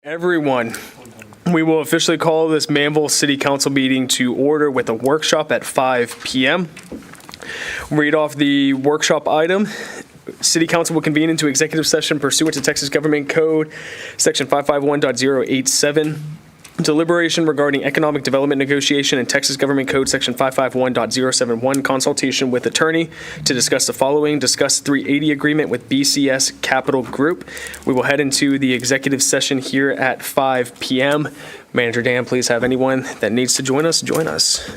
Everyone, we will officially call this Manvel City Council meeting to order with a workshop at 5 p.m. Read off the workshop item. City Council will convene into executive session pursuant to Texas Government Code, Section 551.087. Deliberation regarding economic development negotiation and Texas Government Code Section 551.071, consultation with attorney to discuss the following. Discuss 380 agreement with BCS Capital Group. We will head into the executive session here at 5 p.m. Manager Dan, please have anyone that needs to join us, join us.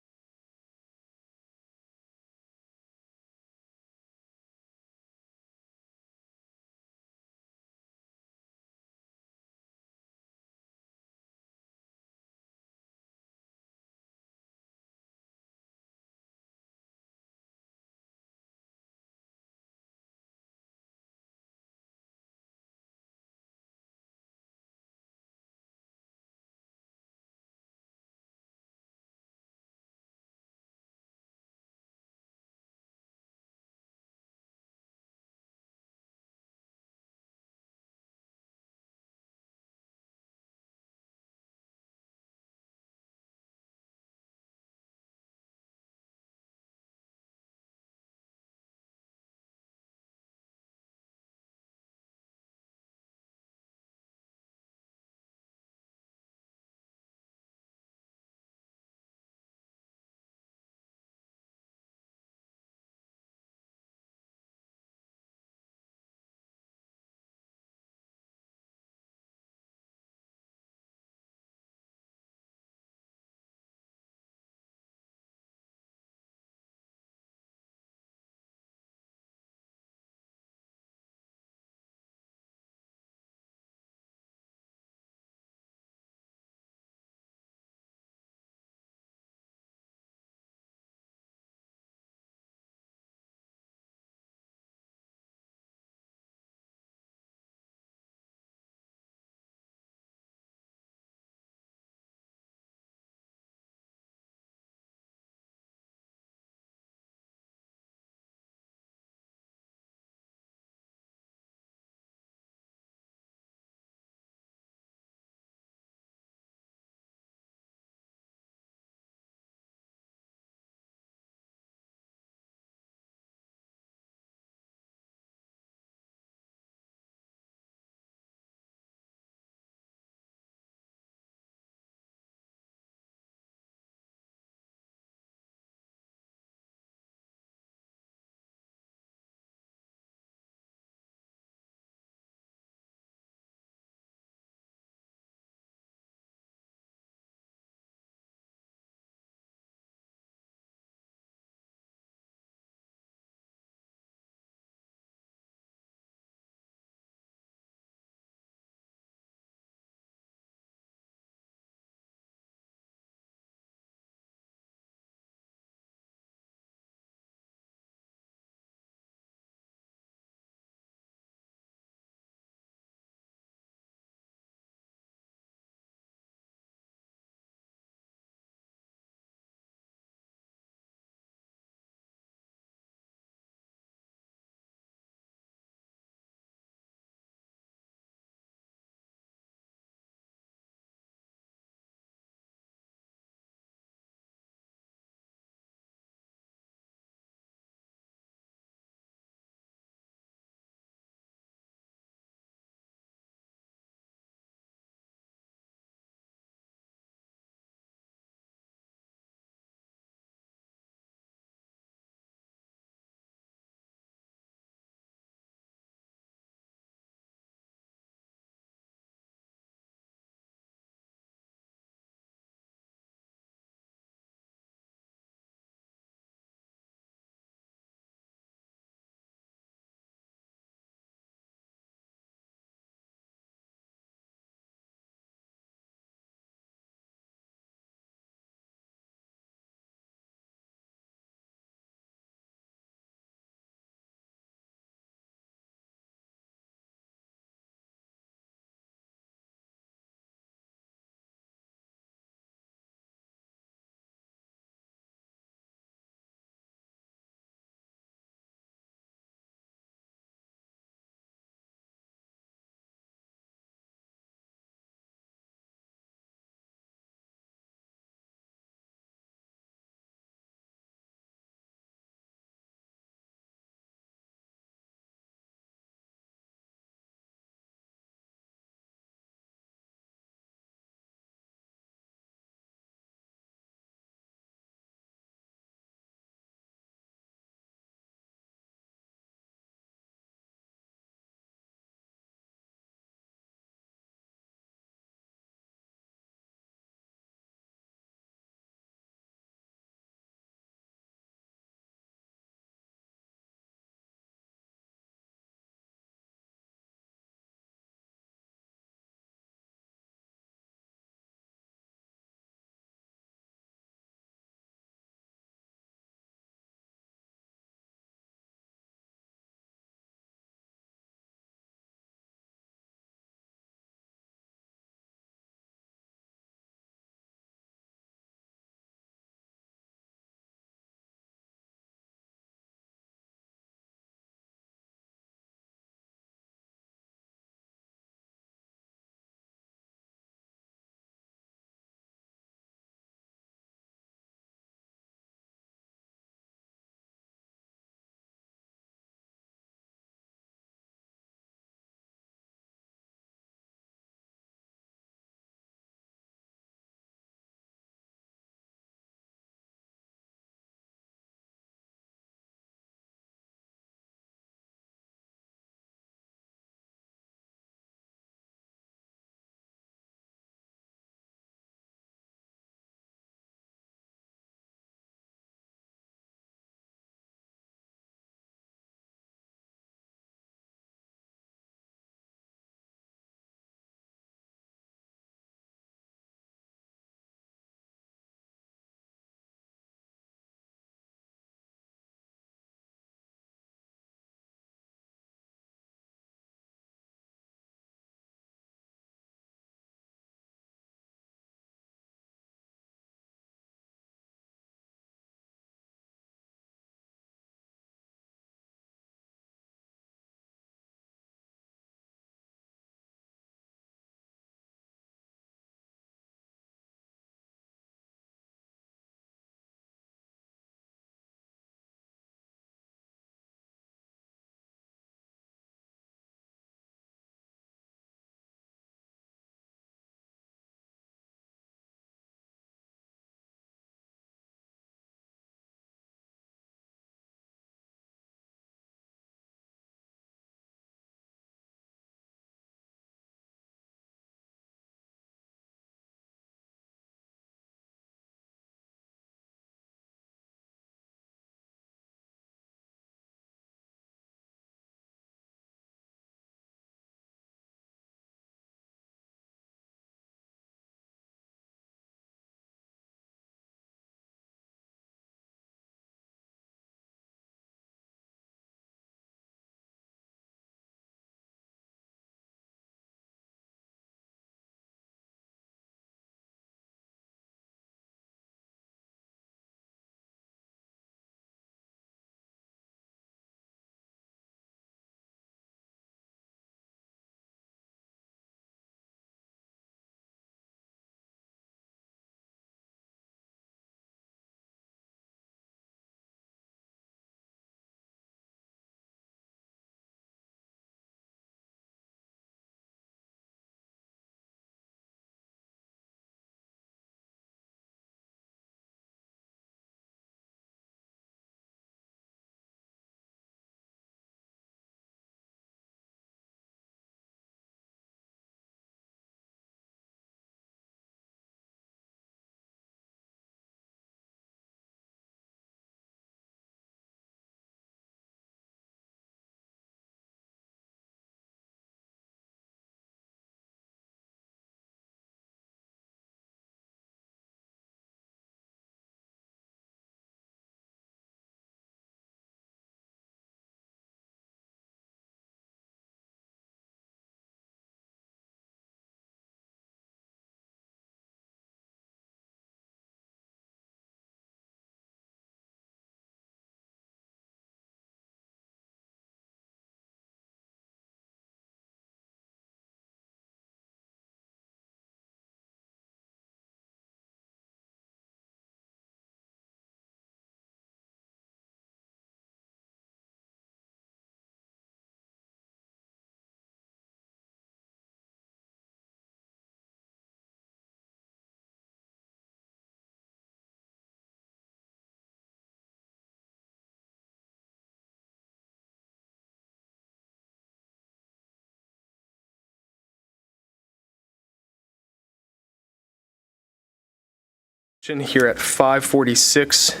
Here at 5:46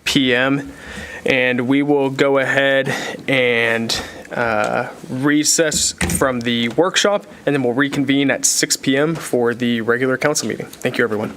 p.m. and we will go ahead and recess from the workshop, and then we'll reconvene at 6 p.m. for the regular council meeting. Thank you, everyone.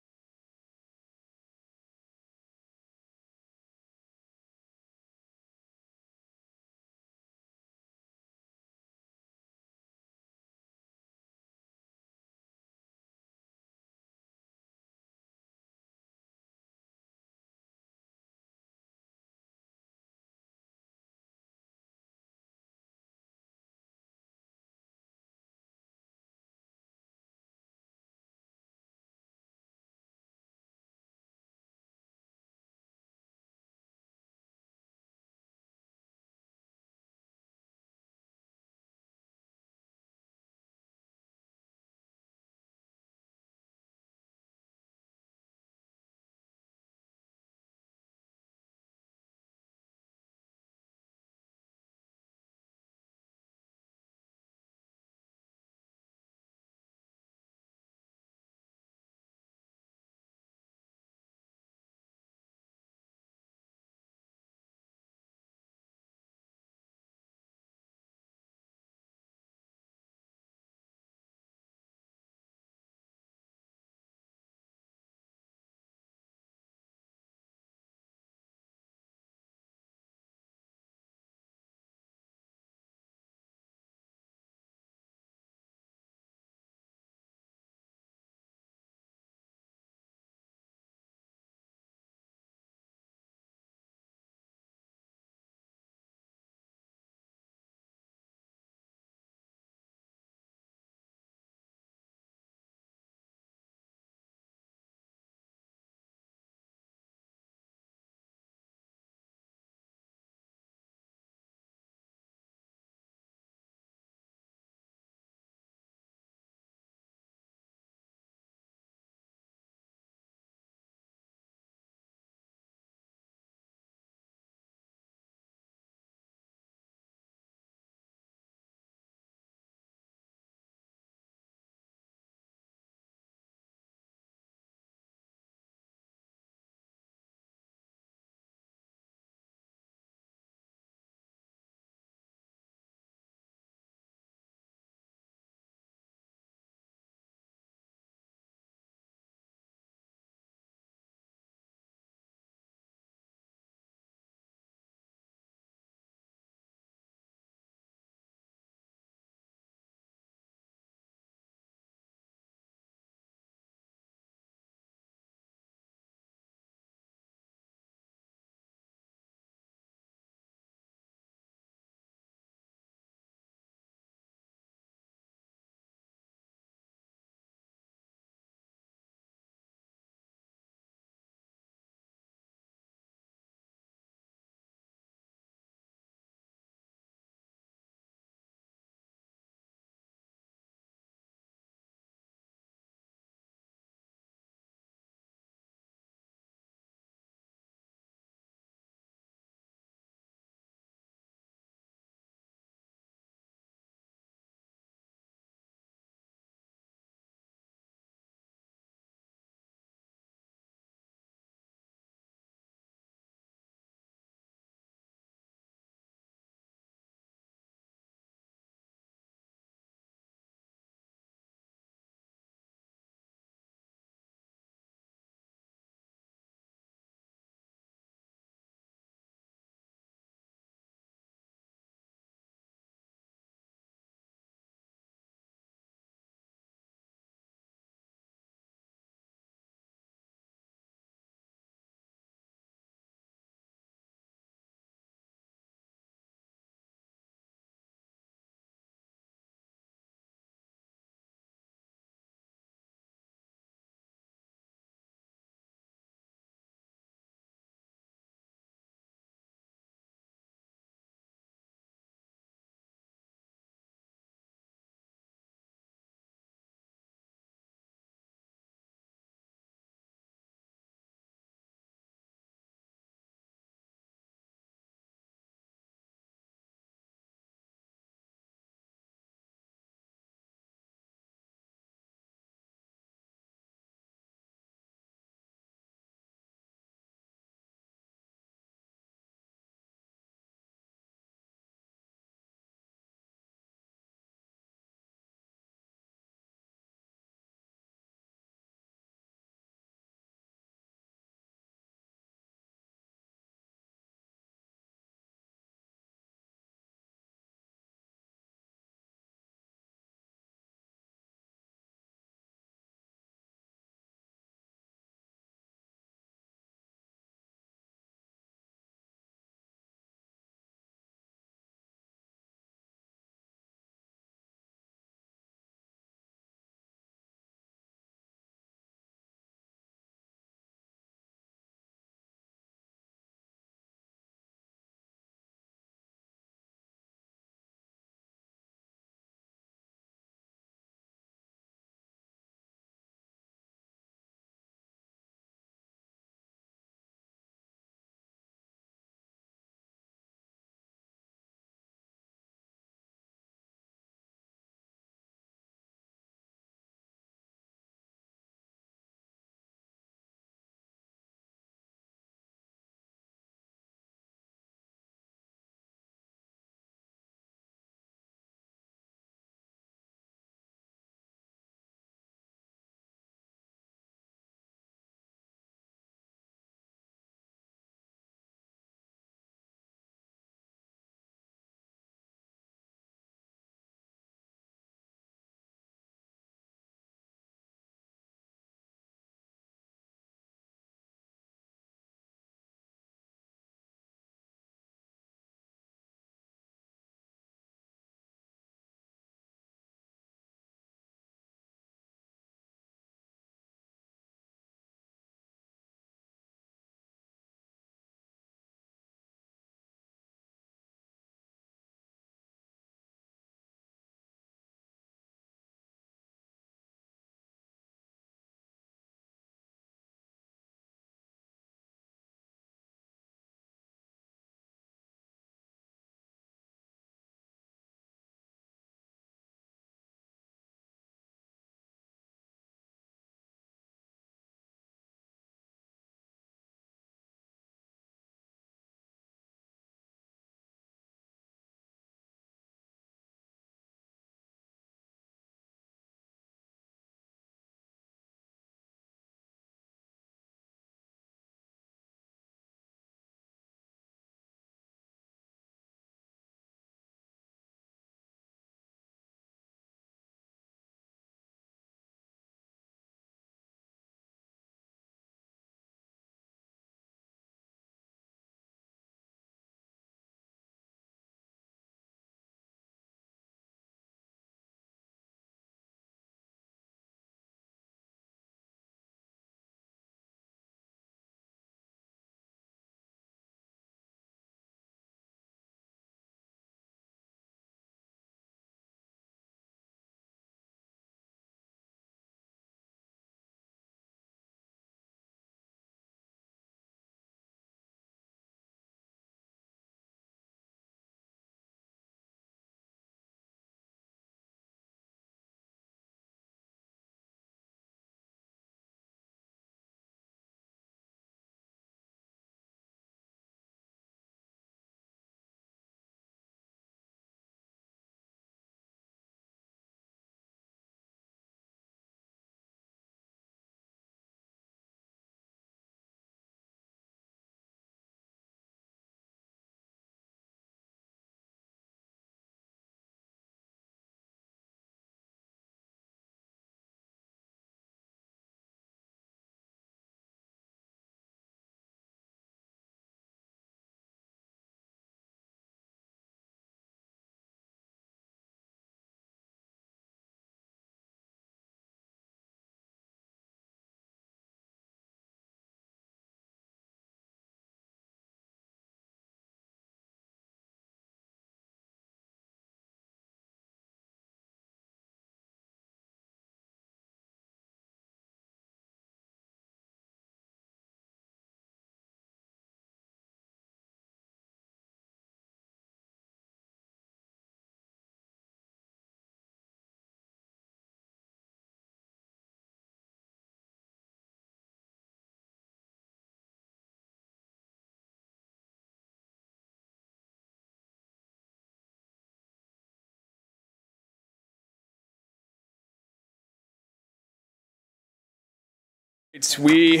We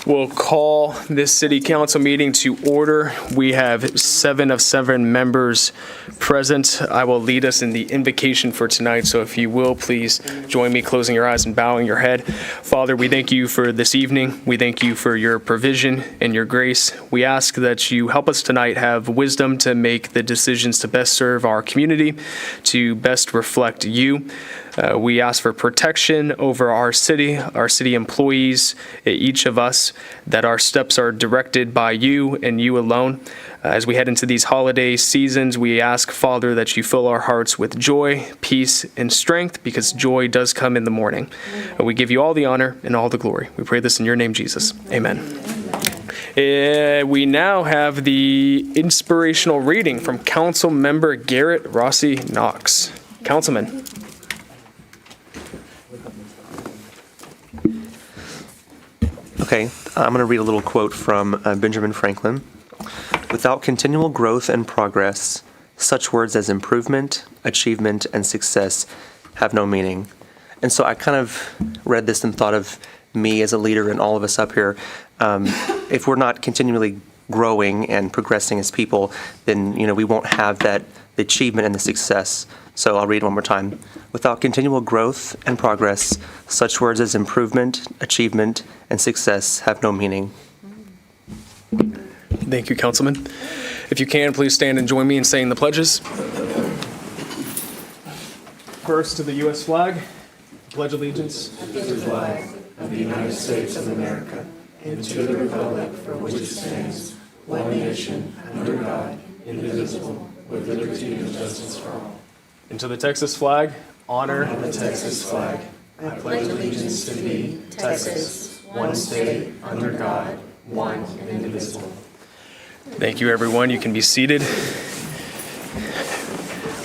will call this city council meeting to order. We have 7 of 7 members present. I will lead us in the invocation for tonight, so if you will, please join me closing your eyes and bowing your head. Father, we thank you for this evening. We thank you for your provision and your grace. We ask that you help us tonight have wisdom to make the decisions to best serve our community, to best reflect you. We ask for protection over our city employees, each of us, that our steps are directed by you and you alone. As we head into these holiday seasons, we ask, Father, that you fill our hearts with joy, peace, and strength, because joy does come in the morning. And we give you all the honor and all the glory. We pray this in your name, Jesus. Amen. We now have the inspirational reading from Council Member Garrett Rossi Knox. Councilman. Okay, I'm going to read a little quote from Benjamin Franklin. Without continual growth and progress, such words as improvement, achievement, and success have no meaning. And so I kind of read this and thought of me as a leader and all of us up here. If we're not continually growing and progressing as people, then we won't have the achievement and the success. So I'll read one more time. Without continual growth and progress, such words as improvement, achievement, and success have no meaning. Thank you, Councilman. If you can, please stand and join me in saying the pledges. First, to the U.S. flag, pledge allegiance to the flag of the United States of America and to the republic for which it stands, one nation, under God, indivisible, with liberty and justice for all. And to the Texas flag, honor the Texas flag. I pledge allegiance to thee, Texas, one state, under God, one and indivisible. Thank you, everyone. You can be seated.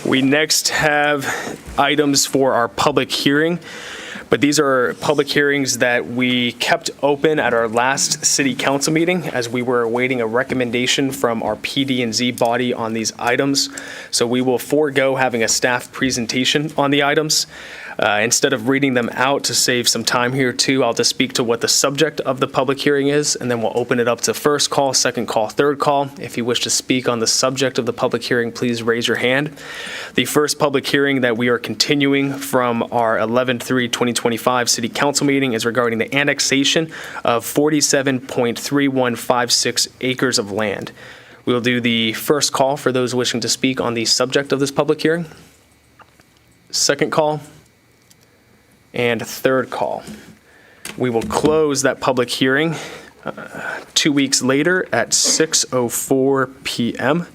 We next have items for our public hearing, but these are public hearings that we kept open at our last city council meeting as we were awaiting a recommendation from our PD&Z body on these items. So we will forego having a staff presentation on the items. Instead of reading them out to save some time here too, I'll just speak to what the subject of the public hearing is, and then we'll open it up to first call, second call, third call. If you wish to speak on the subject of the public hearing, please raise your hand. The first public hearing that we are continuing from our 11/3/2025 City Council meeting is regarding the annexation of 47.3156 acres of land. We'll do the first call for those wishing to speak on the subject of this public hearing. Second call. And third call. We will close that public hearing 2 weeks later at 6:04 p.m.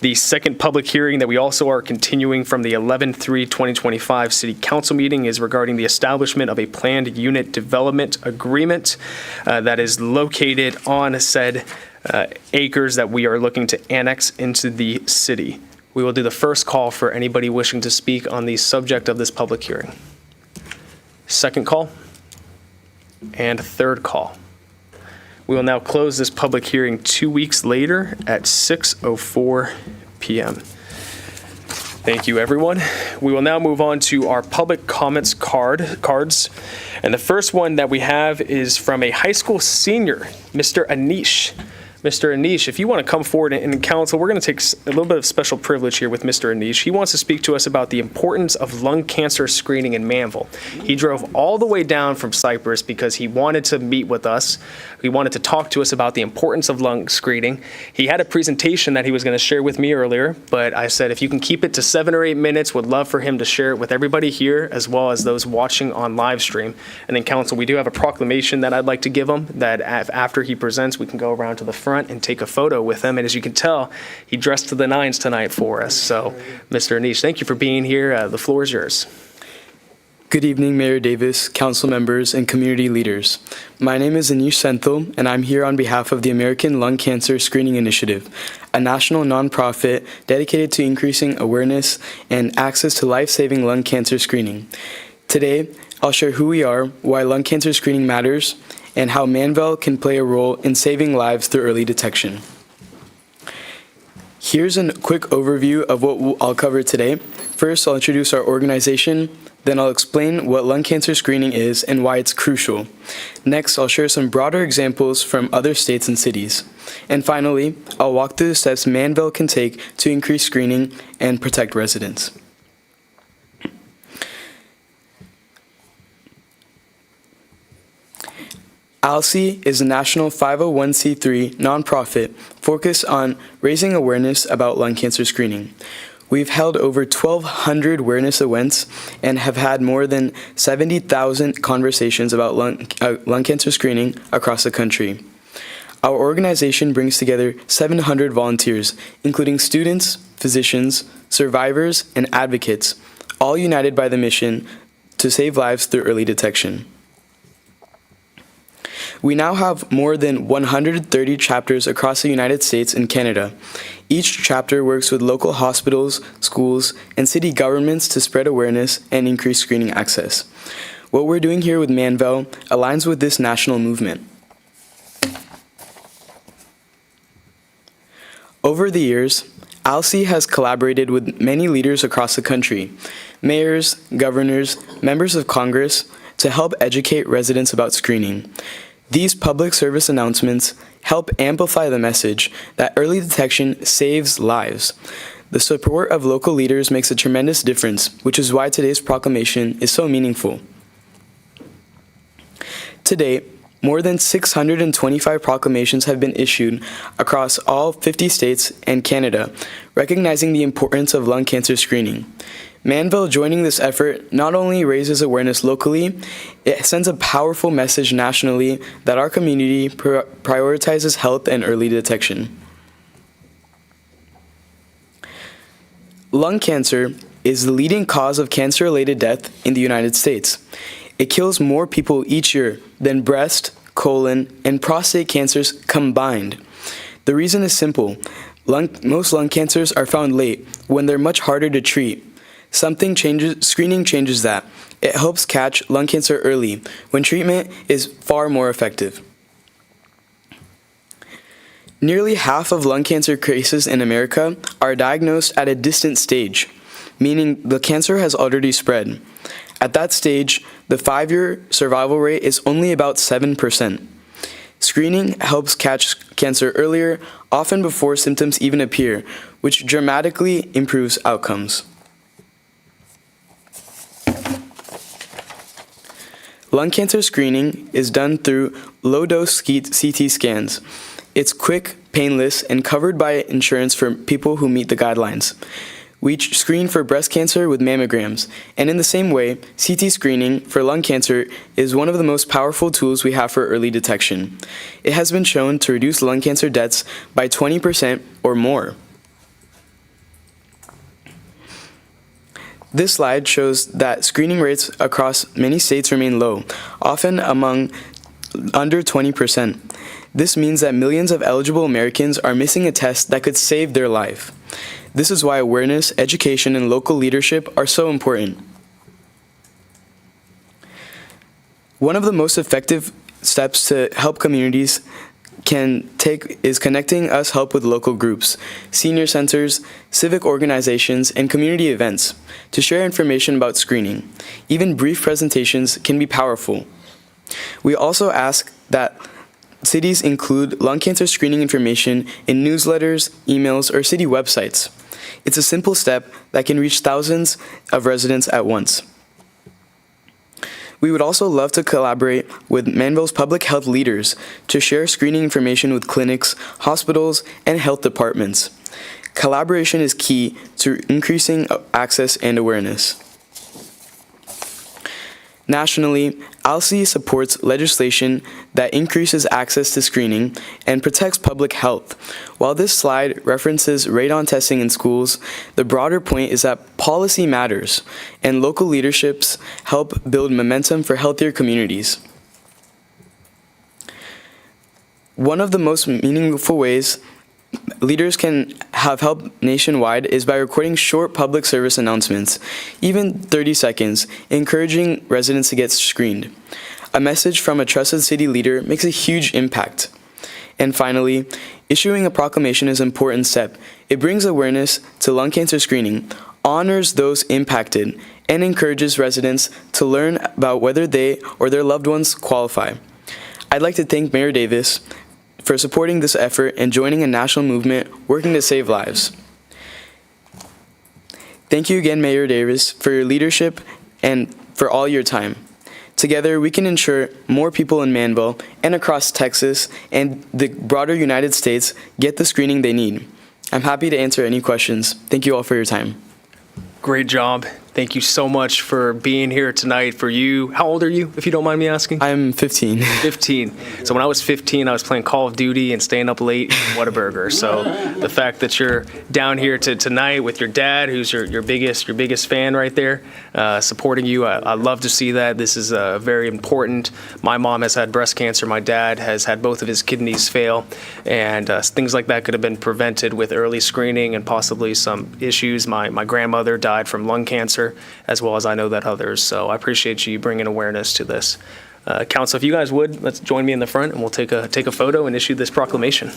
The second public hearing that we also are continuing from the 11/3/2025 City Council meeting is regarding the establishment of a planned unit development agreement that is located on said acres that we are looking to annex into the city. We will do the first call for anybody wishing to speak on the subject of this public hearing. Second call and third call. We will now close this public hearing 2 weeks later at 6:04 p.m. Thank you, everyone. We will now move on to our public comments cards. And the first one that we have is from a high school senior, Mr. Anish. Mr. Anish, if you want to come forward in council, we're going to take a little bit of special privilege here with Mr. Anish. He wants to speak to us about the importance of lung cancer screening in Manvel. He drove all the way down from Cyprus because he wanted to meet with us. He wanted to talk to us about the importance of lung screening. He had a presentation that he was going to share with me earlier, but I said if you can keep it to 7 or 8 minutes, would love for him to share it with everybody here as well as those watching on live stream. And then council, we do have a proclamation that I'd like to give him that after he presents, we can go around to the front and take a photo with him. And as you can tell, he dressed to the nines tonight for us. So, Mr. Anish, thank you for being here. The floor is yours. Good evening, Mayor Davis, council members, and community leaders. My name is Anish Senthil, and I'm here on behalf of the American Lung Cancer Screening Initiative, a national nonprofit dedicated to increasing awareness and access to life-saving lung cancer screening. Today, I'll share who we are, why lung cancer screening matters, and how Manvel can play a role in saving lives through early detection. Here's a quick overview of what I'll cover today. First, I'll introduce our organization, Then I'll explain what lung cancer screening is and why it's crucial. Next, I'll share some broader examples from other states and cities. And finally, I'll walk through the steps Manvel can take to increase screening and protect residents. ALSI is a national 501c3 nonprofit focused on raising awareness about lung cancer screening. We've held over 1,200 awareness events and have had more than 70,000 conversations about lung cancer screening across the country. Our organization brings together 700 volunteers, including students, physicians, survivors, and advocates, all united by the mission to save lives through early detection. We now have more than 130 chapters across the United States and Canada. Each chapter works with local hospitals, schools, and city governments to spread awareness and increase screening access. What we're doing here with Manvel aligns with this national movement. Over the years, ALSI has collaborated with many leaders across the country, mayors, governors, members of Congress, to help educate residents about screening. These public service announcements help amplify the message that early detection saves lives. The support of local leaders makes a tremendous difference, which is why today's proclamation is so meaningful. To date, more than 625 proclamations have been issued across all 50 states and Canada, recognizing the importance of lung cancer screening. Manvel joining this effort not only raises awareness locally, it sends a powerful message nationally that our community prioritizes health and early detection. Lung cancer is the leading cause of cancer-related death in the United States. It kills more people each year than breast, colon, and prostate cancers combined. The reason is simple. Most lung cancers are found late when they're much harder to treat. Screening changes that. It helps catch lung cancer early, when treatment is far more effective. Nearly half of lung cancer cases in America are diagnosed at a distant stage, meaning the cancer has already spread. At that stage, the 5-year survival rate is only about 7%. Screening helps catch cancer earlier, often before symptoms even appear, which dramatically improves outcomes. Lung cancer screening is done through low-dose CT scans. It's quick, painless, and covered by insurance for people who meet the guidelines. We screen for breast cancer with mammograms, and in the same way, CT screening for lung cancer is one of the most powerful tools we have for early detection. It has been shown to reduce lung cancer deaths by 20% or more. This slide shows that screening rates across many states remain low, often among under 20%. This means that millions of eligible Americans are missing a test that could save their life. This is why awareness, education, and local leadership are so important. One of the most effective steps to help communities can take is connecting us help with local groups, senior centers, civic organizations, and community events to share information about screening. Even brief presentations can be powerful. We also ask that cities include lung cancer screening information in newsletters, emails, or city websites. It's a simple step that can reach thousands of residents at once. We would also love to collaborate with Manvel's public health leaders to share screening information with clinics, hospitals, and health departments. Collaboration is key to increasing access and awareness. Nationally, ALSI supports legislation that increases access to screening and protects public health. While this slide references radon testing in schools, the broader point is that policy matters, and local leaderships help build momentum for healthier communities. One of the most meaningful ways leaders can have help nationwide is by recording short public service announcements, even 30 seconds, encouraging residents to get screened. A message from a trusted city leader makes a huge impact. And finally, issuing a proclamation is an important step. It brings awareness to lung cancer screening, honors those impacted, and encourages residents to learn about whether they or their loved ones qualify. I'd like to thank Mayor Davis for supporting this effort and joining a national movement working to save lives. Thank you again, Mayor Davis, for your leadership and for all your time. Together, we can ensure more people in Manvel and across Texas and the broader United States get the screening they need. I'm happy to answer any questions. Thank you all for your time. Great job. Thank you so much for being here tonight. For you, how old are you, if you don't mind me asking? I'm 15. 15. So when I was 15, I was playing Call of Duty and staying up late eating Whataburger. So the fact that you're down here tonight with your dad, who's your biggest fan right there, supporting you, I love to see that. This is very important. My mom has had breast cancer. My dad has had both of his kidneys fail, and things like that could have been prevented with early screening and possibly some issues. My grandmother died from lung cancer, as well as I know that others. So I appreciate you bringing awareness to this. Council, if you guys would, let's join me in the front and we'll take a photo and issue this proclamation.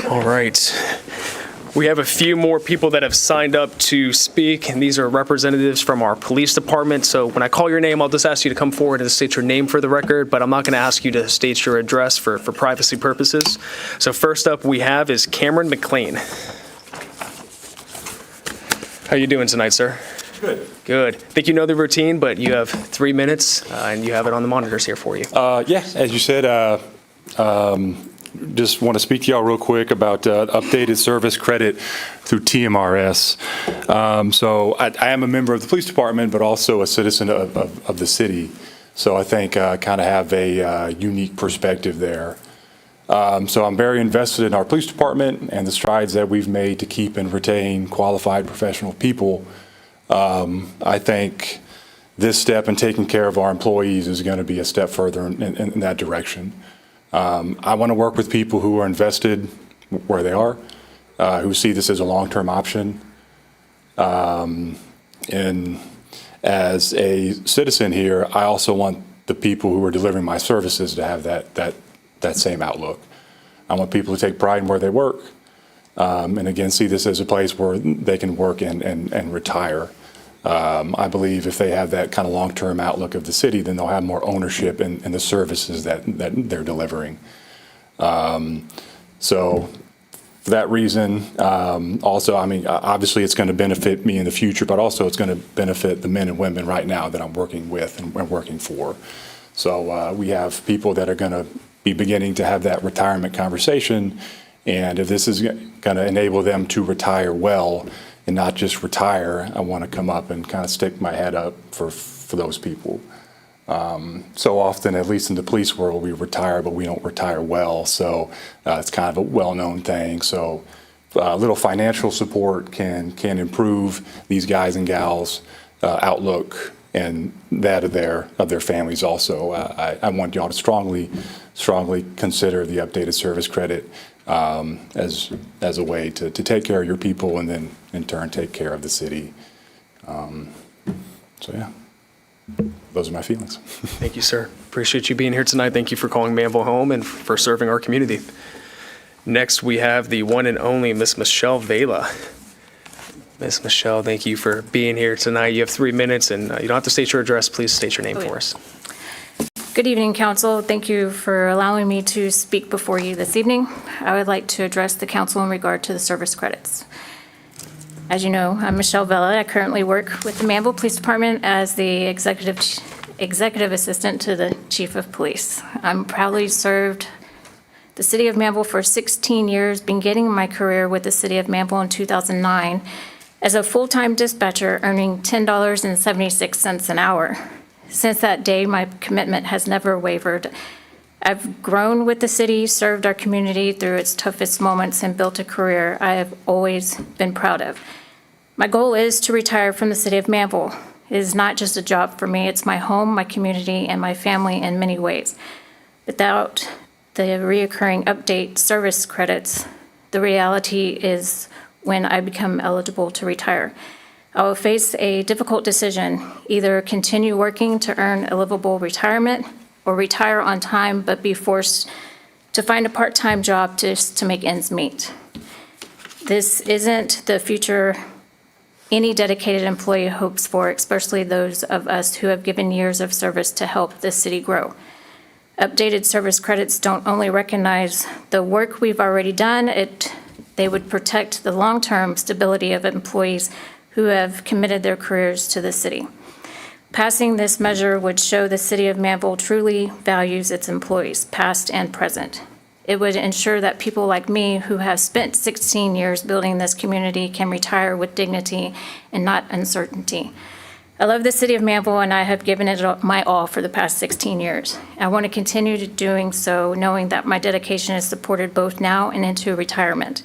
All right. We have a few more people that have signed up to speak, and these are representatives from our police department. So when I call your name, I'll just ask you to come forward and state your name for the record, but I'm not going to ask you to state your address for privacy purposes. So first up we have is Cameron McLean. How you doing tonight, sir? Good. Good. I think you know the routine, but you have 3 minutes, and you have it on the monitors here for you. Yeah, as you said, just want to speak to y'all real quick about updated service credit through TMRS. So I am a member of the police department, but also a citizen of the city. So I think I kind of have a unique perspective there. So I'm very invested in our police department and the strides that we've made to keep and retain qualified professional people. I think this step in taking care of our employees is going to be a step further in that direction. I want to work with people who are invested where they are, who see this as a long-term option. And as a citizen here, I also want the people who are delivering my services to have that same outlook. I want people to take pride in where they work, and again, see this as a place where they can work and retire. I believe if they have that kind of long-term outlook of the city, then they'll have more ownership in the services that they're delivering. So for that reason, also, I mean, obviously it's going to benefit me in the future, but also it's going to benefit the men and women right now that I'm working with and working for. So we have people that are going to be beginning to have that retirement conversation, and if this is going to enable them to retire well, and not just retire, I want to come up and kind of stick my head up for those people. So often, at least in the police world, we retire, but we don't retire well. So it's kind of a well-known thing. So a little financial support can improve these guys and gals' outlook and that of their families also. I want y'all to strongly consider the updated service credit as a way to take care of your people and then in turn take care of the city. So yeah, those are my feelings. Thank you, sir. Appreciate you being here tonight. Thank you for calling Manvel home and for serving our community. Next, we have the one and only Miss Michelle Vela. Ms. Michelle, thank you for being here tonight. You have 3 minutes, and you don't have to state your address. Please state your name for us. Good evening, Council. Thank you for allowing me to speak before you this evening. I would like to address the Council in regard to the service credits. As you know, I'm Michelle Vella. I currently work with the Manvel Police Department as the executive assistant to the Chief of Police. I'm proudly served the City of Manvel for 16 years, beginning my career with the City of Manvel in 2009 as a full-time dispatcher, earning $10.76 an hour. Since that day, my commitment has never wavered. I've grown with the city, served our community through its toughest moments, and built a career I have always been proud of. My goal is to retire from the City of Manvel. It is not just a job for me, it's my home, my community, and my family in many ways. Without the reoccurring update service credits, the reality is when I become eligible to retire, I will face a difficult decision, either continue working to earn a livable retirement or retire on time but be forced to find a part-time job just to make ends meet. This isn't the future any dedicated employee hopes for, especially those of us who have given years of service to help this city grow. Updated service credits don't only recognize the work we've already done, they would protect the long-term stability of employees who have committed their careers to the city. Passing this measure would show the City of Manvel truly values its employees, past and present. It would ensure that people like me, who have spent 16 years building this community, can retire with dignity and not uncertainty. I love the City of Manvel, and I have given it my all for the past 16 years. I want to continue doing so, knowing that my dedication is supported both now and into retirement.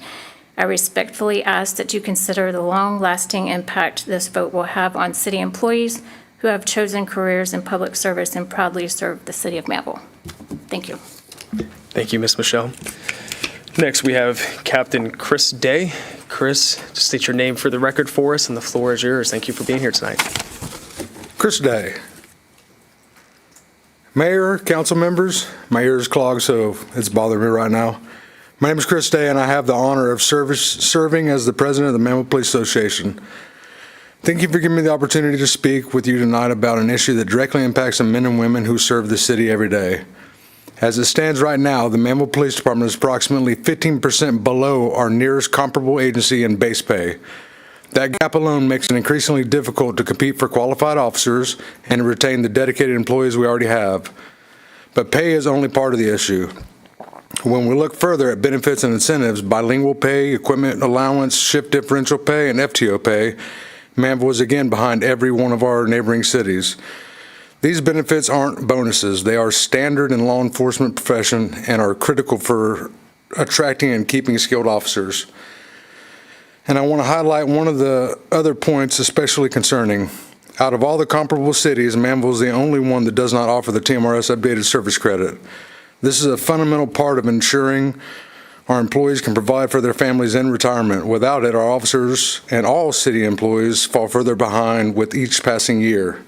I respectfully ask that you consider the long-lasting impact this vote will have on city employees who have chosen careers in public service and proudly serve the City of Manvel. Thank you. Thank you, Ms. Michelle. Next, we have Captain Chris Day. Chris, just state your name for the record for us, and the floor is yours. Thank you for being here tonight. Chris Day. Mayor, council members, my ears clogged, so it's bothering me right now. My name is Chris Day, and I have the honor of serving as the president of the Manvel Police Association. Thank you for giving me the opportunity to speak with you tonight about an issue that directly impacts the men and women who serve the city every day. As it stands right now, the Manvel Police Department is approximately 15% below our nearest comparable agency in base pay. That gap alone makes it increasingly difficult to compete for qualified officers and to retain the dedicated employees we already have. But pay is only part of the issue. When we look further at benefits and incentives, bilingual pay, equipment allowance, shift differential pay, and FTO pay, Manvel is again behind every one of our neighboring cities. These benefits aren't bonuses. They are standard in law enforcement profession and are critical for attracting and keeping skilled officers. And I want to highlight one of the other points especially concerning. Out of all the comparable cities, Manvel is the only one that does not offer the TMRS updated service credit. This is a fundamental part of ensuring our employees can provide for their families in retirement. Without it, our officers and all city employees fall further behind with each passing year.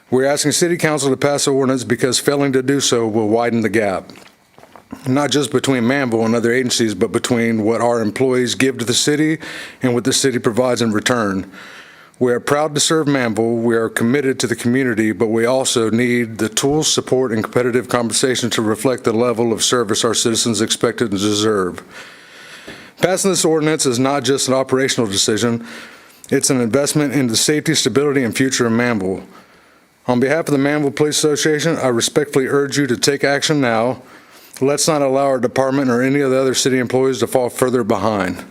We're asking City Council to pass the ordinance because failing to do so will widen the gap, not just between Manvel and other agencies, but between what our employees give to the city and what the city provides in return. We are proud to serve Manvel. We are committed to the community, but we also need the tools, support, and competitive compensation to reflect the level of service our citizens expect and deserve. Passing this ordinance is not just an operational decision. It's an investment in the safety, stability, and future of Manvel. On behalf of the Manvel Police Association, I respectfully urge you to take action now. Let's not allow our department or any of the other city employees to fall further behind.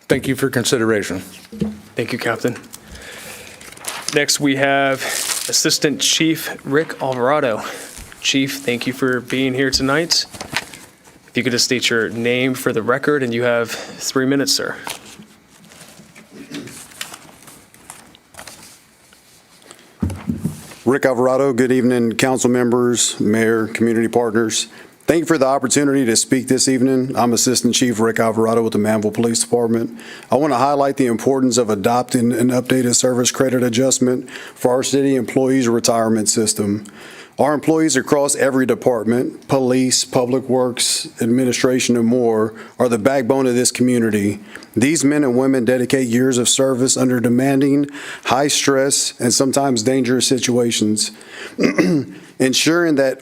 Thank you for consideration. Thank you, Captain. Next, we have Assistant Chief Rick Alvarado. Chief, thank you for being here tonight. If you could just state your name for the record, and you have 3 minutes, sir. Rick Alvarado, good evening, council members, mayor, community partners. Thank you for the opportunity to speak this evening. I'm Assistant Chief Rick Alvarado with the Manvel Police Department. I want to highlight the importance of adopting an updated service credit adjustment for our city employees' retirement system. Our employees across every department, police, public works, administration, and more, are the backbone of this community. These men and women dedicate years of service under demanding, high stress, and sometimes dangerous situations, ensuring that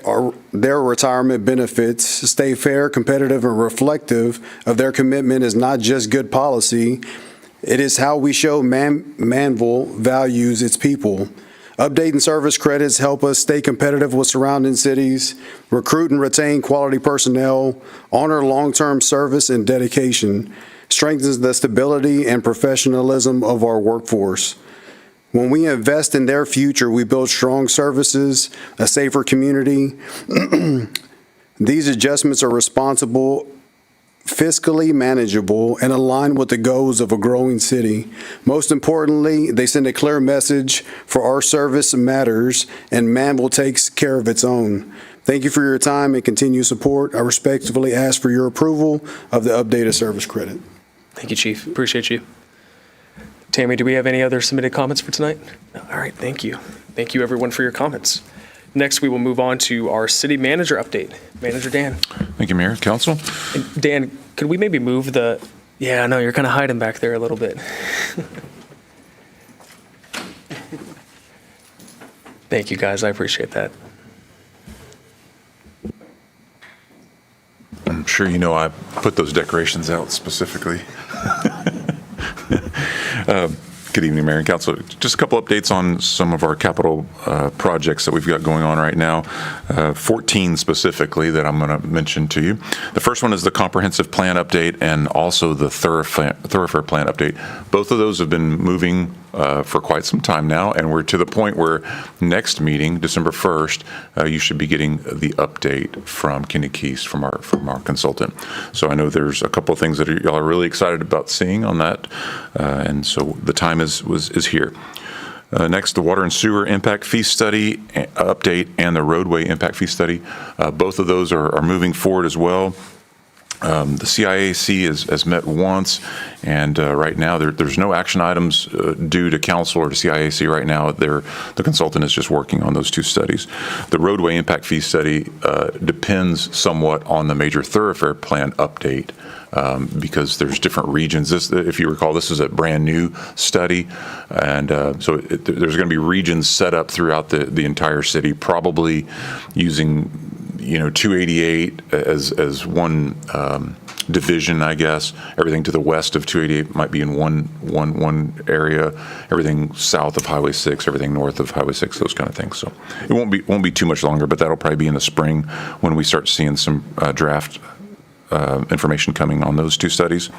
their retirement benefits stay fair, competitive, and reflective of their commitment is not just good policy. It is how we show Manvel values its people. Updating service credits help us stay competitive with surrounding cities, recruit and retain quality personnel, honor long-term service and dedication, strengthens the stability and professionalism of our workforce. When we invest in their future, we build strong services, a safer community. These adjustments are responsible, fiscally manageable, and aligned with the goals of a growing city. Most importantly, they send a clear message for our service matters, and Manvel takes care of its own. Thank you for your time and continued support. I respectfully ask for your approval of the updated service credit. Thank you, Chief. Appreciate you. Tammy, do we have any other submitted comments for tonight? No. All right, thank you. Thank you, everyone, for your comments. Next, we will move on to our city manager update. Manager Dan. Thank you, Mayor, Council. And Dan, could we maybe move the, yeah, I know, you're kind of hiding back there a little bit. Thank you, guys. I appreciate that. I'm sure you know I put those decorations out specifically. Good evening, Mayor and Council. Just a couple updates on some of our capital projects that we've got going on right now. 14 specifically that I'm going to mention to you. The first one is the comprehensive plan update and also the thoroughfare plan update. Both of those have been moving for quite some time now, and we're to the point where next meeting, December 1st, you should be getting the update from Kenny Keese, from our consultant. So I know there's a couple of things that y'all are really excited about seeing on that, and so the time is here. Next, the water and sewer impact fee study update and the roadway impact fee study. Both of those are moving forward as well. The CIAC has met once, and right now there's no action items due to council or to CIAC right now. The consultant is just working on those two studies. The roadway impact fee study depends somewhat on the major thoroughfare plan update. Because there's different regions. This, if you recall, this is a brand new study, and so there's going to be regions set up throughout the entire city, probably using 288 as one division, I guess. Everything to the west of 288 might be in one area. Everything south of Highway 6, everything north of Highway 6, those kind of things. So it won't be too much longer, but that'll probably be in the spring when we start seeing some draft information coming on those two studies.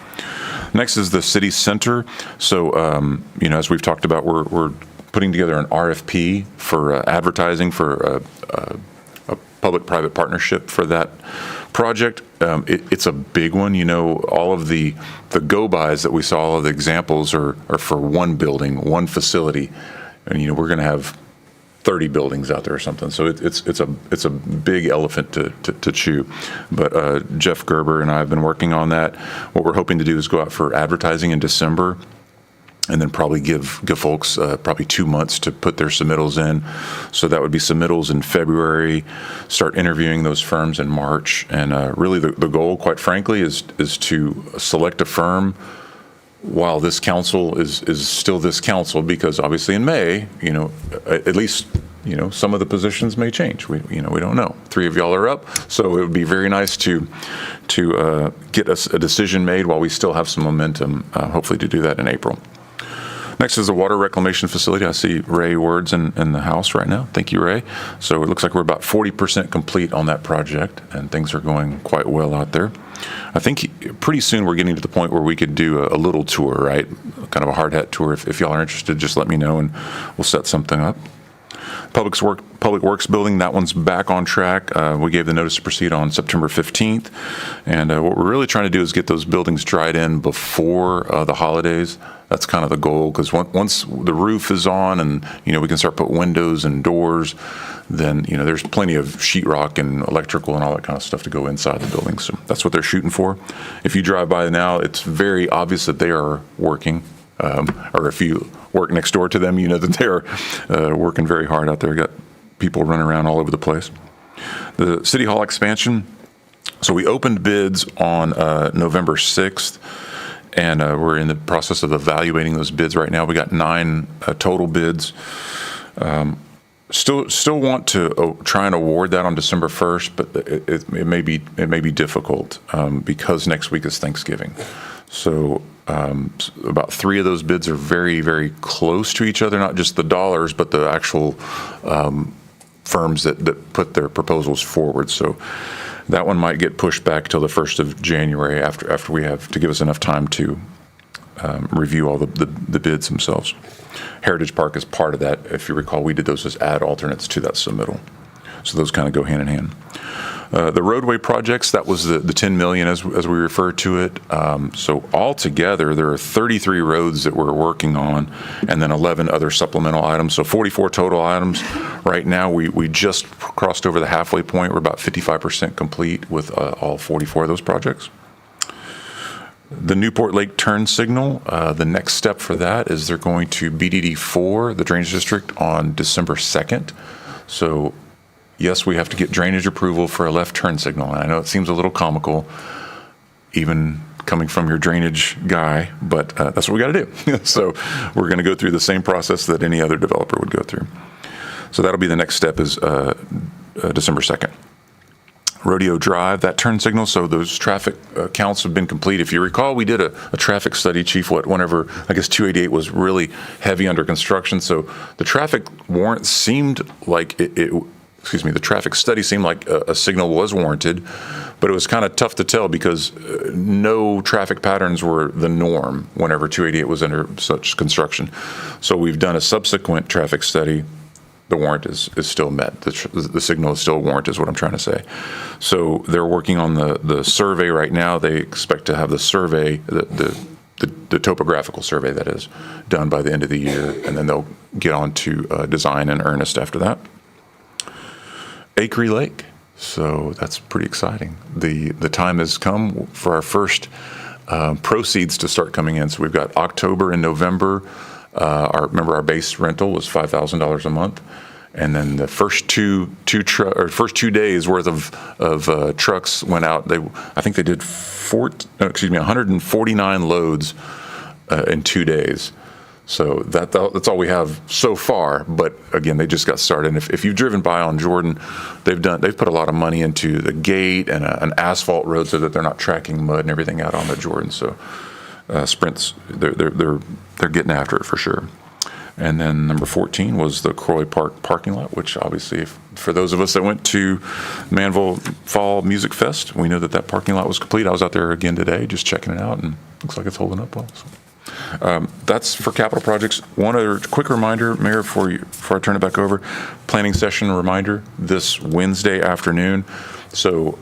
Next is the city center. So, as we've talked about, we're putting together an RFP for advertising for a public-private partnership for that project. It's a big one. All of the go-bys that we saw, all of the examples are for one building, one facility, and we're going to have 30 buildings out there or something. So it's a big elephant to chew. But Jeff Gerber and I have been working on that. What we're hoping to do is go out for advertising in December, and then probably give folks probably 2 months to put their submittals in. So that would be submittals in February, start interviewing those firms in March. And really the goal, quite frankly, is to select a firm while this council is still this council, because obviously in May, at least, some of the positions may change. We don't know. 3 of y'all are up, so it would be very nice to get us a decision made while we still have some momentum, hopefully to do that in April. Next is the water reclamation facility. I see Ray Words in the house right now. Thank you, Ray. So it looks like we're about 40% complete on that project, and things are going quite well out there. I think pretty soon we're getting to the point where we could do a little tour, right? Kind of a hard hat tour. If y'all are interested, just let me know and we'll set something up. Public Works building, that one's back on track. We gave the notice to proceed on September 15th. And what we're really trying to do is get those buildings dried in before the holidays. That's kind of the goal, because once the roof is on and, we can start putting windows and doors, then, there's plenty of sheetrock and electrical and all that kind of stuff to go inside the building. So that's what they're shooting for. If you drive by now, it's very obvious that they are working. Or if you work next door to them, that they're working very hard out there. Got people running around all over the place. The City Hall expansion, so we opened bids on November 6th, and we're in the process of evaluating those bids right now. We got 9 total bids. Still want to try and award that on December 1st, but it may be difficult because next week is Thanksgiving. So about 3 of those bids are very, very close to each other, not just the dollars, but the actual firms that put their proposals forward. So that one might get pushed back till the 1st of January after we have to give us enough time to review all the bids themselves. Heritage Park is part of that. If you recall, we did those as add alternates to that submittal. So those kind of go hand in hand. The roadway projects, that was the $10 million as we refer to it. So altogether, there are 33 roads that we're working on, and then 11 other supplemental items. So 44 total items. Right now, we just crossed over the halfway point. We're about 55% complete with all 44 of those projects. The Newport Lake turn signal, the next step for that is they're going to BDD 4, the drainage district, on December 2nd. So yes, we have to get drainage approval for a left turn signal. And I know it seems a little comical, even coming from your drainage guy, but that's what we got to do. So we're going to go through the same process that any other developer would go through. So that'll be the next step is December 2nd. Rodeo Drive, that turn signal, so those traffic counts have been complete. If you recall, we did a traffic study, Chief, whenever, I guess, 288 was really heavy under construction. So the traffic warrant seemed like the traffic study seemed like a signal was warranted, but it was kind of tough to tell because no traffic patterns were the norm whenever 288 was under such construction. So we've done a subsequent traffic study. The warrant is still met. The signal is still warranted is what I'm trying to say. So they're working on the survey right now. They expect to have the survey, the topographical survey that is, done by the end of the year, and then they'll get on to design in earnest after that. Acre Lake. So that's pretty exciting. The time has come for our first proceeds to start coming in. So we've got October and November. Our base rental was $5,000 a month, and then the first two days worth of trucks went out. I think they did 149 loads in 2 days. So that's all we have so far. But again, they just got started. And if you've driven by on Jordan, they've put a lot of money into the gate and an asphalt road so that they're not tracking mud and everything out on the Jordan. So. Sprints, they're getting after it for sure. And then number 14 was the Croy Park parking lot, which obviously, for those of us that went to Manvel Fall Music Fest, we know that parking lot was complete. I was out there again today, just checking it out, and looks like it's holding up well. So, that's for capital projects. One other quick reminder, Mayor, before I turn it back over, planning session reminder this Wednesday afternoon. So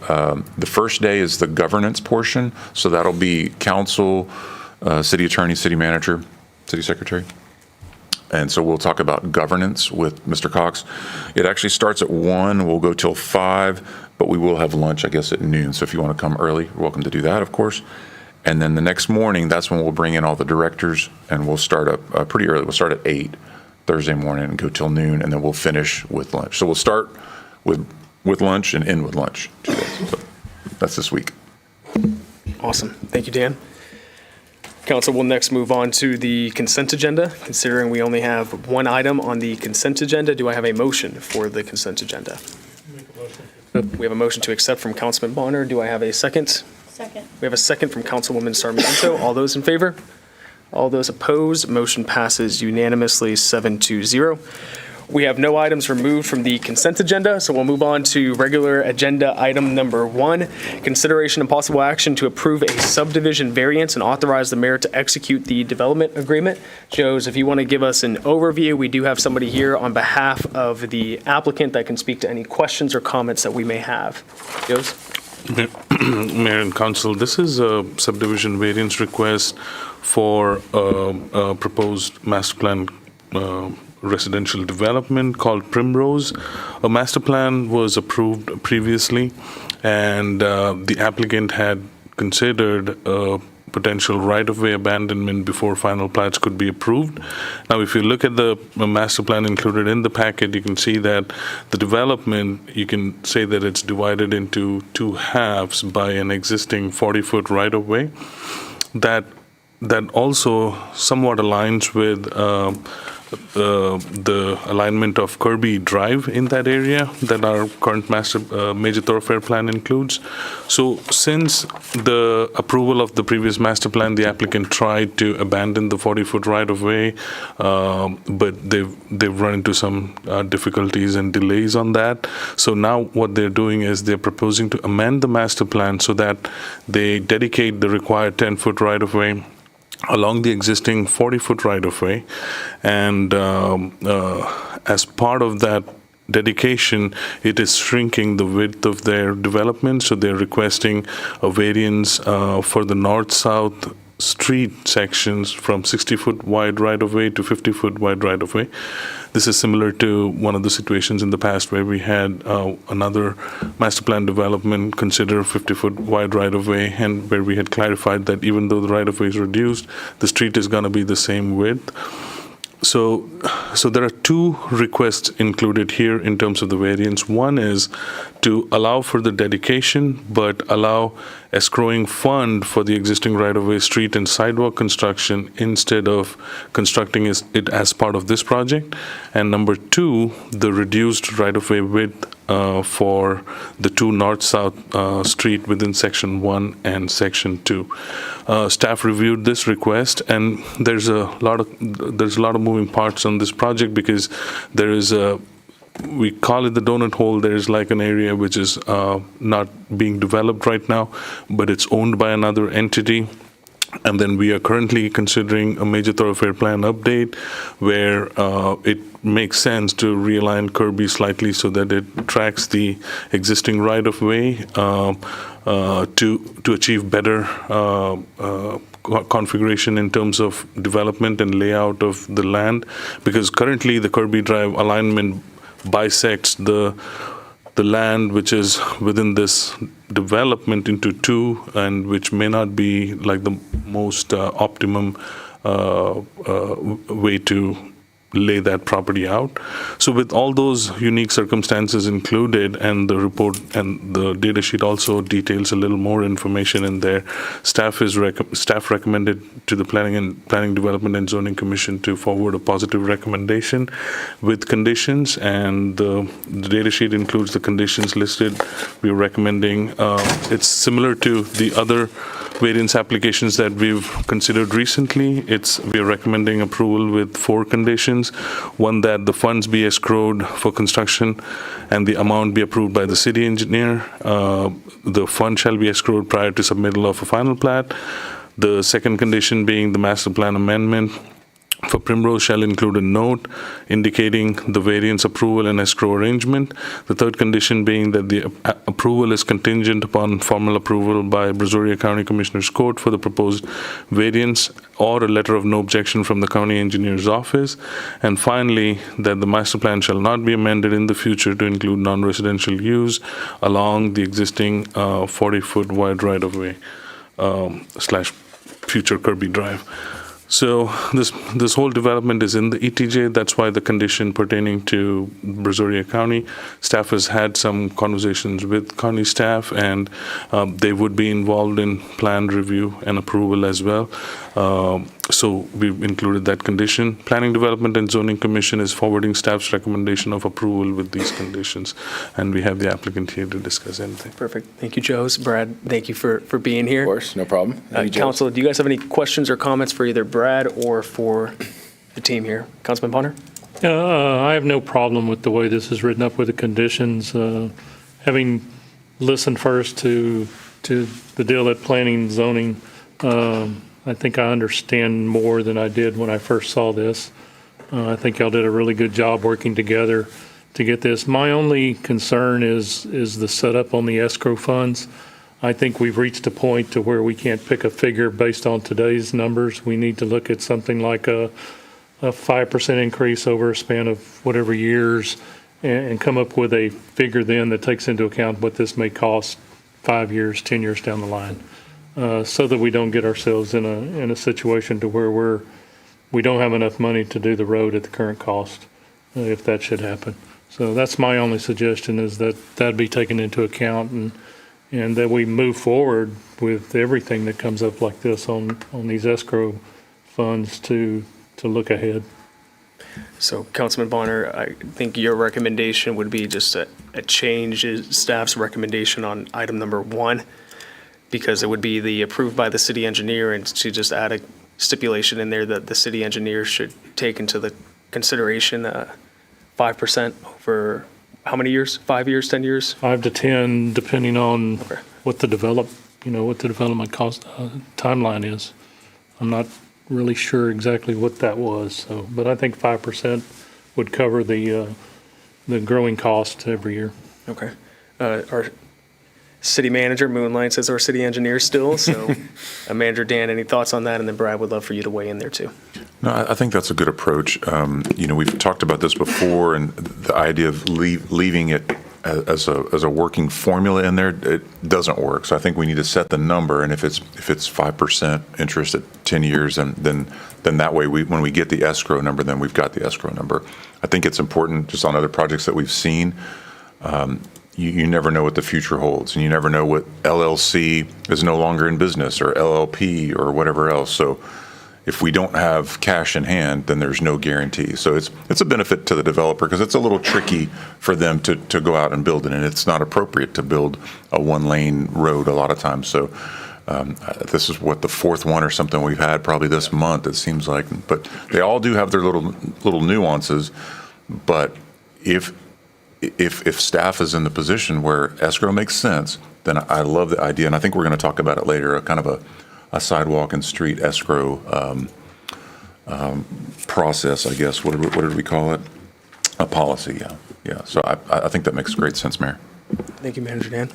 the first day is the governance portion. So that'll be council, city attorney, city manager, city secretary. And so we'll talk about governance with Mr. Cox. It actually starts at 1. We'll go till 5, but we will have lunch, I guess, at noon. So if you want to come early, you're welcome to do that, of course. And then the next morning, that's when we'll bring in all the directors, and we'll start up pretty early. We'll start at 8 Thursday morning and go till noon, and then we'll finish with lunch. So we'll start with lunch and end with lunch. 2 days. So that's this week. Awesome. Thank you, Dan. Council will next move on to the consent agenda. Considering we only have one item on the consent agenda, do I have a motion for the consent agenda? We have a motion to accept from Councilman Bonner. Do I have a second? Second. We have a second from Councilwoman Sarmiento. All those in favor? All those opposed? Motion passes unanimously 7-0. We have no items removed from the consent agenda, so we'll move on to regular agenda item number 1, consideration and possible action to approve a subdivision variance and authorize the mayor to execute the development agreement. Joes, if you want to give us an overview, we do have somebody here on behalf of the applicant that can speak to any questions or comments that we may have. Joes? Mayor and Council, this is a subdivision variance request for a proposed master plan residential development called Primrose. A master plan was approved previously, and the applicant had considered a potential right-of-way abandonment before final plats could be approved. Now, if you look at the master plan included in the packet, you can see that the development, you can say that it's divided into two halves by an existing 40-foot right-of-way. That also somewhat aligns with the alignment of Kirby Drive in that area that our current major thoroughfare plan includes. So since the approval of the previous master plan, the applicant tried to abandon the 40-foot right-of-way, but they've run into some difficulties and delays on that. So now what they're doing is they're proposing to amend the master plan so that they dedicate the required 10-foot right-of-way along the existing 40-foot right-of-way, and as part of that dedication, it is shrinking the width of their development, so they're requesting a variance for the north-south street sections from 60-foot wide right-of-way to 50-foot wide right-of-way. This is similar to one of the situations in the past where we had another master plan development consider 50-foot wide right-of-way, and where we had clarified that even though the right-of-way is reduced, the street is going to be the same width. So there are two requests included here in terms of the variance. One is to allow for the dedication, but allow escrowing fund for the existing right-of-way, street, and sidewalk construction instead of constructing it as part of this project. And number two, the reduced right-of-way width for the two north-south street within Section 1 and Section 2. Staff reviewed this request, and there's a lot of moving parts on this project because there is we call it the donut hole. There's like an area which is not being developed right now, but it's owned by another entity. And then we are currently considering a major thoroughfare plan update where it makes sense to realign Kirby slightly so that it tracks the existing right-of-way to achieve better configuration in terms of development and layout of the land, because currently the Kirby Drive alignment bisects the land which is within this development into two, and which may not be like the most optimum way to lay that property out. So with all those unique circumstances included, and the report and the data sheet also details a little more information in there, staff recommended to the Planning Development and Zoning Commission to forward a positive recommendation with conditions, and the data sheet includes the conditions listed. We're recommending, it's similar to the other variance applications that we've considered recently. We are recommending approval with 4 conditions. One, that the funds be escrowed for construction and the amount be approved by the city engineer. The fund shall be escrowed prior to submittal of a final plat. The second condition being the master plan amendment for Primrose shall include a note indicating the variance approval and escrow arrangement. The third condition being that the approval is contingent upon formal approval by Brazoria County Commissioner's Court for the proposed variance, or a letter of no objection from the county engineer's office. And finally, that the master plan shall not be amended in the future to include non-residential use along the existing 40-foot wide right-of-way / future Kirby Drive. So this whole development is in the ETJ. That's why the condition pertaining to Brazoria County, staff has had some conversations with county staff, and they would be involved in plan review and approval as well. So we've included that condition. Planning Development and Zoning Commission is forwarding staff's recommendation of approval with these conditions, and we have the applicant here to discuss anything. Perfect. Thank you, Jose. Brad, thank you for being here. Of course, no problem. Council, do you guys have any questions or comments for either Brad or for the team here? Councilman Bonner? I have no problem with the way this is written up with the conditions. Having listened first to the deal at Planning and Zoning, I think I understand more than I did when I first saw this. I think y'all did a really good job working together to get this. My only concern is the setup on the escrow funds. I think we've reached a point to where we can't pick a figure based on today's numbers. We need to look at something like a 5% increase over a span of whatever years, and come up with a figure then that takes into account what this may cost 5 years, 10 years down the line. so that we don't get ourselves in a situation to where we don't have enough money to do the road at the current cost, if that should happen. So that's my only suggestion, is that that be taken into account, and that we move forward with everything that comes up like this on these escrow funds to look ahead. So Councilman Bonner, I think your recommendation would be just a change in staff's recommendation on item number 1, because it would be the approved by the city engineer, and to just add a stipulation in there that the city engineer should take into the consideration 5% over how many years? 5 years, 10 years? 5 to 10, depending on Okay. what the development cost timeline is. I'm not really sure exactly what that was, so, but I think 5% would cover the growing cost every year. Okay. Our city manager moonlights as our city engineer still, so Manager Dan, any thoughts on that? And then Brad, would love for you to weigh in there too. No, I think that's a good approach. We've talked about this before, and the idea of leaving it as a working formula in there, it doesn't work. So I think we need to set the number, and if it's 5% interest at 10 years, and then that way when we get the escrow number, then we've got the escrow number. I think it's important just on other projects that we've seen. You never know what the future holds, and you never know what LLC is no longer in business, or LLP, or whatever else. So if we don't have cash in hand, then there's no guarantee. So it's a benefit to the developer, because it's a little tricky for them to go out and build it, and it's not appropriate to build a 1-lane road a lot of times. So this is what, the 4th one or something we've had probably this month, it seems like. But they all do have their little nuances. But if staff is in the position where escrow makes sense, then I love the idea, and I think we're going to talk about it later, a kind of a sidewalk and street escrow process, I guess. What did we call it? A policy, yeah. So I think that makes great sense, Mayor. Thank you, Manager Dan.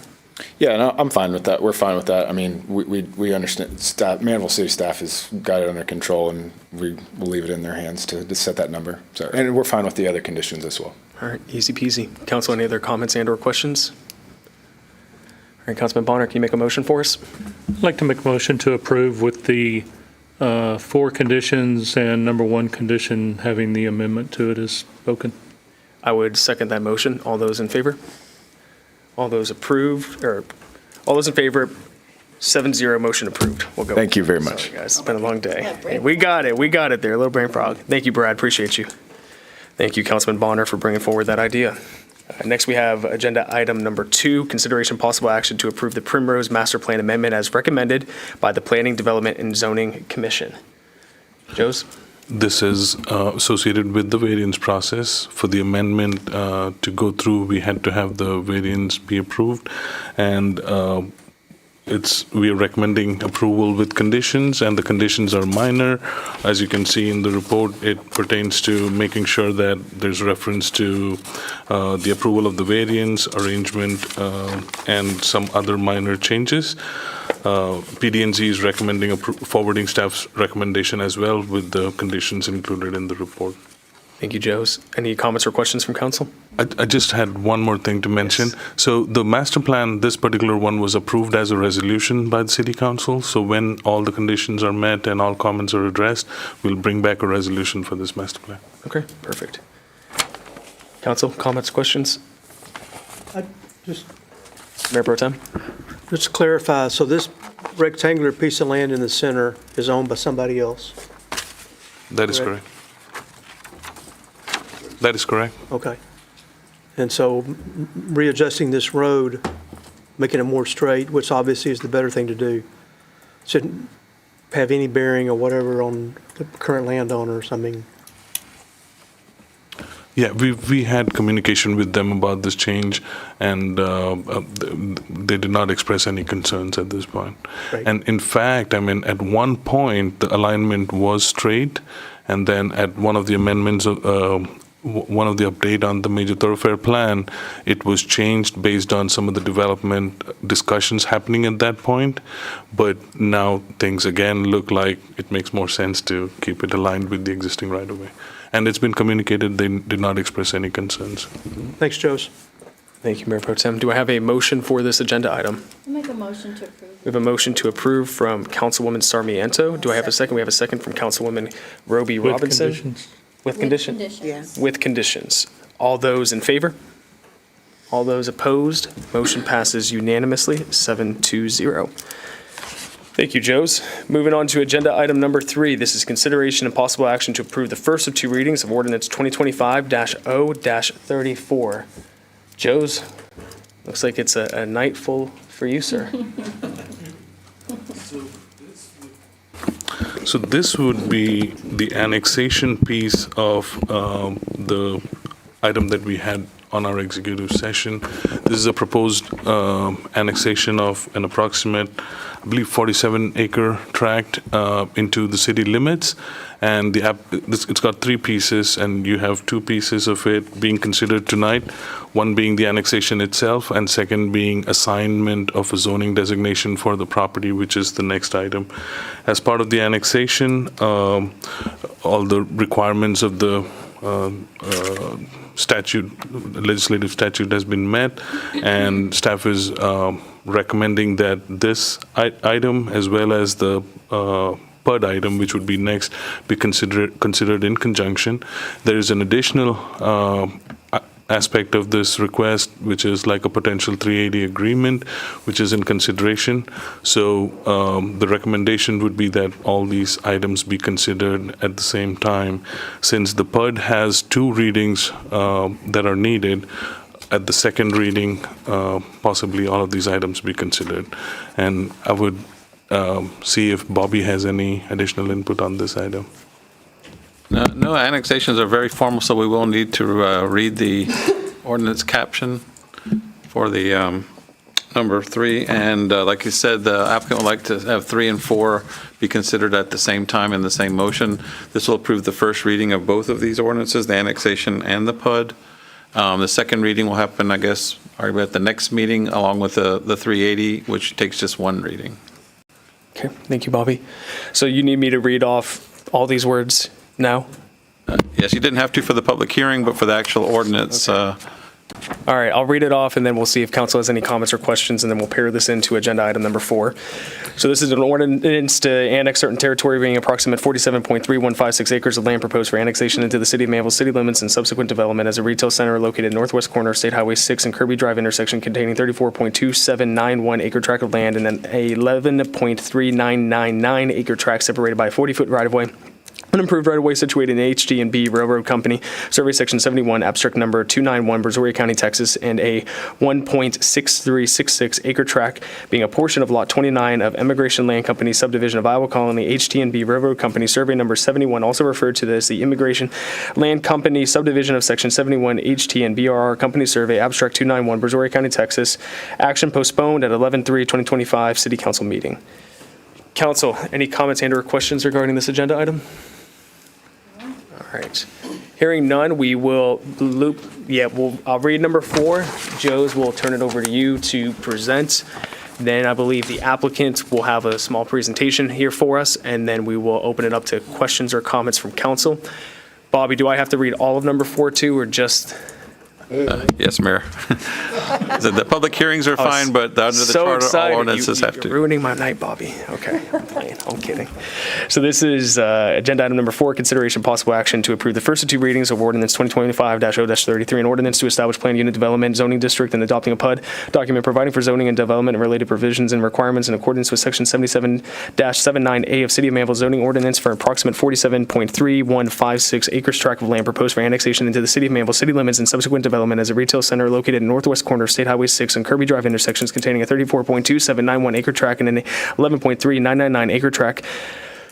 Yeah, no, I'm fine with that. We're fine with that. I mean, we understand staff, Manvel City staff has got it under control, and we will leave it in their hands to set that number. So, and we're fine with the other conditions as well. All right, easy peasy. Council, any other comments and/or questions? All right, Councilman Bonner, can you make a motion for us? I'd like to make a motion to approve with the 4 conditions, and number 1 condition having the amendment to it as spoken. I would second that motion. All those in favor? All those approved, or all those in favor? 7-0, motion approved. We'll go. Thank you very much. Sorry, guys, it's been a long day. Hey, we got it there, little brain frog. Thank you, Brad, appreciate you. Thank you, Councilman Bonner, for bringing forward that idea. Next, we have agenda item number 2, consideration possible action to approve the Primrose Master Plan Amendment as recommended by the Planning, Development, and Zoning Commission. Joes? This is associated with the variance process. For the amendment to go through, we had to have the variance be approved, and we are recommending approval with conditions, and the conditions are minor. As you can see in the report, it pertains to making sure that there's reference to the approval of the variance arrangement and some other minor changes. PD&Z is recommending forwarding staff's recommendation as well, with the conditions included in the report. Thank you, Joes. Any comments or questions from council? I just had one more thing to mention. Yes. So the master plan, this particular one, was approved as a resolution by the city council. So when all the conditions are met and all comments are addressed, we'll bring back a resolution for this master plan. Okay, perfect. Council, comments, questions? Mayor Pro Tem? Just to clarify, so this rectangular piece of land in the center is owned by somebody else? That is correct. That is correct. Okay. And so readjusting this road, making it more straight, which obviously is the better thing to do, shouldn't have any bearing or whatever on the current landowners. I mean, Yeah, we had communication with them about this change, and they did not express any concerns at this point. Right. And in fact, I mean, at one point, the alignment was straight, and then at one of the amendments, one of the update on the major thoroughfare plan, it was changed based on some of the development discussions happening at that point. But now things again look like it makes more sense to keep it aligned with the existing right-of-way. And it's been communicated, they did not express any concerns. thanks, Jose. Thank you, Mayor Pro Tem. Do I have a motion for this agenda item? I'll make a motion to approve. We have a motion to approve from Councilwoman Sarmiento. Do I have a second? We have a second from Councilwoman Roby With Robinson. conditions. With condition? Conditions. With conditions. All those in favor? All those opposed? Motion passes unanimously, 7-0. Thank you, Joes. Moving on to agenda item number 3. This is consideration and possible action to approve the first of 2 readings of ordinance 2025-0-34. Joes, looks like it's a night full for you, sir. So this would be the annexation piece of the item that we had on our executive session. This is a proposed annexation of an approximate, I believe, 47-acre tract into the city limits. And it's got 3 pieces, and you have 2 pieces of it being considered tonight, one being the annexation itself, and second being assignment of a zoning designation for the property, which is the next item. As part of the annexation, all the requirements of the legislative statute has been met, and staff is recommending that this item, as well as the PUD item, which would be next, be considered in conjunction. There is an additional aspect of this request, which is like a potential 380 agreement, which is in consideration. So the recommendation would be that all these items be considered at the same time. Since the PUD has 2 readings that are needed, at the second reading, possibly all of these items be considered. And I would see if Bobby has any additional input on this item. No, annexations are very formal, so we will need to read the ordinance caption for the number 3. And like you said, the applicant would like to have 3 and 4 be considered at the same time in the same motion. This will approve the first reading of both of these ordinances, the annexation and the PUD. The second reading will happen, I guess, arguably at the next meeting, along with the 380, which takes just 1 reading. Okay, thank you, Bobby. So you need me to read off all these words now? Yes, you didn't have to for the public hearing, but for the actual ordinance. Okay. All right, I'll read it off, and then we'll see if council has any comments or questions, and then we'll pair this into agenda item number 4. So this is an ordinance to annex certain territory being approximate 47.3156 acres of land proposed for annexation into the city of Manvel city limits and subsequent development as a retail center located northwest corner of State Highway 6 and Kirby Drive intersection containing 34.2791 acre tract of land and then a 11.3999 acre tract separated by a 40-foot right-of-way. Unimproved right-of-way situated in HD&B Railroad Company, Survey Section 71, Abstract Number 291, Brazoria County, Texas, and a 1.6366 acre tract being a portion of Lot 29 of Immigration Land Company subdivision of Iowa Colony, HD&B Railroad Company, Survey Number 71, also referred to as the Immigration Land Company subdivision of Section 71, HT&BRR Company Survey, Abstract 291, Brazoria County, Texas. Action postponed at 11/3/2025 City Council meeting. Council, any comments and/or questions regarding this agenda item? All right. Hearing none, we will I'll read number 4. Joe's, will turn it over to you to present. Then I believe the applicant will have a small presentation here for us, and then we will open it up to questions or comments from council. Bobby, do I have to read all of number 4 too, or just? Yes, Mayor. So the public hearings are fine, but under the charter, all ordinances have to. You're ruining my night, Bobby. Okay, I'm playing. I'm kidding. So this is agenda item number 4, consideration possible action to approve the first of 2 readings of ordinance 2025-0-33, an ordinance to establish planned unit development zoning district and adopting a PUD document providing for zoning and development and related provisions and requirements in accordance with section 77-79A of City of Manvel zoning ordinance for approximate 47.3156 acres tract of land proposed for annexation into the City of Manvel city limits and subsequent development as a retail center located in northwest corner of State Highway 6 and Kirby Drive intersections containing a 34.2791 acre tract and an 11.3999 acre tract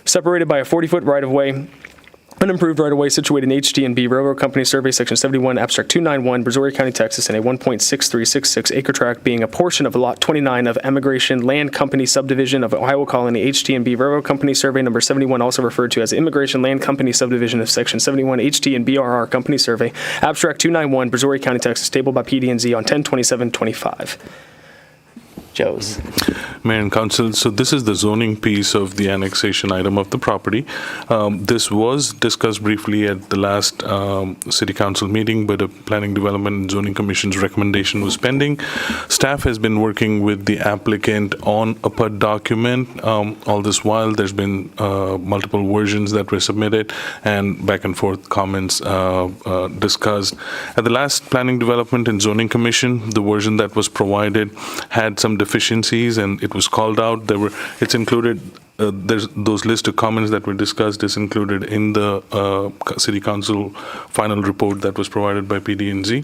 separated by a 40-foot right-of-way. Unimproved right-of-way situated in HD&B Railroad Company, Survey Section 71, Abstract 291, Brazoria County, Texas, and a 1.6366 acre tract being a portion of Lot 29 of Immigration Land Company subdivision of Iowa Colony, HD&B Railroad Company, Survey Number 71, also referred to as Immigration Land Company subdivision of Section 71, HT&BRR Company Survey, Abstract 291, Brazoria County, Texas, tabled by PD&Z on 10/27/25. Joe's. Mayor and Council, so this is the zoning piece of the annexation item of the property. This was discussed briefly at the last City Council meeting, but a Planning Development and Zoning Commission's recommendation was pending. Staff has been working with the applicant on a PUD document. All this while, there's been multiple versions that were submitted and back and forth comments discussed. At the last Planning Development and Zoning Commission, the version that was provided had some deficiencies, and it was called out. It's included. There's those list of comments that were discussed is included in the City Council final report that was provided by PD&Z.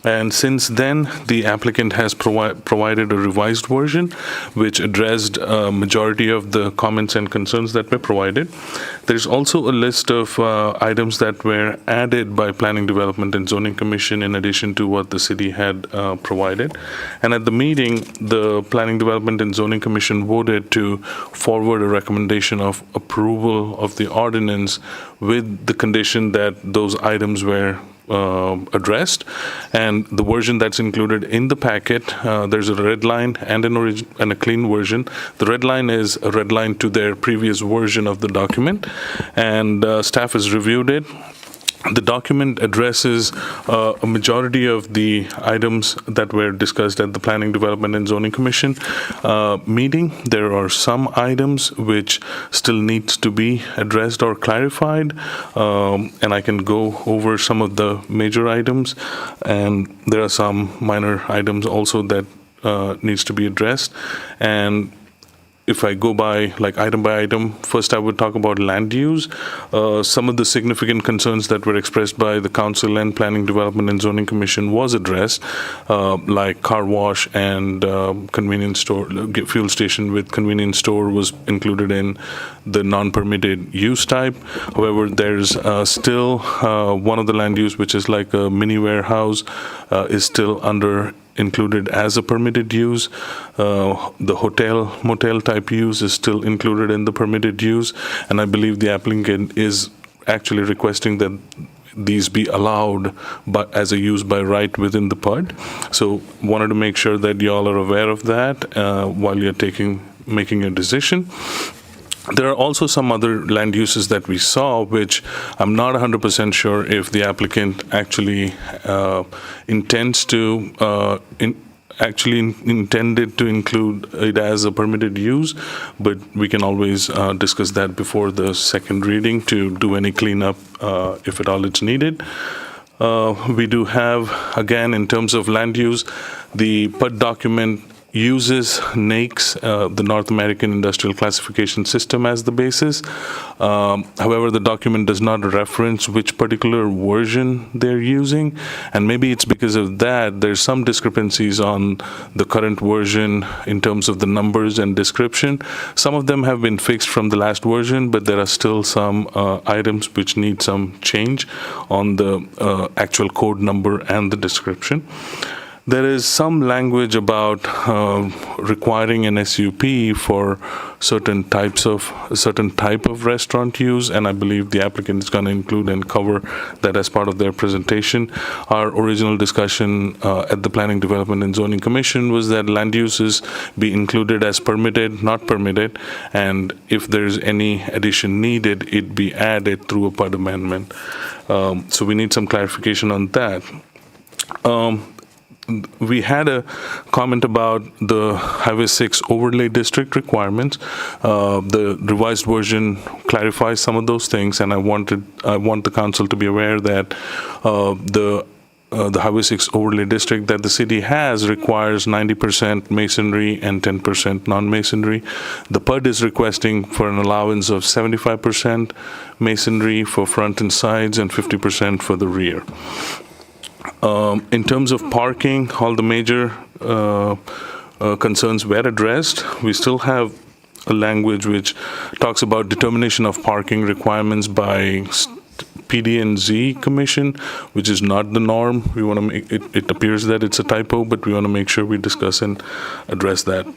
And since then, the applicant has provided a revised version, which addressed a majority of the comments and concerns that were provided. There's also a list of items that were added by Planning Development and Zoning Commission in addition to what the city had provided. And at the meeting, the Planning Development and Zoning Commission voted to forward a recommendation of approval of the ordinance with the condition that those items were addressed. And the version that's included in the packet, there's a red line and and a clean version. The red line is a red line to their previous version of the document, and staff has reviewed it. The document addresses a majority of the items that were discussed at the Planning Development and Zoning Commission meeting. There are some items which still needs to be addressed or clarified, and I can go over some of the major items, and there are some minor items also that needs to be addressed. And if I go by item by item, first I would talk about land use. Some of the significant concerns that were expressed by the Council and Planning Development and Zoning Commission was addressed, like car wash and convenience store, fuel station with convenience store was included in the non-permitted use type. However, there's still one of the land use, which is like a mini warehouse, is still included as a permitted use. The hotel, motel type use is still included in the permitted use, and I believe the applicant is actually requesting that these be allowed as a use by right within the PUD. So wanted to make sure that y'all are aware of that while you're making a decision. There are also some other land uses that we saw, which I'm not 100% sure if the applicant actually intends to, intended to include it as a permitted use, but we can always discuss that before the second reading to do any cleanup if at all it's needed. We do have, again, in terms of land use, the PUD document uses NAICS, the North American Industrial Classification System, as the basis. However, the document does not reference which particular version they're using, and maybe it's because of that there's some discrepancies on the current version in terms of the numbers and description. Some of them have been fixed from the last version, but there are still some items which need some change on the actual code number and the description. There is some language about requiring an SUP for certain type of restaurant use, and I believe the applicant is going to include and cover that as part of their presentation. Our original discussion at the Planning Development and Zoning Commission was that land uses be included as permitted, not permitted, and if there's any addition needed, it be added through a PUD amendment. So we need some clarification on that. We had a comment about the Highway 6 overlay district requirements. The revised version clarifies some of those things, and I want the council to be aware that the Highway 6 overlay district that the city has requires 90% masonry and 10% non-masonry. The PUD is requesting for an allowance of 75% masonry for front and sides and 50% for the rear. In terms of parking, all the major concerns were addressed. We still have a language which talks about determination of parking requirements by PD&Z Commission, which is not the norm. We want to make it appears that it's a typo, but we want to make sure we discuss and address that.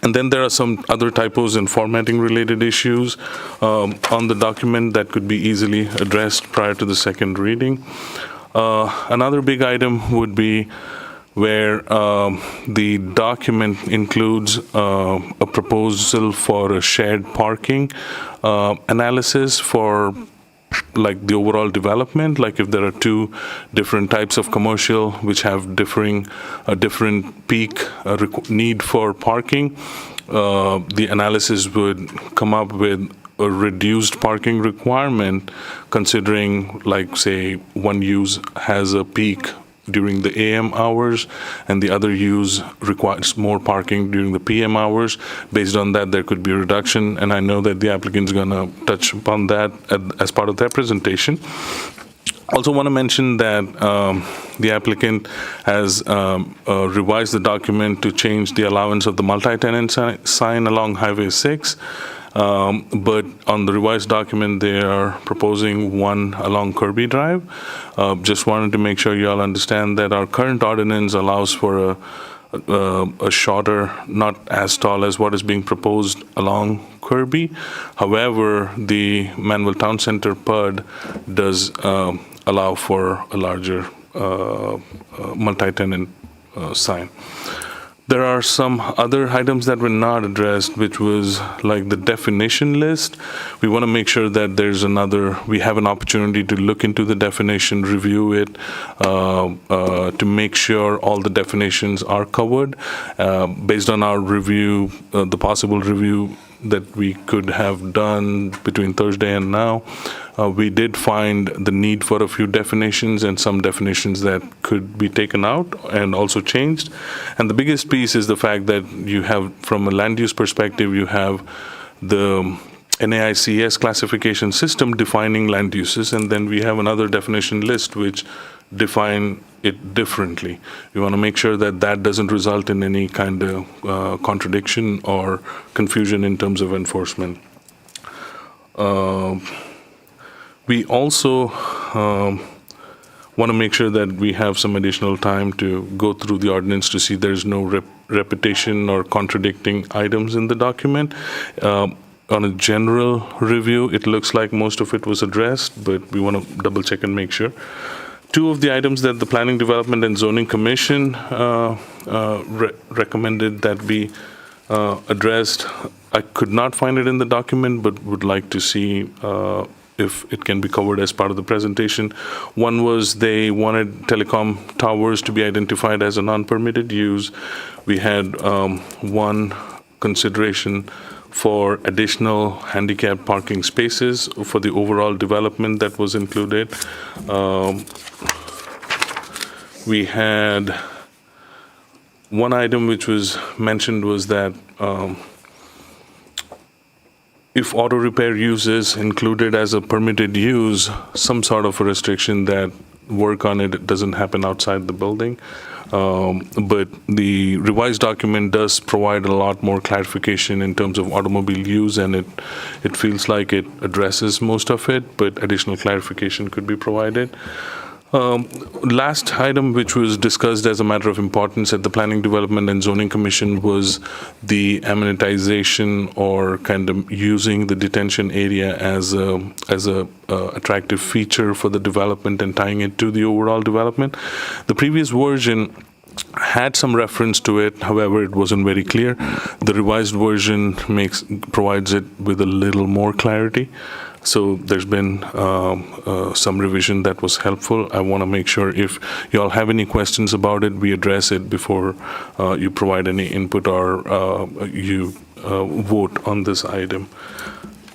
And then there are some other typos and formatting related issues on the document that could be easily addressed prior to the second reading. Another big item would be where the document includes a proposal for a shared parking analysis for like the overall development, like if there are two different types of commercial which have different peak need for parking, the analysis would come up with a reduced parking requirement, considering like say one use has a peak during the AM hours and the other use requires more parking during the PM hours. Based on that, there could be a reduction, and I know that the applicant's gonna touch upon that as part of their presentation. Also want to mention that the applicant has revised the document to change the allowance of the multi-tenant sign along Highway 6. But on the revised document, they are proposing one along Kirby Drive. Just wanted to make sure you all understand that our current ordinance allows for a shorter, not as tall as what is being proposed along Kirby. However, the Manvel Town Center PUD does allow for a larger multi-tenant sign. There are some other items that were not addressed, which was like the definition list. We want to make sure that we have an opportunity to look into the definition, review it, to make sure all the definitions are covered. Based on our review, the possible review that we could have done between Thursday and now, we did find the need for a few definitions and some definitions that could be taken out and also changed. And the biggest piece is the fact that you have, from a land use perspective, you have the NAICS classification system defining land uses, and then we have another definition list which define it differently. We want to make sure that that doesn't result in any kind of contradiction or confusion in terms of enforcement. We also want to make sure that we have some additional time to go through the ordinance to see there's no repetition or contradicting items in the document. On a general review, it looks like most of it was addressed, but we want to double check and make sure. Two of the items that the Planning, Development, and Zoning Commission recommended that be addressed, I could not find it in the document, but would like to see if it can be covered as part of the presentation. One was they wanted telecom towers to be identified as a non-permitted use. We had one consideration for additional handicap parking spaces for the overall development that was included. We had one item which was mentioned was that if auto repair use is included as a permitted use, some sort of a restriction that work on it doesn't happen outside the building. But the revised document does provide a lot more clarification in terms of automobile use, and it feels like it addresses most of it, but additional clarification could be provided. Last item which was discussed as a matter of importance at the Planning, Development, and Zoning Commission was the amenitization or kind of using the detention area as a attractive feature for the development and tying it to the overall development. The previous version had some reference to it, however, it wasn't very clear. The revised version provides it with a little more clarity. So there's been some revision that was helpful. I want to make sure if you all have any questions about it, we address it before you provide any input or you vote on this item.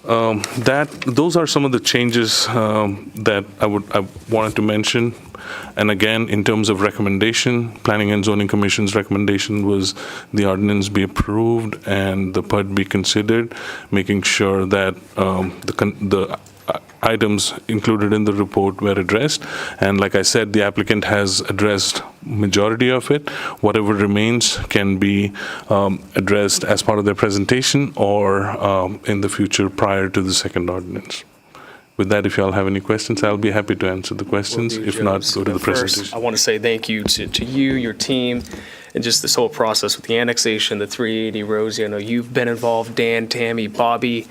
Those are some of the changes that I wanted to mention. And again, in terms of recommendation, Planning and Zoning Commission's recommendation was the ordinance be approved and the PUD be considered, making sure that the items included in the report were addressed. And like I said, the applicant has addressed majority of it. Whatever remains can be addressed as part of their presentation or in the future prior to the second ordinance. With that, if you all have any questions, I'll be happy to answer the questions. If not, go to the presentation. First, I want to say thank you to you, your team, and just this whole process with the annexation, the 380, Rosie. I know you've been involved, Dan, Tammy, Bobby.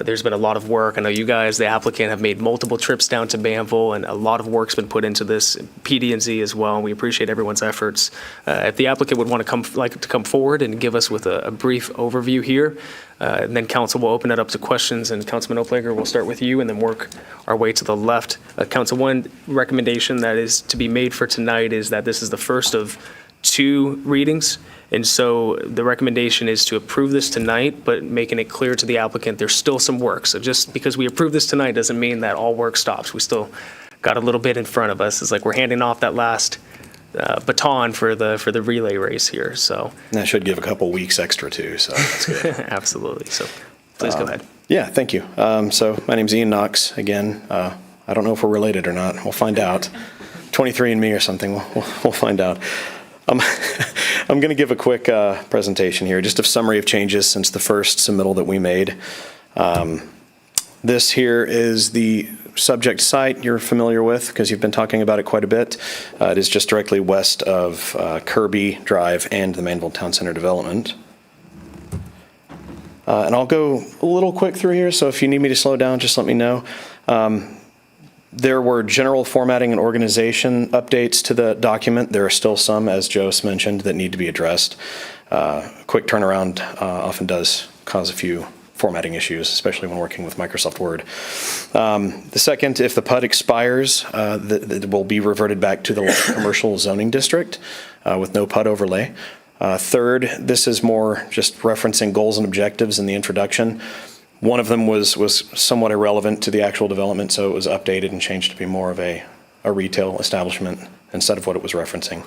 There's been a lot of work. I know you guys, the applicant, have made multiple trips down to Manvel, and a lot of work's been put into this, PD&Z as well, and we appreciate everyone's efforts. If the applicant would want to come forward and give us with a brief overview here, and then council will open it up to questions, and Councilman Oplager, we'll start with you and then work our way to the left. Council, one recommendation that is to be made for tonight is that this is the first of 2 readings. And so the recommendation is to approve this tonight, but making it clear to the applicant there's still some work. So just because we approve this tonight doesn't mean that all work stops. We still got a little bit in front of us. It's like we're handing off that last baton for the relay race here. So that should give a couple weeks extra too. So that's good. Absolutely. So please go ahead. Yeah, thank you. So my name's Ian Knox. Again, I don't know if we're related or not. We'll find out. 23andMe or something. We'll find out. I'm going to give a quick presentation here, just a summary of changes since the first submittal that we made. This here is the subject site you're familiar with because you've been talking about it quite a bit. It is just directly west of Kirby Drive and the Manvel Town Center development. And I'll go a little quick through here, so if you need me to slow down, just let me know. There were general formatting and organization updates to the document. There are still some, as Jose mentioned, that need to be addressed. Quick turnaround often does cause a few formatting issues, especially when working with Microsoft Word. The second, if the PUD expires, it will be reverted back to the commercial zoning district with no PUD overlay. Third, this is more just referencing goals and objectives in the introduction. One of them was somewhat irrelevant to the actual development, so it was updated and changed to be more of a retail establishment instead of what it was referencing.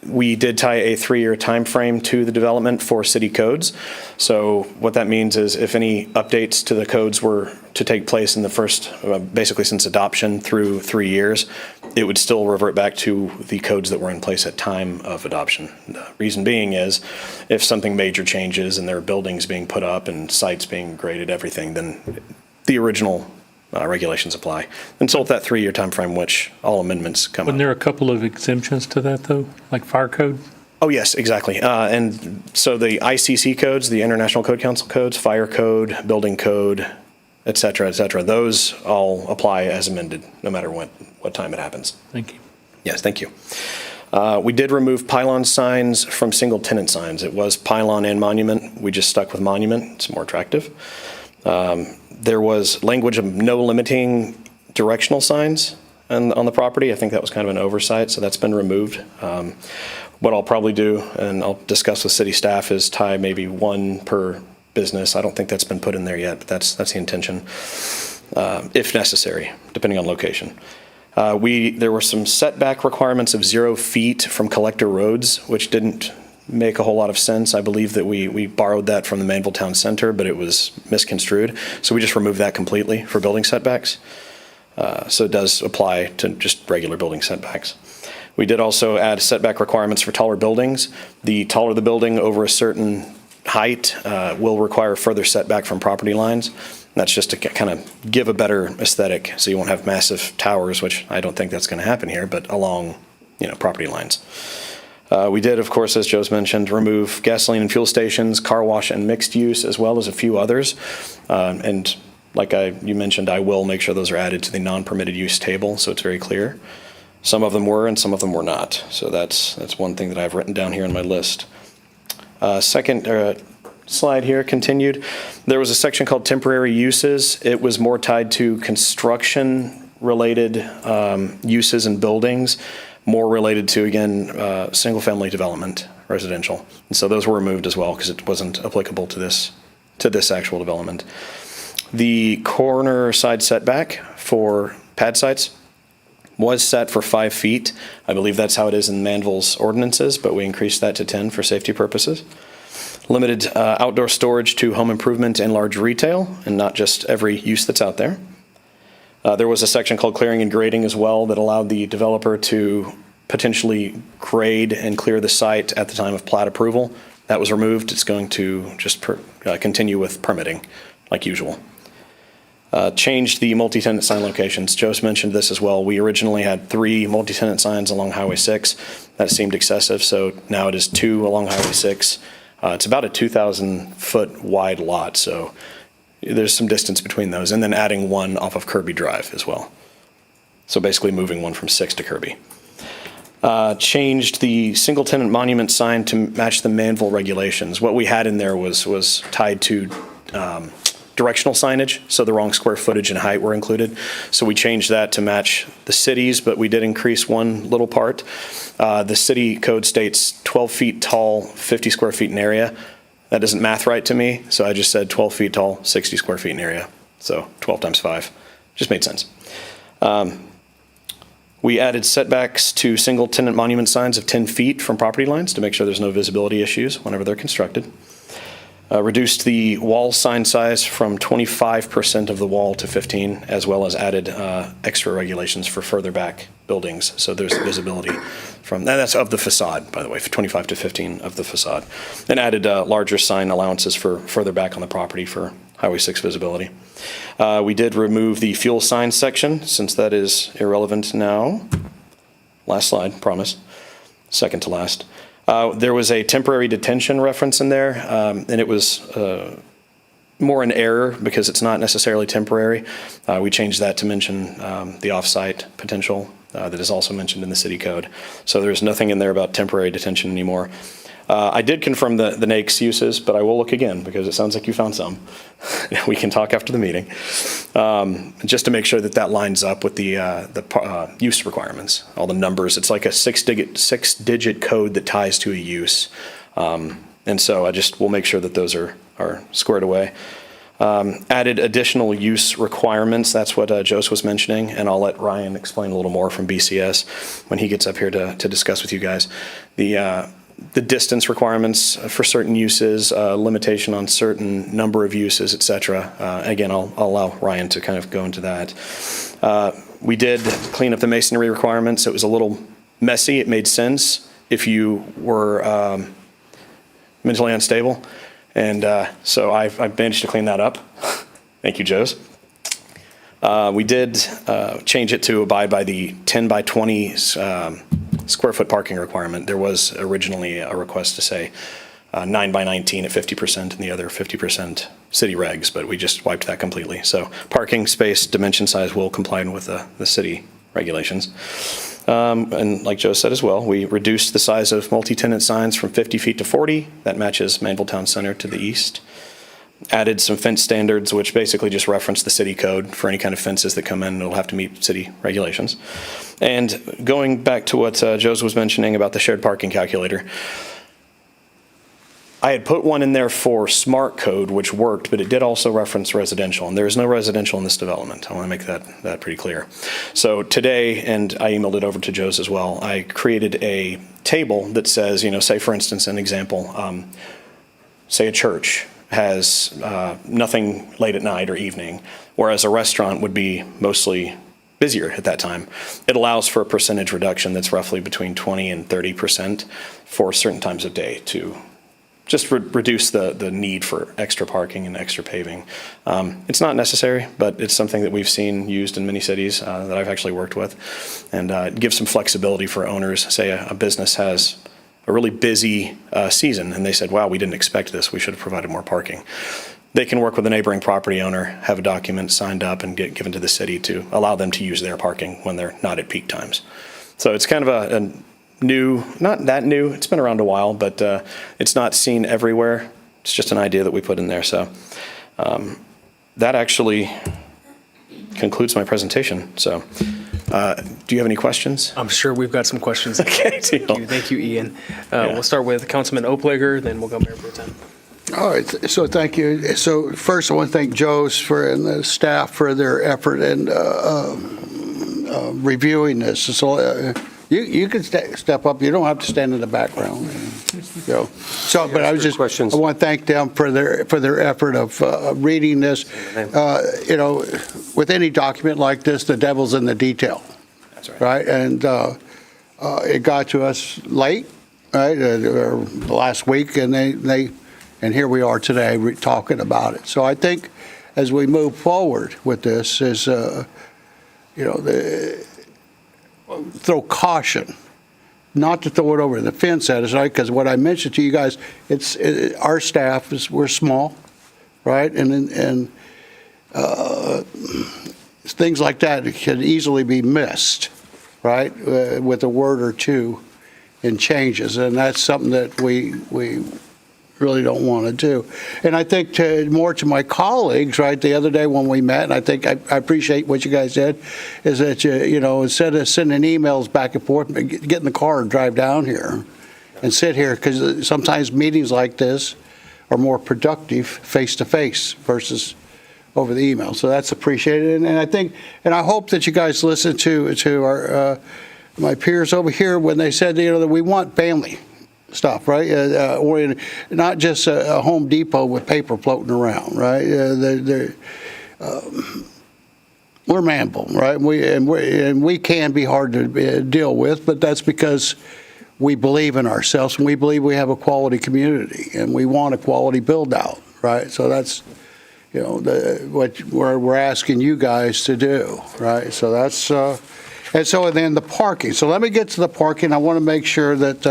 We did tie a 3-year time frame to the development for city codes. So what that means is if any updates to the codes were to take place in the first, basically since adoption through 3 years, it would still revert back to the codes that were in place at time of adoption. The reason being is if something major changes and there are buildings being put up and sites being graded, everything, then the original regulations apply until that 3-year time frame, which all amendments come Wasn't up. there a couple of exemptions to that, though, like fire code? Oh, yes, exactly. And so the ICC codes, the International Code Council codes, fire code, building code, et cetera, those all apply as amended, no matter what time it happens. Thank you. Yes, thank you. We did remove pylon signs from single tenant signs. It was pylon and monument. We just stuck with monument. It's more attractive. There was language of no limiting directional signs on the property. I think that was kind of an oversight, so that's been removed. What I'll probably do, and I'll discuss with city staff, is tie maybe one per business. I don't think that's been put in there yet, but that's the intention, if necessary, depending on location. There were some setback requirements of 0 feet from collector roads, which didn't make a whole lot of sense. I believe that we borrowed that from the Manvel Town Center, but it was misconstrued. So we just removed that completely for building setbacks. So it does apply to just regular building setbacks. We did also add setback requirements for taller buildings. The taller the building over a certain height will require further setback from property lines. That's just to kind of give a better aesthetic, so you won't have massive towers, which I don't think that's going to happen here, but along, property lines. We did, of course, as Joe's mentioned, remove gasoline and fuel stations, car wash, and mixed use, as well as a few others. And like you mentioned, I will make sure those are added to the non-permitted use table, so it's very clear. Some of them were, and some of them were not. So that's one thing that I've written down here on my list. Second slide here, continued. There was a section called temporary uses. It was more tied to construction-related uses and buildings, more related to, again, single-family development, residential. And so those were removed as well because it wasn't applicable to this actual development. The corner side setback for pad sites was set for 5 feet. I believe that's how it is in Manvel's ordinances, but we increased that to 10 for safety purposes. Limited outdoor storage to home improvement and large retail, and not just every use that's out there. There was a section called clearing and grading as well that allowed the developer to potentially grade and clear the site at the time of plat approval. That was removed. It's going to just continue with permitting like usual. Changed the multi-tenant sign locations. Joe's mentioned this as well. We originally had 3 multi-tenant signs along Highway 6. That seemed excessive, so now it is 2 along Highway 6. It's about a 2,000-foot wide lot, so there's some distance between those, and then adding one off of Kirby Drive as well. So basically moving one from 6 to Kirby. Changed the single tenant monument sign to match the Manvel regulations. What we had in there was tied to directional signage, so the wrong square footage and height were included. So we changed that to match the cities, but we did increase one little part. The city code states 12 feet tall, 50 square feet in area. That doesn't math right to me, so I just said 12 feet tall, 60 square feet in area. So 12 times 5. Just made sense. We added setbacks to single tenant monument signs of 10 feet from property lines to make sure there's no visibility issues whenever they're constructed. Reduced the wall sign size from 25% of the wall to 15, as well as added extra regulations for further back buildings, so there's visibility from, and that's of the facade, by the way, 25 to 15 of the facade. And added larger sign allowances for further back on the property for Highway 6 visibility. We did remove the fuel sign section, since that is irrelevant now. Last slide, promise. Second to last. There was a temporary detention reference in there, and it was more an error because it's not necessarily temporary. We changed that to mention the off-site potential that is also mentioned in the city code. So there's nothing in there about temporary detention anymore. I did confirm the NAICS uses, but I will look again because it sounds like you found some. We can talk after the meeting, just to make sure that that lines up with the use requirements, all the numbers. It's like a six-digit code that ties to a use, and so we'll make sure that those are squared away. Added additional use requirements. That's what Jose was mentioning, and I'll let Ryan explain a little more from BCS when he gets up here to discuss with you guys. The distance requirements for certain uses, limitation on certain number of uses, et cetera. Again, I'll allow Ryan to kind of go into that. We did clean up the masonry requirements. It was a little messy. It made sense if you were mentally unstable. And so I've managed to clean that up. Thank you, Jose. We did change it to abide by the 10 by 20 square foot parking requirement. There was originally a request to say 9 by 19 at 50% and the other 50% city regs, but we just wiped that completely. So parking space dimension size will comply with the city regulations. And like Joe said as well, we reduced the size of multi-tenant signs from 50 feet to 40. That matches Manvel Town Center to the east. Added some fence standards, which basically just reference the city code for any kind of fences that come in. It'll have to meet city regulations. And going back to what Jose was mentioning about the shared parking calculator, I had put one in there for smart code, which worked, but it did also reference residential, and there is no residential in this development. I want to make that pretty clear. So today, and I emailed it over to Jose as well, I created a table that says, say for instance, an example, say a church has nothing late at night or evening, whereas a restaurant would be mostly busier at that time. It allows for a percentage reduction that's roughly between 20 and 30% for certain times of day to just reduce the need for extra parking and extra paving. It's not necessary, but it's something that we've seen used in many cities that I've actually worked with, and it gives some flexibility for owners. Say a business has a really busy season, and they said, wow, we didn't expect this. We should have provided more parking. They can work with a neighboring property owner, have a document signed up and get given to the city to allow them to use their parking when they're not at peak times. So it's kind of a new, not that new, it's been around a while, but it's not seen everywhere. It's just an idea that we put in there. So that actually concludes my presentation. So do you have any questions? I'm sure we've got some questions. Okay, Thank you, Ian. We'll start with Councilman Oplager, then we'll go Mayor Pro Tem. All right, so thank you. So first, I want to thank Jose and the staff for their effort in reviewing this. So you can step up. You don't have to stand in the background. So, but I was just, I want to thank them for their effort of reading this. With any document like this, the devil's in the detail. That's right. Right, and it got to us late, right, last week, and here we are today talking about it. So I think as we move forward with this is, throw caution, not to throw it over the fence at us, right? Because what I mentioned to you guys, our staff we're small, right? And things like that can easily be missed, right, with a word or two in changes, and that's something that we really don't want to do. And I think more to my colleagues, right, the other day when we met, and I think I appreciate what you guys did, is that, instead of sending emails back and forth, get in the car and drive down here and sit here, because sometimes meetings like this are more productive face-to-face versus over the email. So that's appreciated. And I think, and I hope that you guys listen to our my peers over here when they said, that we want family stuff, right? Or not just a Home Depot with paper floating around, right? We're Manvel, right? And we can be hard to deal with, but that's because we believe in ourselves and we believe we have a quality community and we want a quality build out, right? So that's, what we're asking you guys to do, right? So that's, and then the parking. So let me get to the parking. I want to make sure that,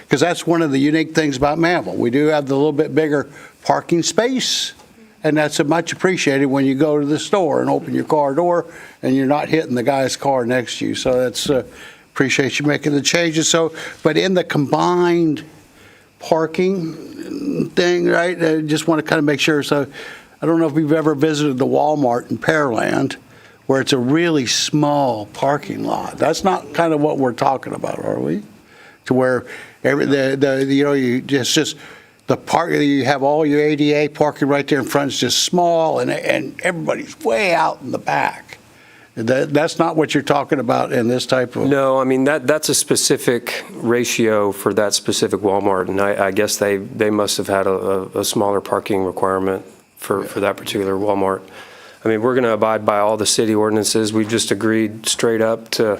because that's one of the unique things about Manvel. We do have the little bit bigger parking space, and that's much appreciated when you go to the store and open your car door and you're not hitting the guy's car next to you. So that's, appreciate you making the changes. So, but in the combined parking thing, right, I just want to kind of make sure. So I don't know if you've ever visited the Walmart in Pearland, where it's a really small parking lot. That's not kind of what we're talking about, are we? To where just the park, you have all your ADA parking right there in front is just small, and everybody's way out in the back. That's not what you're talking about in this type of. No, I mean that's a specific ratio for that specific Walmart, and I guess they must have had a smaller parking requirement for that particular Walmart. I mean, we're going to abide by all the city ordinances. We've just agreed straight up to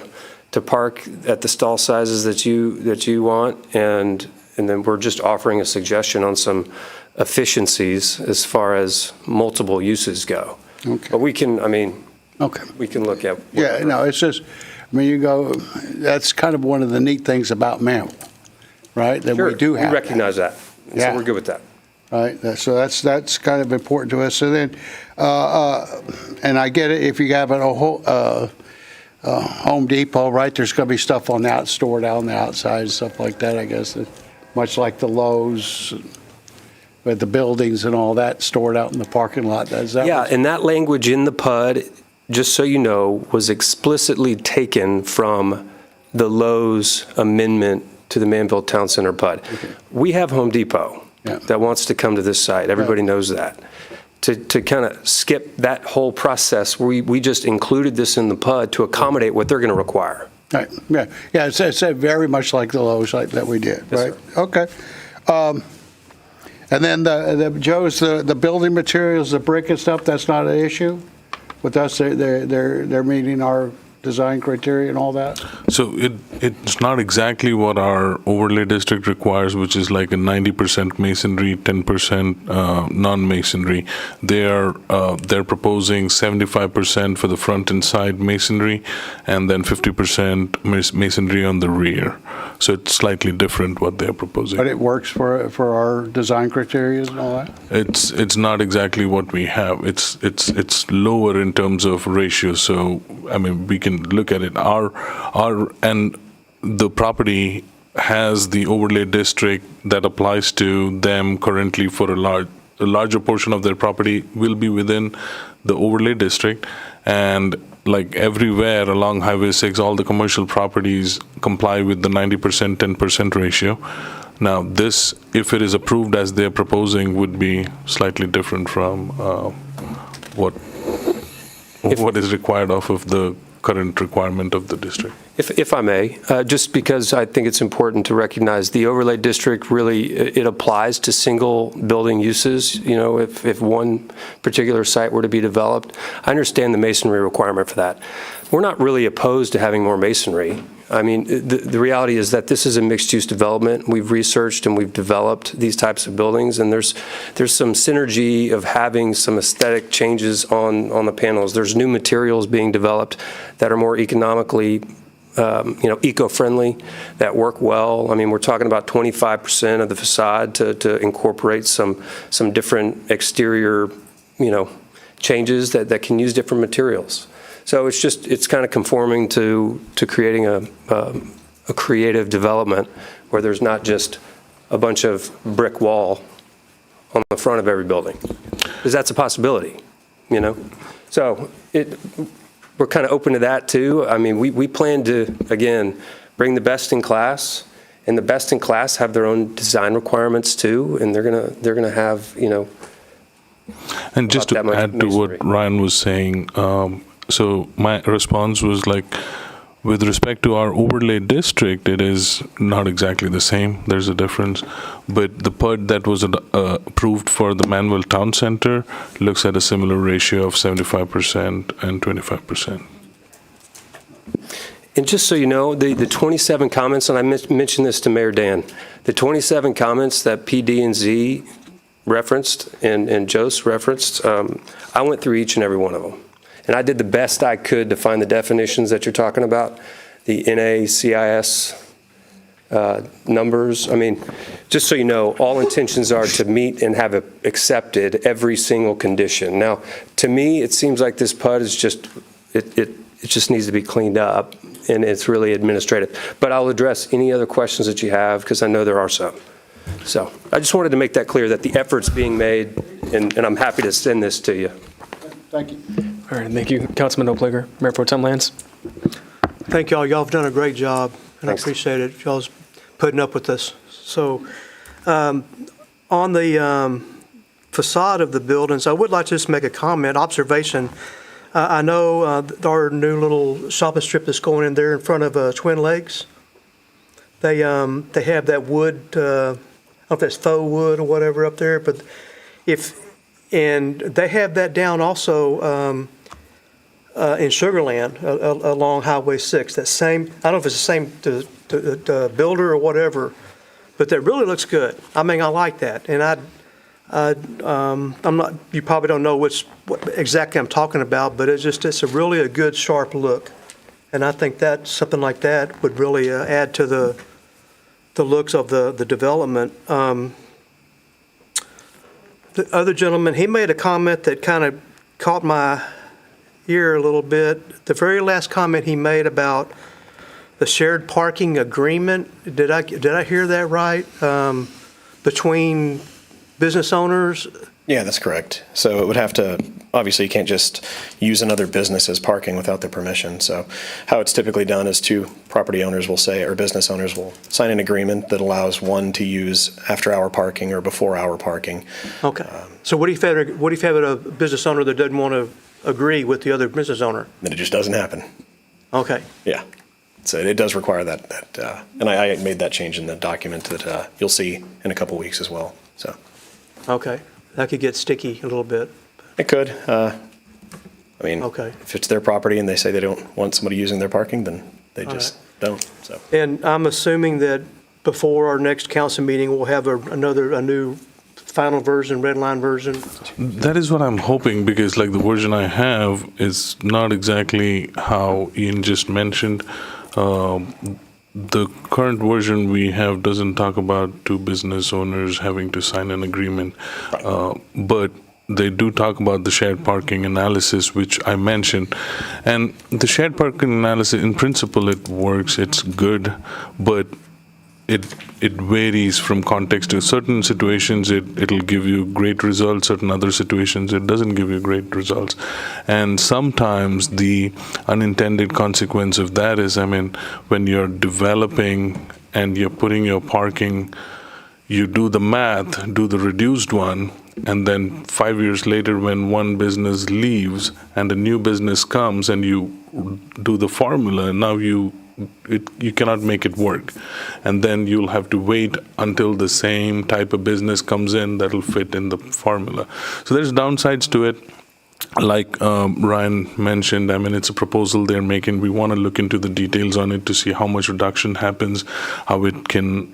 park at the stall sizes that you want, and then we're just offering a suggestion on some efficiencies as far as multiple uses go. Okay. But we can, okay, we can look at. Yeah, no, it's just, that's kind of one of the neat things about Manvel, right? That Sure, we do have. we recognize that. Yeah. So we're good with that. Right, so that's kind of important to us. So then, and I get it, if you have a Home Depot, right, there's going to be stuff stored out on the outside and stuff like that, I guess, much like the Lowe's, with the buildings and all that stored out in the parking lot. And that language in the PUD, just so you know, was explicitly taken from the Lowe's amendment to the Manvel Town Center PUD. Okay. We have Home Depot that wants to come to this site. Everybody knows that. To kind of skip that whole process, we just included this in the PUD to accommodate what they're going to require. Right. Yeah. It's very much like the Lowe's site that we did. Yes, right. Sir. Okay. And then Joe's the building materials, the brick and stuff. That's not an issue with us. They're meeting our design criteria and all that? So it's not exactly what our overlay district requires, which is like a 90% masonry, 10% non-masonry. They're proposing 75% for the front and side masonry, and then 50% masonry on the rear. So it's slightly different what they're proposing. But it works for our design criteria and all that? It's not exactly what we have. It's lower in terms of ratio. So we can look at it. And the property has the overlay district that applies to them currently for a larger portion of their property will be within the overlay district. And like everywhere along Highway 6, all the commercial properties comply with the 90%, 10% ratio. Now, this, if it is approved as they're proposing, would be slightly different from what is required off of the current requirement of the district. If I may, just because I think it's important to recognize the overlay district really, it applies to single building uses. If one particular site were to be developed, I understand the masonry requirement for that. We're not really opposed to having more masonry. The reality is that this is a mixed-use development. We've researched and we've developed these types of buildings, and there's some synergy of having some aesthetic changes on the panels. There's new materials being developed that are more economically eco-friendly, that work well. We're talking about 25% of the facade to incorporate some different exterior, changes that can use different materials. So it's kind of conforming to creating a creative development where there's not just a bunch of brick wall on the front of every building, because that's a possibility, you know? So we're kind of open to that too. I mean, we plan to, again, bring the best in class, and the best in class have their own design requirements too, and they're gonna have, you know. And just to add to what Ryan was saying, so my response was like, with respect to our overlay district, it is not exactly the same. There's a difference. But the PUD that was approved for the Manvel Town Center looks at a similar ratio of 75% and 25%. And just so you know, the 27 comments, and I mentioned this to Mayor Dan, the 27 comments that PD and Z referenced and Jose referenced, I went through each and every one of them. And I did the best I could to find the definitions that you're talking about, the NACIS numbers. I mean, just so you know, all intentions are to meet and have accepted every single condition. Now, to me, it seems like this PUD is just, it just needs to be cleaned up, and it's really administrative. But I'll address any other questions that you have, because I know there are some. So I just wanted to make that clear, that the effort's being made, and I'm happy to send this to you. Thank you. All right, thank you, Councilman Oplager. Mayor Pro Tem Lance. Thank y'all. Y'all have done a great job, and Thanks. I appreciate it. Y'all's putting up with this. So on the facade of the buildings, I would like to just make a comment, observation. I know our new little shopping strip that's going in there in front of Twin Lakes. They have that wood, I don't know if that's faux wood or whatever up there, but and they have that down also in Sugar Land along Highway 6. That same, I don't know if it's the same the builder or whatever, but that really looks good. I mean, I like that, and I'm not. You probably don't know what exactly I'm talking about, but it's really a good sharp look, and I think that something like that would really add to the looks of the development. The other gentleman, he made a comment that kind of caught my ear a little bit. The very last comment he made about the shared parking agreement, did I hear that right? Between business owners? Yeah, that's correct. So it would have to, obviously you can't just use another business as parking without their permission. So how it's typically done is two property owners will say, or business owners will sign an agreement that allows one to use after-hour parking or before-hour parking. Okay. So what if you have a business owner that doesn't want to agree with the other business owner? Then it just doesn't happen. Okay. Yeah. So it does require that and I made that change in the document that you'll see in a couple weeks as well. So. Okay. That could get sticky a little bit. It could. I mean, okay. If it's their property and they say they don't want somebody using their parking, then they just don't. So. And I'm assuming that before our next council meeting, we'll have a new final version, red line version. That is what I'm hoping, because like the version I have is not exactly how Ian just mentioned. The current version we have doesn't talk about two business owners having to sign an agreement, but they do talk about the shared parking analysis, which I mentioned. And the shared parking analysis, in principle, it works, it's good, but it varies from context to certain situations. It'll give you great results. Certain other situations, it doesn't give you great results. And sometimes the unintended consequence of that is, I mean, when you're developing and you're putting your parking, you do the math, do the reduced one, and then 5 years later when one business leaves and a new business comes and you do the formula, now you cannot make it work. And then you'll have to wait until the same type of business comes in that'll fit in the formula. So there's downsides to it. Like Ryan mentioned, I mean, it's a proposal they're making. We want to look into the details on it to see how much reduction happens, how it can,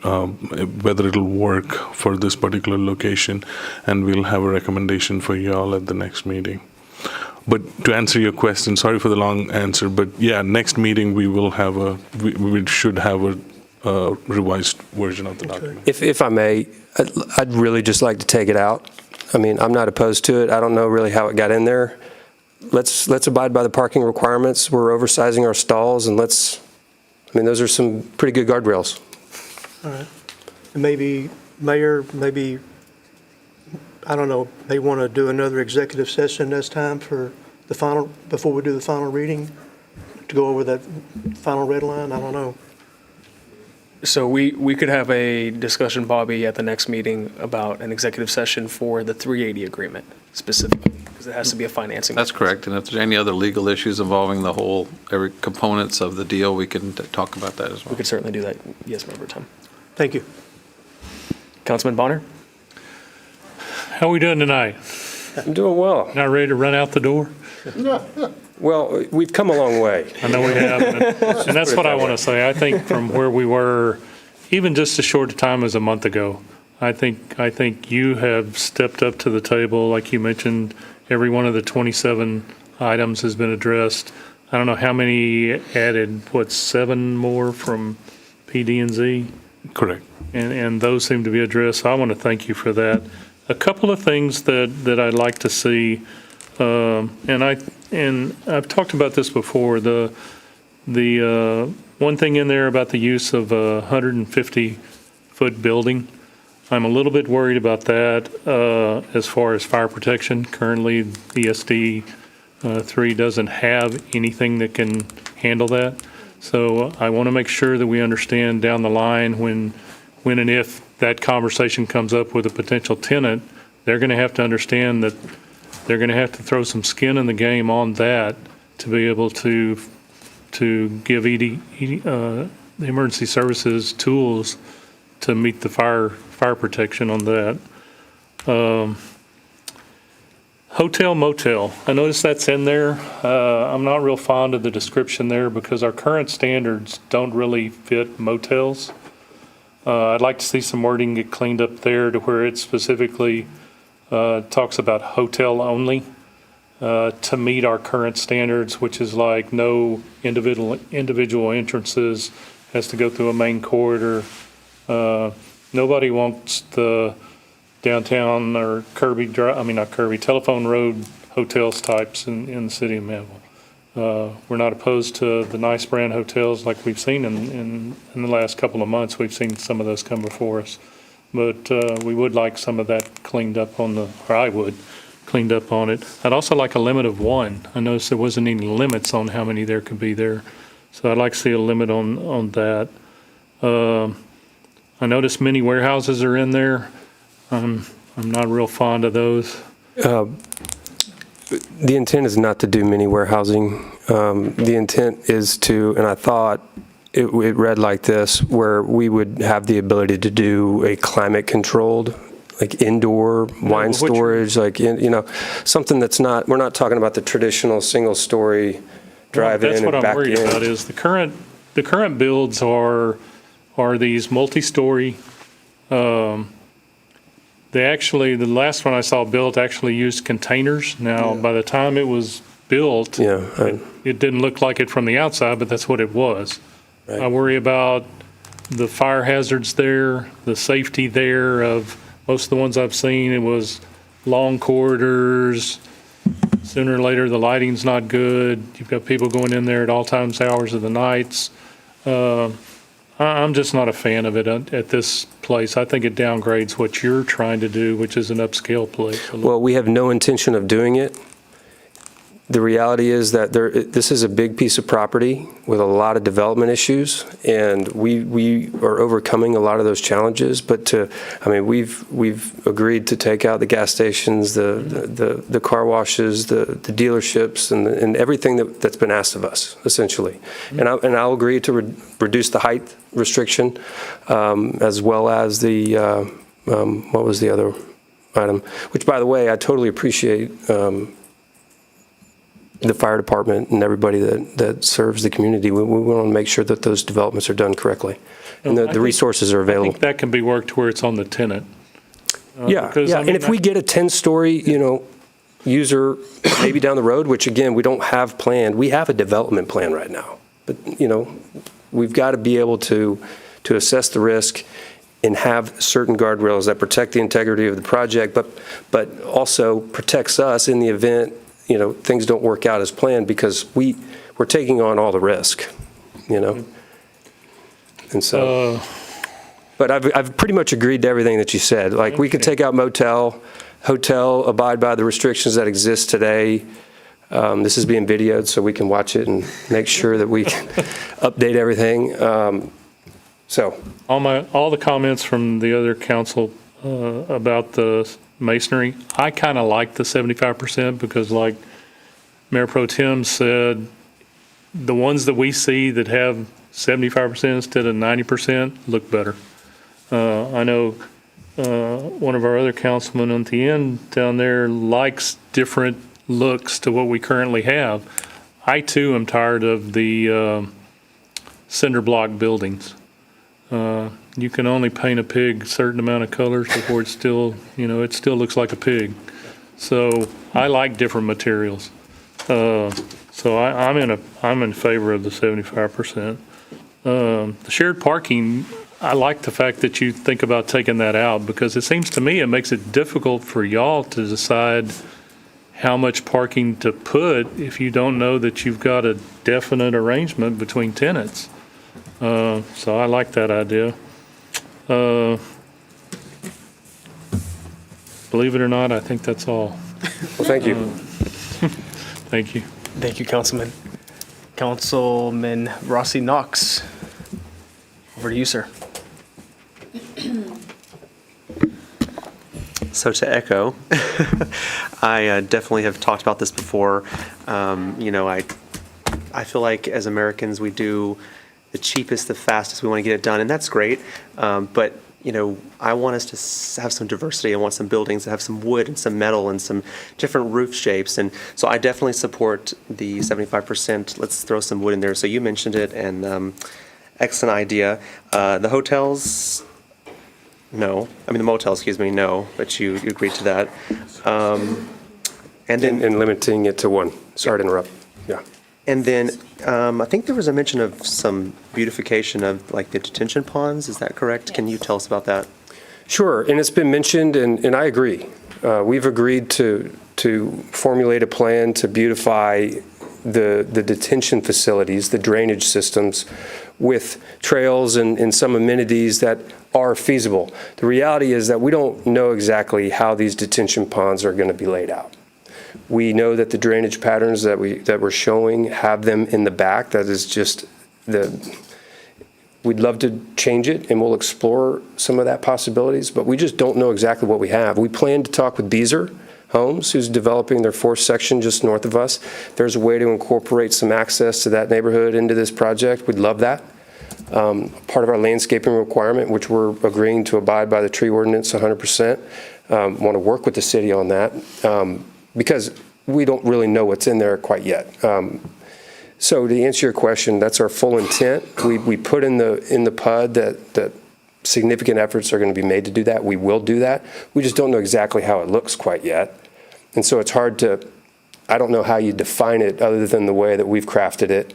whether it'll work for this particular location, and we'll have a recommendation for y'all at the next meeting. But to answer your question, sorry for the long answer, but yeah, next meeting we will have we should have a revised version of the document. If I may, I'd really just like to take it out. I mean, I'm not opposed to it. I don't know really how it got in there. Let's abide by the parking requirements. We're oversizing our stalls, and those are some pretty good guardrails. All right. And maybe, Mayor, I don't know, they want to do another executive session this time for the final, before we do the final reading, to go over that final red line? I don't know. So we could have a discussion, Bobby, at the next meeting about an executive session for the 380 agreement specifically, because it has to be a financing. That's correct. And if there's any other legal issues involving every components of the deal, we can talk about that as well. We could certainly do that. Yes, Member Tim. Thank you. Councilman Bonner? How are we doing tonight? I'm doing well. Not ready to run out the door? Well, we've come a long way. I know we have, and that's what I want to say. I think from where we were, even just as short a time as a month ago, I think you have stepped up to the table. Like you mentioned, every one of the 27 items has been addressed. I don't know how many added, 7 more from PD&Z? Correct. And those seem to be addressed. So I want to thank you for that. A couple of things that I'd like to see, and I've talked about this before. The one thing in there about the use of a 150-foot building, I'm a little bit worried about that as far as fire protection. Currently, ESD 3 doesn't have anything that can handle that. So I want to make sure that we understand down the line when and if that conversation comes up with a potential tenant, they're going to have to understand that they're going to have to throw some skin in the game on that to be able to give the emergency services tools to meet the fire protection on that. Hotel motel, I noticed that's in there. I'm not real fond of the description there because our current standards don't really fit motels. I'd like to see some wording get cleaned up there to where it specifically talks about hotel only to meet our current standards, which is like no individual entrances, has to go through a main corridor. Nobody wants the downtown or Telephone Road hotels types in the city of Manvel. We're not opposed to the nice brand hotels like we've seen in the last couple of months. We've seen some of those come before us. But we would like some of that cleaned up I would, cleaned up on it. I'd also like a limit of 1. I noticed there wasn't any limits on how many there could be there. So I'd like to see a limit on that. I noticed many warehouses are in there. I'm not real fond of those. The intent is not to do mini warehousing. The intent is to, and I thought it read like this, where we would have the ability to do a climate-controlled, like indoor wine storage, something that's not, we're not talking about the traditional single-story drive-in and back in. That's what I'm worried about is the current builds are these multi-story. The last one I saw built actually used containers. Now, by the time it was built, it didn't look like it from the outside, but that's what it was. Right. I worry about the fire hazards there, the safety there of most of the ones I've seen. It was long corridors. Sooner or later, the lighting's not good. You've got people going in there at all times, hours of the nights. I'm just not a fan of it at this place. I think it downgrades what you're trying to do, which is an upscale place. Well, we have no intention of doing it. The reality is that this is a big piece of property with a lot of development issues, and we are overcoming a lot of those challenges. But we've agreed to take out the gas stations, the car washes, the dealerships, and everything that's been asked of us, essentially. Mm-hmm. And I'll agree to reduce the height restriction, as well as the what was the other item? Which, by the way, I totally appreciate. The fire department and everybody that serves the community. We want to make sure that those developments are done correctly and the resources are available. I think that can be worked to where it's on the tenant. And if we get a 10-story, user maybe down the road, which again, we don't have planned, we have a development plan right now. But, we've got to be able to assess the risk and have certain guardrails that protect the integrity of the project, but also protects us in the event, things don't work out as planned, because we're taking on all the risk, And so, but I've pretty much agreed to everything that you said. Like, we could take out motel, hotel, abide by the restrictions that exist today. This is being videoed, so we can watch it and make sure that we can update everything. So all the comments from the other council about the masonry, I kind of like the 75%, because like Mayor Pro Tem said, the ones that we see that have 75% instead of 90% look better. I know one of our other councilmen on the end down there likes different looks to what we currently have. I too am tired of the cinder block buildings. You can only paint a pig a certain amount of colors before it still looks like a pig. So I like different materials. So I'm in favor of the 75%. The shared parking, I like the fact that you think about taking that out, because it seems to me it makes it difficult for y'all to decide how much parking to put if you don't know that you've got a definite arrangement between tenants. So I like that idea. Believe it or not, I think that's all. Well, thank you. Thank you. Thank you, Councilman. Councilman Rossi Knox. Over to you, sir. So to echo, I definitely have talked about this before. I feel like as Americans, we do the cheapest, the fastest. We want to get it done, and that's great. But I want us to have some diversity. I want some buildings that have some wood and some metal and some different roof shapes. And so I definitely support the 75%. Let's throw some wood in there. So you mentioned it, and excellent idea. The hotels, no. I mean, the motels, excuse me, no. But you agreed to that. And then limiting it to one. Sorry to interrupt. Yeah. And then I think there was a mention of some beautification of like the detention ponds. Is that correct? Yes. Can you tell us about that? Sure, and it's been mentioned, and I agree. We've agreed to formulate a plan to beautify the detention facilities, the drainage systems, with trails and some amenities that are feasible. The reality is that we don't know exactly how these detention ponds are going to be laid out. We know that the drainage patterns that we're showing have them in the back. That is just we'd love to change it, and we'll explore some of that possibilities, but we just don't know exactly what we have. We plan to talk with Beazer Homes, who's developing their fourth section just north of us. There's a way to incorporate some access to that neighborhood into this project. We'd love that. Part of our landscaping requirement, which we're agreeing to abide by the tree ordinance 100%. Want to work with the city on that. Because we don't really know what's in there quite yet. So to answer your question, that's our full intent. We put in the PUD that significant efforts are going to be made to do that. We will do that. We just don't know exactly how it looks quite yet. And so it's hard I don't know how you define it other than the way that we've crafted it,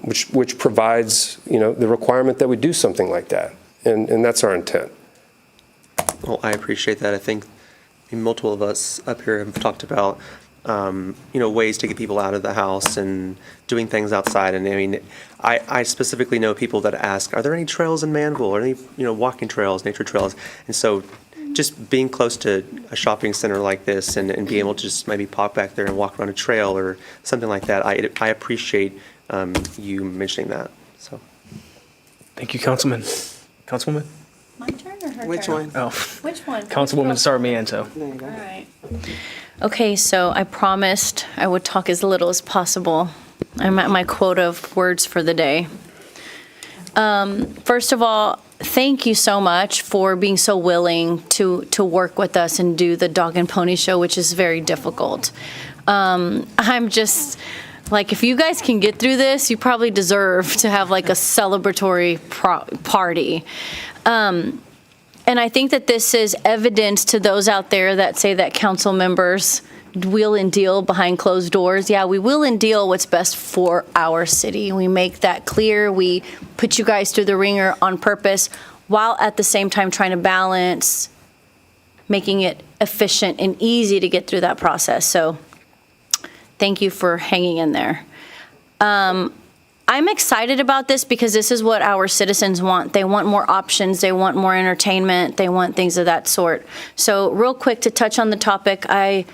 which provides, the requirement that we do something like that. And that's our intent. Well, I appreciate that. I think multiple of us up here have talked about, ways to get people out of the house and doing things outside. And I mean, I specifically know people that ask, are there any trails in Manvel or any, walking trails, nature trails? And so just being close to a shopping center like this and being able to just maybe pop back there and walk around a trail or something like that, I appreciate you mentioning that. So, thank you, Councilman. Councilwoman? My turn or her Which turn? one? Oh. Which one? Councilwoman Sarmiento. All right. Okay, so I promised I would talk as little as possible. I'm at my quota of words for the day. First of all, thank you so much for being so willing to work with us and do the dog and pony show, which is very difficult. I'm just... Like, if you guys can get through this, you probably deserve to have, like, a celebratory party. And I think that this is evidence to those out there that say that council members wheel and deal behind closed doors. Yeah, we will and deal what's best for our city. We make that clear. We put you guys through the ringer on purpose. while at the same time trying to balance making it efficient and easy to get through that process. So thank you for hanging in there. I'm excited about this because this is what our citizens want. They want more options. They want more entertainment. They want things of that sort. So real quick to touch on the topic, I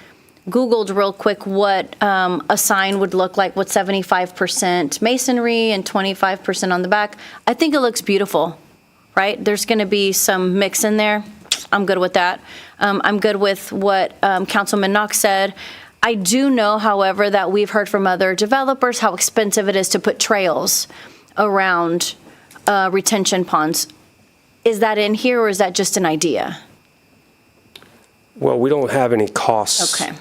Googled real quick what a sign would look like with 75% masonry and 25% on the back. I think it looks beautiful, right? There's going to be some mix in there. I'm good with that. I'm good with what Councilman Knox said. I do know, however, that we've heard from other developers how expensive it is to put trails around retention ponds. Is that in here, or is that just an idea? Well, we don't have any costs Okay.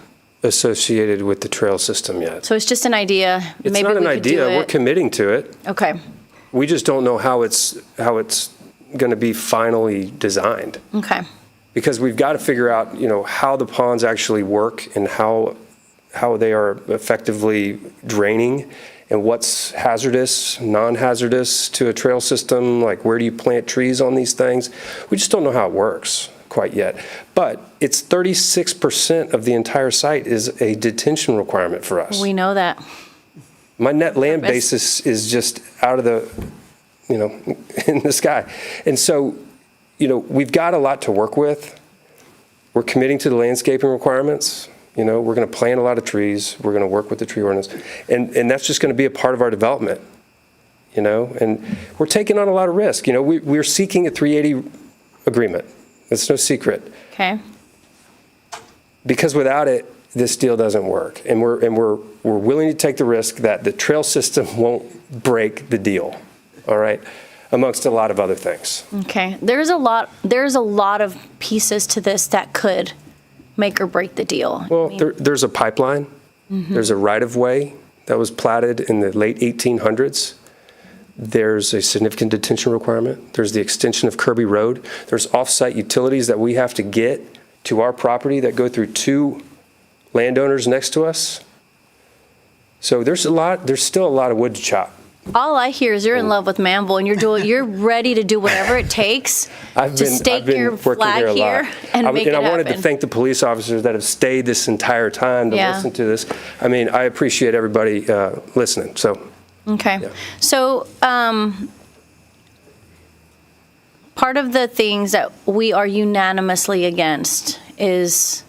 associated with the trail system yet. So it's just an idea. It's Maybe not an we could do idea. We're it. committing to it. Okay. We just don't know how it's going to be finally designed. Okay. Because we've got to figure out, how the ponds actually work and how they are effectively draining and what's hazardous, non-hazardous to a trail system, like where do you plant trees on these things? We just don't know how it works quite yet. But it's 36% of the entire site is a detention requirement for us. We know that. My net land basis is just out of the, in the sky. And so, we've got a lot to work with. We're committing to the landscaping requirements. We're going to plant a lot of trees. We're going to work with the tree ordinance. And that's just going to be a part of our development, and we're taking on a lot of risk. We're seeking a 380 agreement. It's no secret. Okay. Because without it, this deal doesn't work. And we're willing to take the risk that the trail system won't break the deal. All right. Amongst a lot of other things. Okay. There's a lot of pieces to this that could make or break the deal. Well, there's a pipeline. Mm-hmm. There's a right-of-way that was platted in the late 1800s. There's a significant detention requirement. There's the extension of Kirby Road. There's off-site utilities that we have to get to our property that go through 2 landowners next to us. So there's still a lot of wood to chop. All I hear is you're in love with Manvel, and you're ready to do whatever it takes to stake your flag here and make it happen. And I wanted to thank the police officers that have stayed this entire time to listen to this. I appreciate everybody listening. So. Okay. Yeah. So part of the things that we are unanimously against is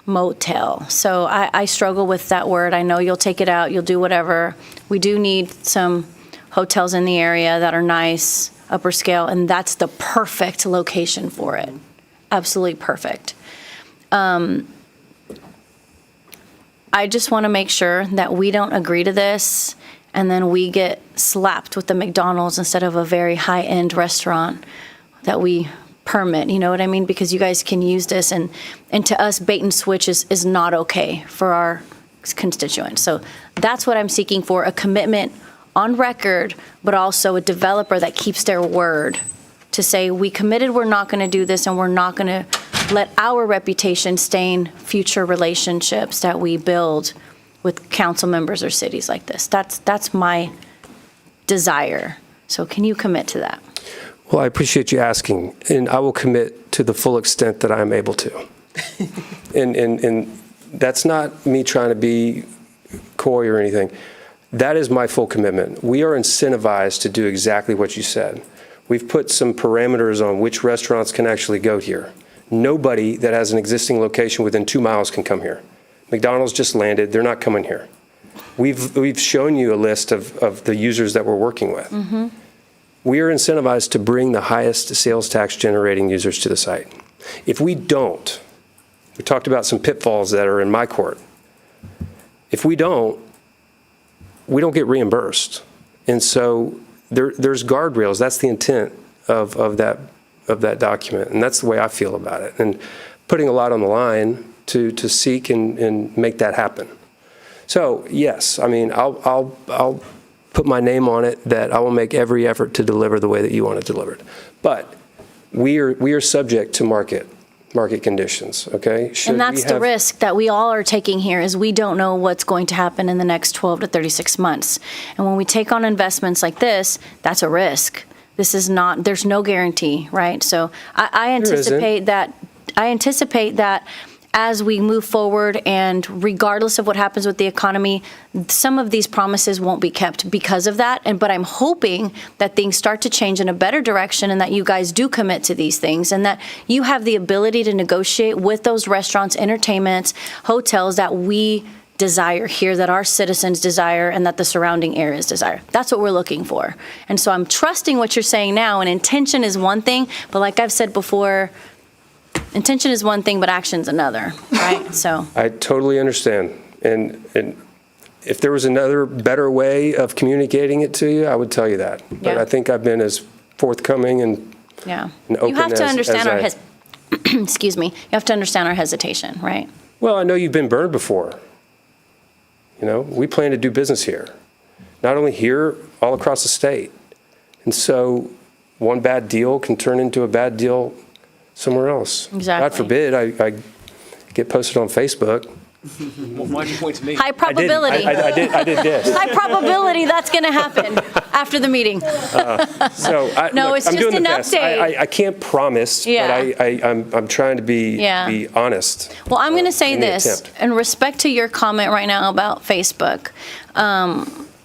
motel. So I struggle with that word. I know you'll take it out, you'll do whatever. We do need some hotels in the area that are nice, upper scale, and that's the perfect location for it. Absolutely perfect. I just want to make sure that we don't agree to this and then we get slapped with the McDonald's instead of a very high-end restaurant that we permit, you know what I mean? Because you guys can use this, and to us, bait and switch is not okay for our constituents. So that's what I'm seeking for, a commitment on record, but also a developer that keeps their word to say, we committed, we're not going to do this, and we're not going to let our reputation stain future relationships that we build with council members or cities like this. That's my desire. So can you commit to that? Well, I appreciate you asking, and I will commit to the full extent that I'm able to. and that's not me trying to be coy or anything. That is my full commitment. We are incentivized to do exactly what you said. We've put some parameters on which restaurants can actually go here. Nobody that has an existing location within 2 miles can come here. McDonald's just landed. They're not coming here. We've shown you a list of the users that we're working with. Mm-hmm. We are incentivized to bring the highest sales tax generating users to the site. If we don't, we talked about some pitfalls that are in my court. If we don't get reimbursed. And so there's guardrails. That's the intent of that document. And that's the way I feel about it. And putting a lot on the line to seek and make that happen. So yes, I mean, I'll put my name on it that I will make every effort to deliver the way that you want it delivered. But we are subject to market conditions, okay? And that's the risk that we all are taking here, is we don't know what's going to happen in the next 12 to 36 months. And when we take on investments like this, that's a risk. This is not, there's no guarantee, right? So I anticipate that as we move forward, and regardless of what happens with the economy, some of these promises won't be kept because of that. But I'm hoping that things start to change in a better direction, and that you guys do commit to these things, and that you have the ability to negotiate with those restaurants, entertainments, hotels that we desire here, that our citizens desire, and that the surrounding areas desire. That's what we're looking for. And so I'm trusting what you're saying now, and intention is one thing, but like I've said before, intention is one thing, but action's another, right? So I totally understand. And if there was another better way of communicating it to you, I would tell you that. But Yeah. I think I've been as forthcoming and open you have to understand our as excuse me. You have to understand our hesitation, right? Well, I know you've been burned before. You know, we plan to do business here, not only here, all across the state. And so one bad deal can turn into a bad deal somewhere else. Exactly. God forbid I get posted on Facebook. Why'd you point to me? High probability. I did this. High probability that's going to happen after the meeting. No, it's I'm just doing an the best. update. I can't promise, Yeah. but I'm trying to be honest. Well, I'm going to say in the this, attempt. in respect to your comment right now about Facebook.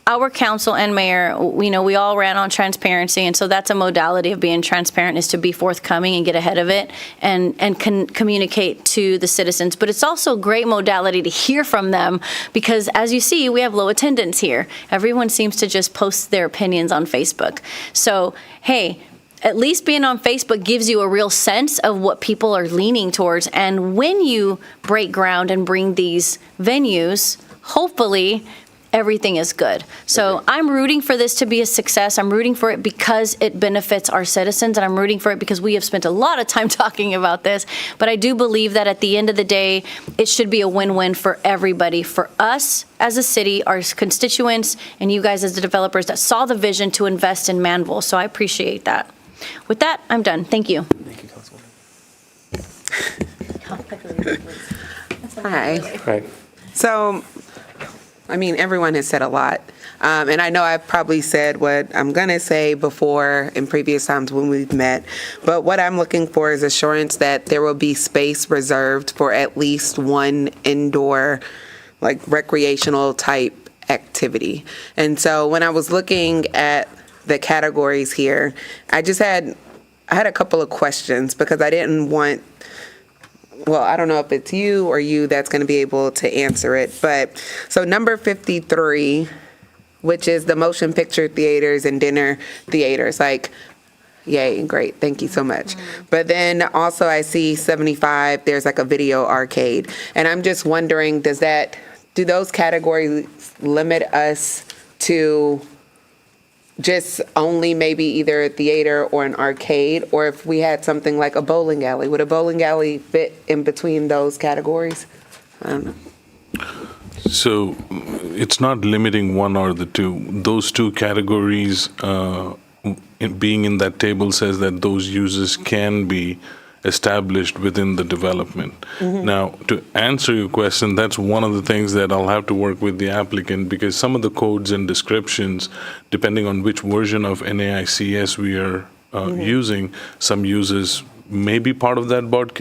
Our council and mayor, we all ran on transparency, and so that's a modality of being transparent, is to be forthcoming and get ahead of it and communicate to the citizens. But it's also a great modality to hear from them, because as you see, we have low attendance here. Everyone seems to just post their opinions on Facebook. So, hey, at least being on Facebook gives you a real sense of what people are leaning towards. And when you break ground and bring these venues, hopefully everything is good. So I'm rooting for this to be a success. I'm rooting for it because it benefits our citizens, and I'm rooting for it because we have spent a lot of time talking about this. But I do believe that at the end of the day, it should be a win-win for everybody, for us as a city, our constituents, and you guys as the developers that saw the vision to invest in Manvel. So I appreciate that. With that, I'm done. Thank you. Thank you, Councilwoman. Hi. Right. So, I mean, everyone has said a lot. And I know I've probably said what I'm going to say before in previous times when we've met. But what I'm looking for is assurance that there will be space reserved for at least one indoor, like recreational type activity. And so when I was looking at the categories here, I had a couple of questions, because I didn't want, well, I don't know if it's you or you that's going to be able to answer it. But so number 53, which is the motion picture theaters and dinner theaters, like, yay, great, thank you so much. But then also I see 75, there's like a video arcade. And I'm just wondering, do those categories limit us to just only maybe either a theater or an arcade? Or if we had something like a bowling alley, would a bowling alley fit in between those categories? I don't know. So it's not limiting one or the two. Those two categories, being in that table, says that those uses can be established within the development. Now, to answer your question, that's one of the things that I'll have to work with the applicant, because some of the codes and descriptions, depending on which version of NAICS we are using, some uses may be part of that broad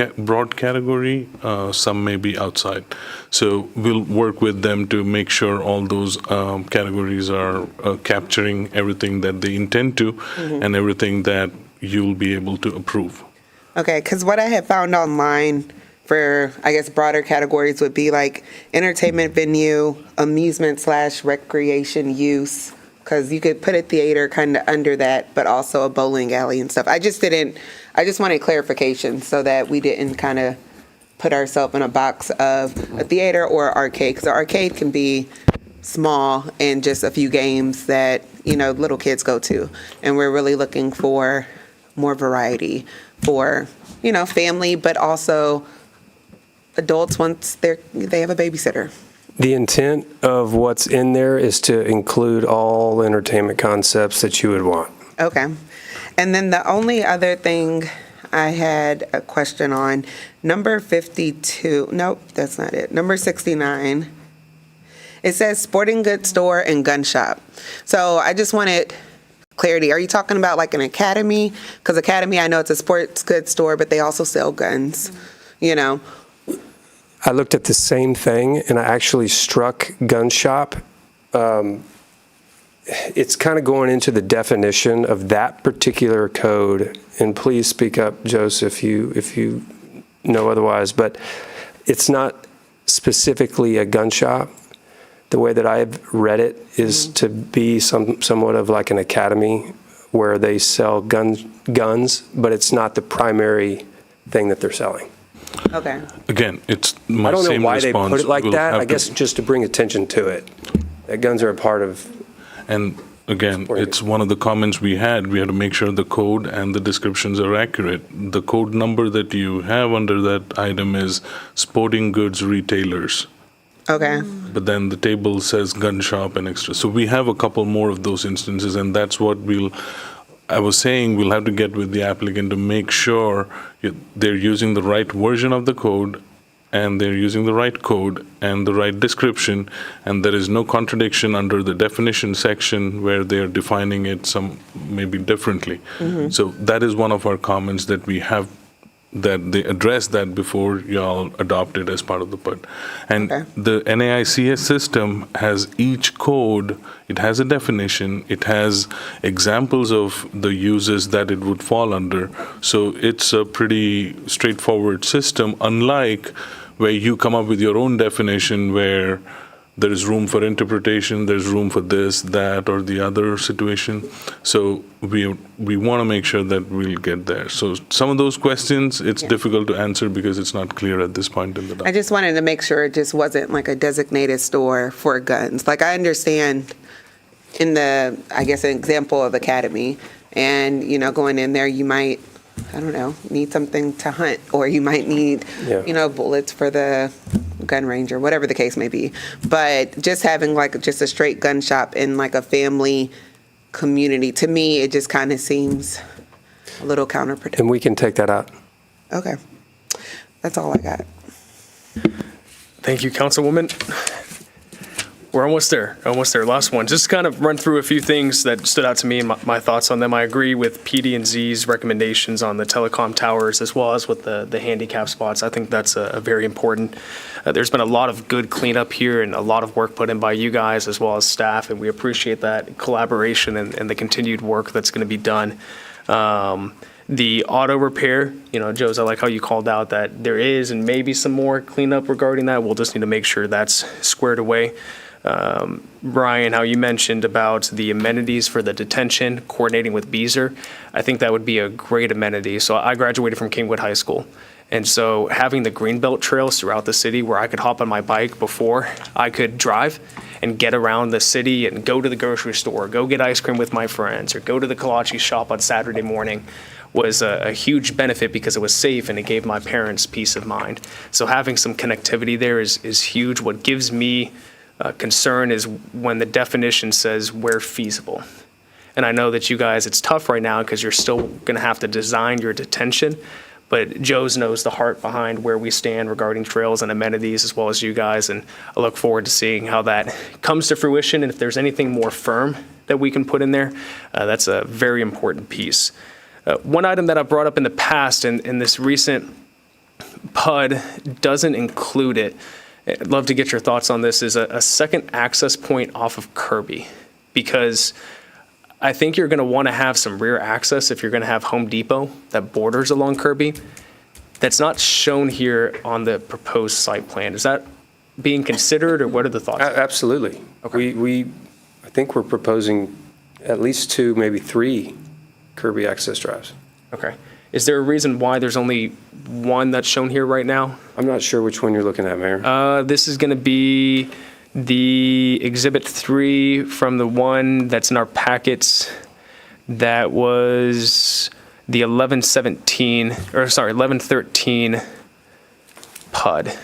category, some may be outside. So we'll work with them to make sure all those categories are capturing everything that they intend to and everything that you'll be able to approve. Okay, because what I had found online for, I guess, broader categories would be like entertainment venue, amusement/recreation use, because you could put a theater kind of under that, but also a bowling alley and stuff. I just wanted clarification so that we didn't kind of put ourselves in a box of a theater or arcade, because the arcade can be small and just a few games that, little kids go to. And we're really looking for more variety for, family, but also adults once they have a babysitter. The intent of what's in there is to include all entertainment concepts that you would want. Okay. And then the only other thing I had a question on, number 52, nope, that's not it. Number 69, it says sporting goods store and gun shop. So I just wanted clarity. Are you talking about like an academy? Because academy, I know it's a sports goods store, but they also sell guns, you know? I looked at the same thing, and I actually struck gun shop. It's kind of going into the definition of that particular code, and please speak up, Joseph, if you know otherwise, but it's not specifically a gun shop. The way that I've read it is to be somewhat of like an academy where they sell guns, but it's not the primary thing that they're selling. Okay. Again, it's my I don't know same why they response. put it like We'll that. have I guess just to bring attention to it. That guns are a part of. And again, it's one of the comments we had. We had to make sure the code and the descriptions are accurate. The code number that you have under that item is sporting goods retailers. Okay. But then the table says gun shop and extra. So we have a couple more of those instances, and that's what I was saying we'll have to get with the applicant to make sure they're using the right version of the code, and they're using the right code and the right description, and there is no contradiction under the definition section where they're defining it some maybe differently. So that is one of our comments that we have, that they address that before y'all adopt it as part of the PUD. And the NAICS system has each code, it has a definition, it has examples of the uses that it would fall under. So it's a pretty straightforward system, unlike where you come up with your own definition where there is room for interpretation, there's room for this, that, or the other situation. So we want to make sure that we'll get there. So some of those questions, it's difficult to answer because it's not clear at this point in the document. I just wanted to make sure it just wasn't like a designated store for guns. Like I understand in the, I guess, an example of academy, and, you know, going in there, you might, I don't know, need something to hunt, or you might need, you know, bullets for the gun range or whatever the case may be. But just having like just a straight gun shop in like a family community, to me, it just kind of seems a little counterproductive. And we can take that out. Okay. That's all I got. Thank you, Councilwoman. We're almost there. Last one. Just kind of run through a few things that stood out to me and my thoughts on them. I agree with PD&Z's recommendations on the telecom towers as well as with the handicap spots. I think that's a very important. There's been a lot of good cleanup here and a lot of work put in by you guys as well as staff, and we appreciate that collaboration and the continued work that's going to be done. The auto repair, you know, Joe's, I like how you called out that there is and maybe some more cleanup regarding that. We'll just need to make sure that's squared away. Brian, how you mentioned about the amenities for the detention, coordinating with Beezer, I think that would be a great amenity. So I graduated from Kingwood High School. And so having the Greenbelt trails throughout the city where I could hop on my bike before I could drive and get around the city and go to the grocery store, go get ice cream with my friends, or go to the kolache shop on Saturday morning was a huge benefit because it was safe and it gave my parents peace of mind. So having some connectivity there is huge. What gives me concern is when the definition says where feasible. And I know that you guys, it's tough right now because you're still going to have to design your detention, but Joe's knows the heart behind where we stand regarding trails and amenities as well as you guys, and I look forward to seeing how that comes to fruition, and if there's anything more firm that we can put in there, that's a very important piece. One item that I brought up in the past and this recent PUD doesn't include it, I'd love to get your thoughts on this, is a second access point off of Kirby, because I think you're going to want to have some rear access if you're going to have Home Depot that borders along Kirby. That's not shown here on the proposed site plan. Is that being considered, or what are the thoughts? Absolutely. Okay. I think we're proposing at least 2, maybe 3 Kirby access drives. Okay. Is there a reason why there's only one that's shown here right now? I'm not sure which one you're looking at, Mayor. This is going to be the Exhibit 3 from the one that's in our packets. That was the 1113 PUD.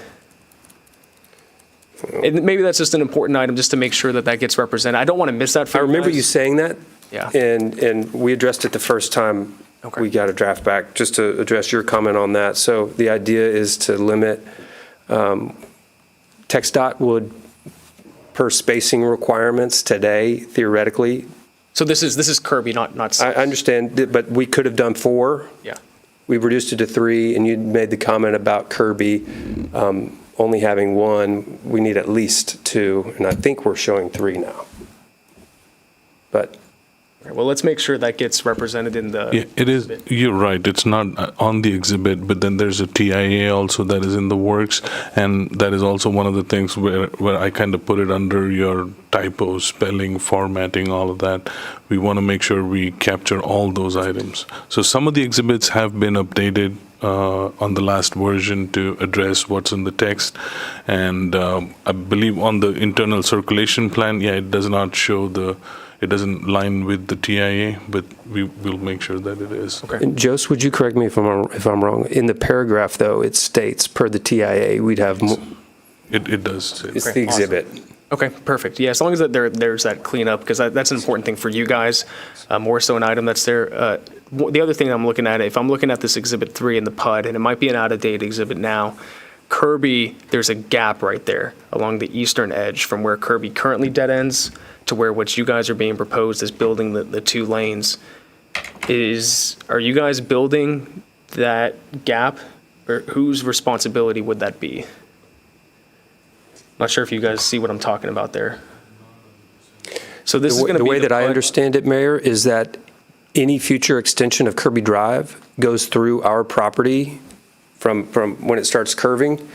Maybe that's just an important item just to make sure that gets represented. I don't want to miss that for I remember you saying that. Yeah. And we addressed it the first time we got a draft back, just to address your comment on that. So the idea is to limit, TxDOT would, per spacing requirements today, theoretically, So this is Kirby, not I 6. understand, but we could have done 4. Yeah. We reduced it to 3, and you made the comment about Kirby only having 1. We need at least 2, and I think we're showing 3 now. But Okay, well, let's make sure that gets represented in the. Yeah, it is, you're right, it's not on the exhibit, but then there's a TIA also that is in the works, and that is also one of the things where I kind of put it under your typos, spelling, formatting, all of that. We want to make sure we capture all those items. So some of the exhibits have been updated on the last version to address what's in the text, and I believe on the internal circulation plan, yeah, it does not show it doesn't line with the TIA, but we will make sure that it is. Okay. And Jose, would you correct me if I'm wrong? In the paragraph, though, it states per the TIA, we'd have. It does say. It's Okay, the exhibit. Okay, perfect. Yeah, as long as that there's that cleanup, because that's an important thing for you guys, more so an item that's there. The other thing I'm looking at, if I'm looking at this Exhibit 3 in the PUD, and it might be an out-of-date exhibit now, Kirby, there's a gap right there along the eastern edge from where Kirby currently dead ends to where what you guys are being proposed is building the 2 lanes. Are you guys building that gap, or whose responsibility would that be? Not sure if you guys see what I'm talking about there. So this is going to be the way that I understand it, Mayor, is that any future extension of Kirby Drive goes through our property from when it starts curving,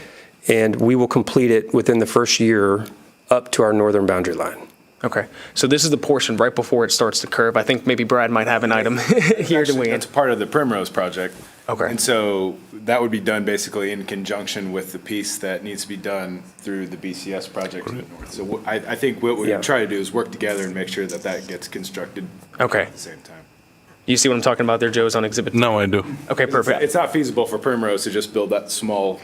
and we will complete it within the first year up to our northern boundary line. Okay, so this is the portion right before it starts to curve. I think maybe Brad might have an item here to weigh in. That's part of the Primrose project. Okay. And so that would be done basically in conjunction with the piece that needs to be done through the BCS project to the north. So I think what we try to do is work together and make sure that that gets constructed Okay. at the same time. You see what I'm talking about there, Joe's on Exhibit? No, I do. Okay, perfect. It's not feasible for Primrose to just build that small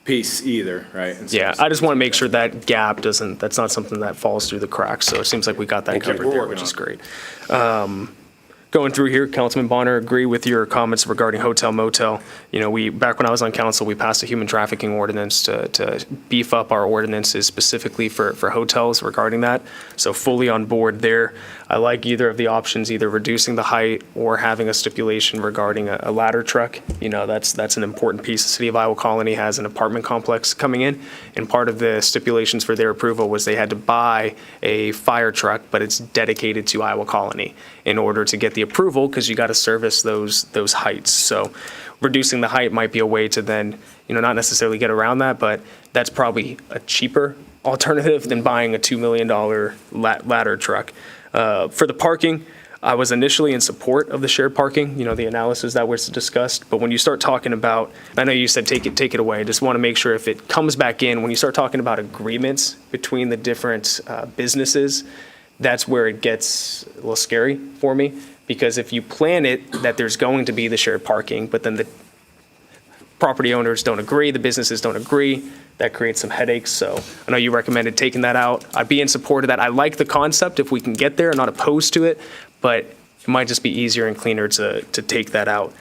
piece either, right? And so Yeah, I just want to make sure that gap that's not something that falls through the cracks. So it seems like we got that covered there, which is great. Going through here, Councilman Bonner, agree with your comments regarding hotel motel. You know, back when I was on council, we passed a human trafficking ordinance to beef up our ordinances specifically for hotels regarding that. So fully on board there. I like either of the options, either reducing the height or having a stipulation regarding a ladder truck. You know, that's an important piece. The city of Iowa Colony has an apartment complex coming in, and part of the stipulations for their approval was they had to buy a fire truck, but it's dedicated to Iowa Colony in order to get the approval, because you got to service those heights. So reducing the height might be a way to then, you know, not necessarily get around that, but that's probably a cheaper alternative than buying a $2 million ladder truck. For the parking, I was initially in support of the shared parking, you know, the analysis that was discussed. But when you start talking about, I know you said take it away. I just want to make sure if it comes back in, when you start talking about agreements between the different businesses, that's where it gets a little scary for me. Because if you plan it that there's going to be the shared parking, but then the property owners don't agree, the businesses don't agree, that creates some headaches. So I know you recommended taking that out. I'd be in support of that. I like the concept if we can get there, I'm not opposed to it, but it might just be easier and cleaner to take that out.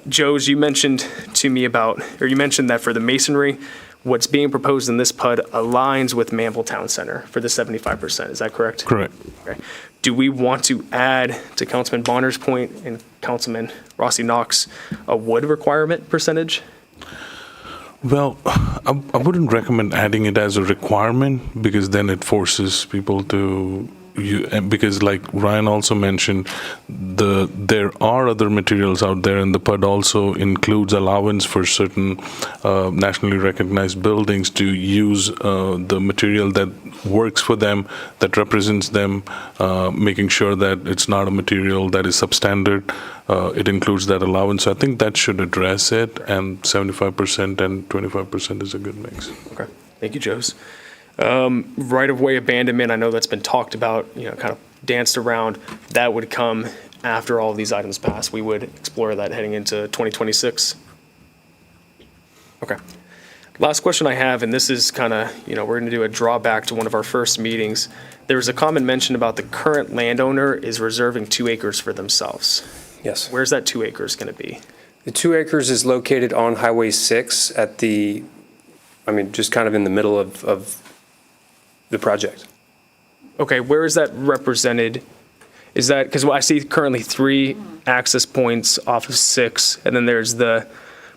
Joe's, you mentioned to me you mentioned that for the masonry, what's being proposed in this PUD aligns with Manvel Town Center for the 75%. Is that correct? Correct. Okay. Do we want to add, to Councilman Bonner's point and Councilman Rossi Knox, a wood requirement percentage? Well, I wouldn't recommend adding it as a requirement, because then it forces people to because like Ryan also mentioned, there are other materials out there, and the PUD also includes allowance for certain nationally recognized buildings to use the material that works for them, that represents them, making sure that it's not a material that is substandard. It includes that allowance. So I think that should address it, and 75% and 25% is a good mix. Okay, thank you, Joes. Right-of-way abandonment, I know that's been talked about, you know, kind of danced around. That would come after all of these items pass. We would explore that heading into 2026. Okay. Last question I have, and this is kind of, you know, we're going to do a drawback to one of our first meetings. There was a comment mentioned about the current landowner is reserving 2 acres for themselves. Yes. Where's that 2 acres going to be? The 2 acres is located on Highway 6 just kind of in the middle of the project. Okay, where is that represented? Is that, because I see currently 3 access points off of 6, and then there's the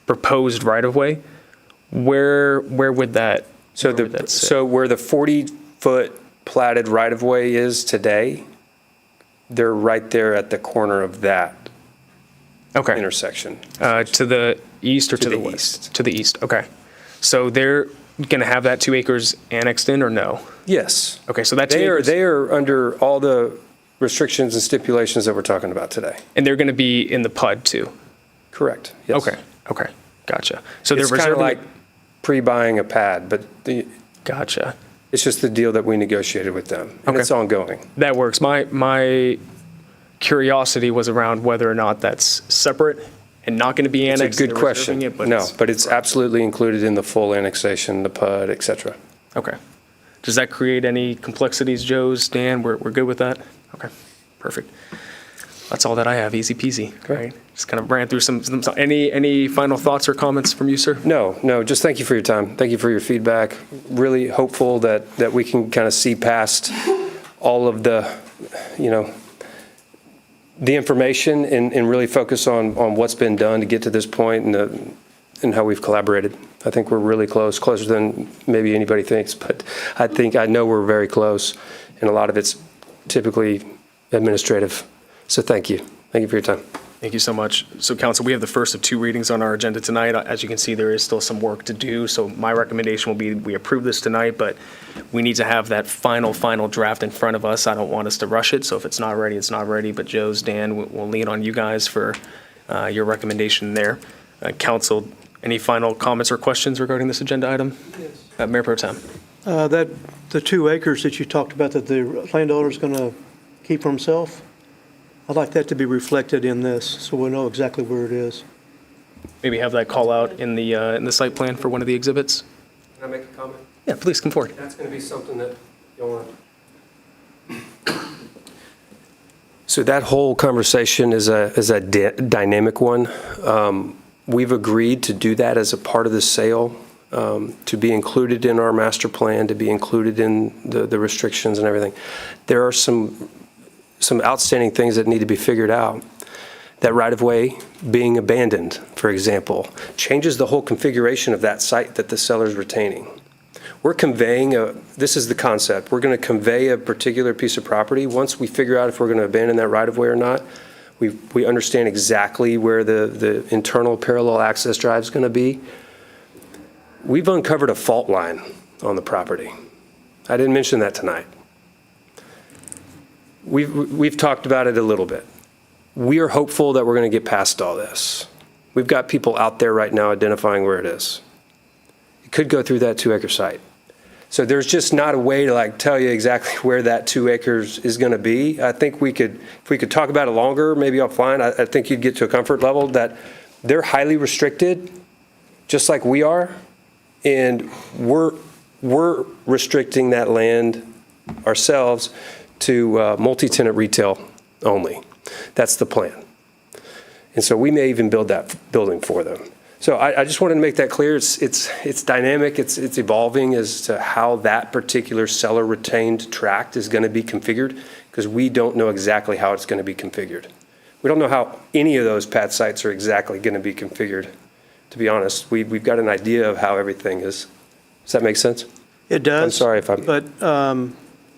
proposed right-of-way. Where would that, So where would that sit? so where the 40-foot platted right-of-way is today, they're right there at the corner of that Okay. intersection. To the east or to the west? east. To the east, okay. So they're going to have that 2 acres annexed in, or no? Yes. Okay, so that 2 They are, acres. they are under all the restrictions and stipulations that we're talking about today. And they're going to be in the PUD too? Correct, yes. Okay, gotcha. So they're It's kind of reserving. like pre-buying a pad, but Gotcha. it's just the deal that we negotiated with them, and Okay. it's ongoing. That works. My curiosity was around whether or not that's separate and not going to be It's annexed. a good They're question. reserving it, but No, it's- but it's absolutely included in the full annexation, the PUD, et cetera. Okay. Does that create any complexities, Joe, Dan? We're good with that? Okay, perfect. That's all that I have, easy peasy, right? Just kind of ran through some, any final thoughts or comments from you, sir? No, just thank you for your time. Thank you for your feedback. Really hopeful that we can kind of see past all of the, the information and really focus on what's been done to get to this point and how we've collaborated. I think we're really close, closer than maybe anybody thinks, but I know we're very close, and a lot of it's typically administrative. So thank you. Thank you for your time. Thank you so much. So council, we have the first of 2 readings on our agenda tonight. As you can see, there is still some work to do. So my recommendation will be we approve this tonight, but we need to have that final draft in front of us. I don't want us to rush it. So if it's not ready, it's not ready. But Joe's, Dan, we'll lean on you guys for your recommendation there. Council, any final comments or questions regarding this agenda item? Yes. Mayor Pro Tem. The 2 acres that you talked about that the landowner's going to keep for himself, I'd like that to be reflected in this, so we'll know exactly where it is. Maybe have that call out in the site plan for one of the exhibits? Can I make a comment? Yeah, please come forward. That's going to be something that you'll want. So that whole conversation is a dynamic one. We've agreed to do that as a part of the sale, to be included in our master plan, to be included in the restrictions and everything. There are some outstanding things that need to be figured out. That right-of-way being abandoned, for example, changes the whole configuration of that site that the seller's retaining. We're conveying this is the concept. We're going to convey a particular piece of property. Once we figure out if we're going to abandon that right-of-way or not, we understand exactly where the internal parallel access drive is going to be. We've uncovered a fault line on the property. I didn't mention that tonight. We've talked about it a little bit. We are hopeful that we're going to get past all this. We've got people out there right now identifying where it is. It could go through that 2-acre site. So there's just not a way to tell you exactly where that 2 acres is going to be. I think if we could talk about it longer, maybe offline, I think you'd get to a comfort level that they're highly restricted, just like we are, and we're restricting that land ourselves to multi-tenant retail only. That's the plan. And so we may even build that building for them. So I just wanted to make that clear. It's dynamic. It's evolving as to how that particular seller retained tract is going to be configured, because we don't know exactly how it's going to be configured. We don't know how any of those pad sites are exactly going to be configured. To be honest, we've got an idea of how everything is. Does that make sense? It does. I'm sorry if I'm. But,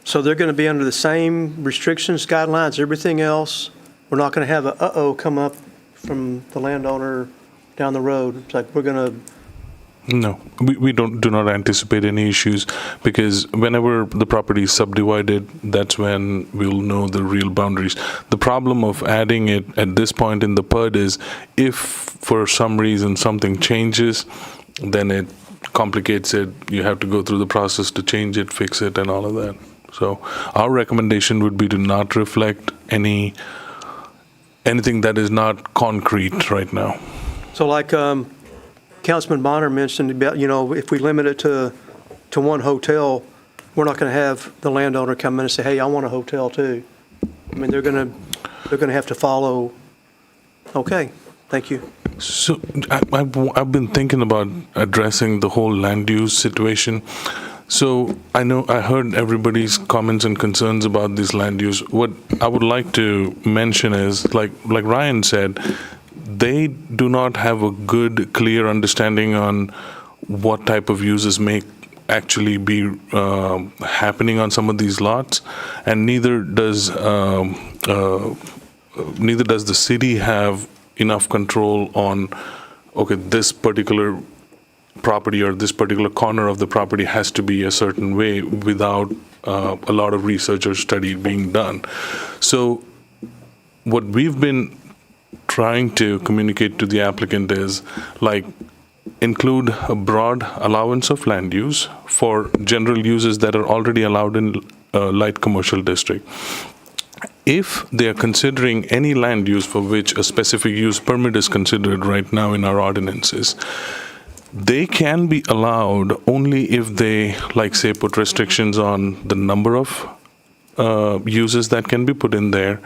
so they're going to be under the same restrictions, guidelines, everything else? We're not going to have a uh-oh come up from the landowner down the road? It's like we're going to... No, we do not anticipate any issues, because whenever the property is subdivided, that's when we'll know the real boundaries. The problem of adding it at this point in the PUD is if for some reason something changes, then it complicates it. You have to go through the process to change it, fix it, and all of that. So our recommendation would be to not reflect anything that is not concrete right now. So like Councilman Bonner mentioned about, if we limit it to one hotel, we're not going to have the landowner come in and say, hey, I want a hotel too. I mean, they're going to have to follow. Okay, thank you. So I've been thinking about addressing the whole land use situation. So I know I heard everybody's comments and concerns about this land use. What I would like to mention is, like Ryan said, they do not have a good, clear understanding on what type of uses may actually be happening on some of these lots, and neither does the city have enough control on, okay, this particular property or this particular corner of the property has to be a certain way without a lot of research or study being done. So what we've been trying to communicate to the applicant is, like, include a broad allowance of land use for general uses that are already allowed in light commercial district. If they are considering any land use for which a specific use permit is considered right now in our ordinances, they can be allowed only if they, like, say, put restrictions on the number of uses that can be put in there,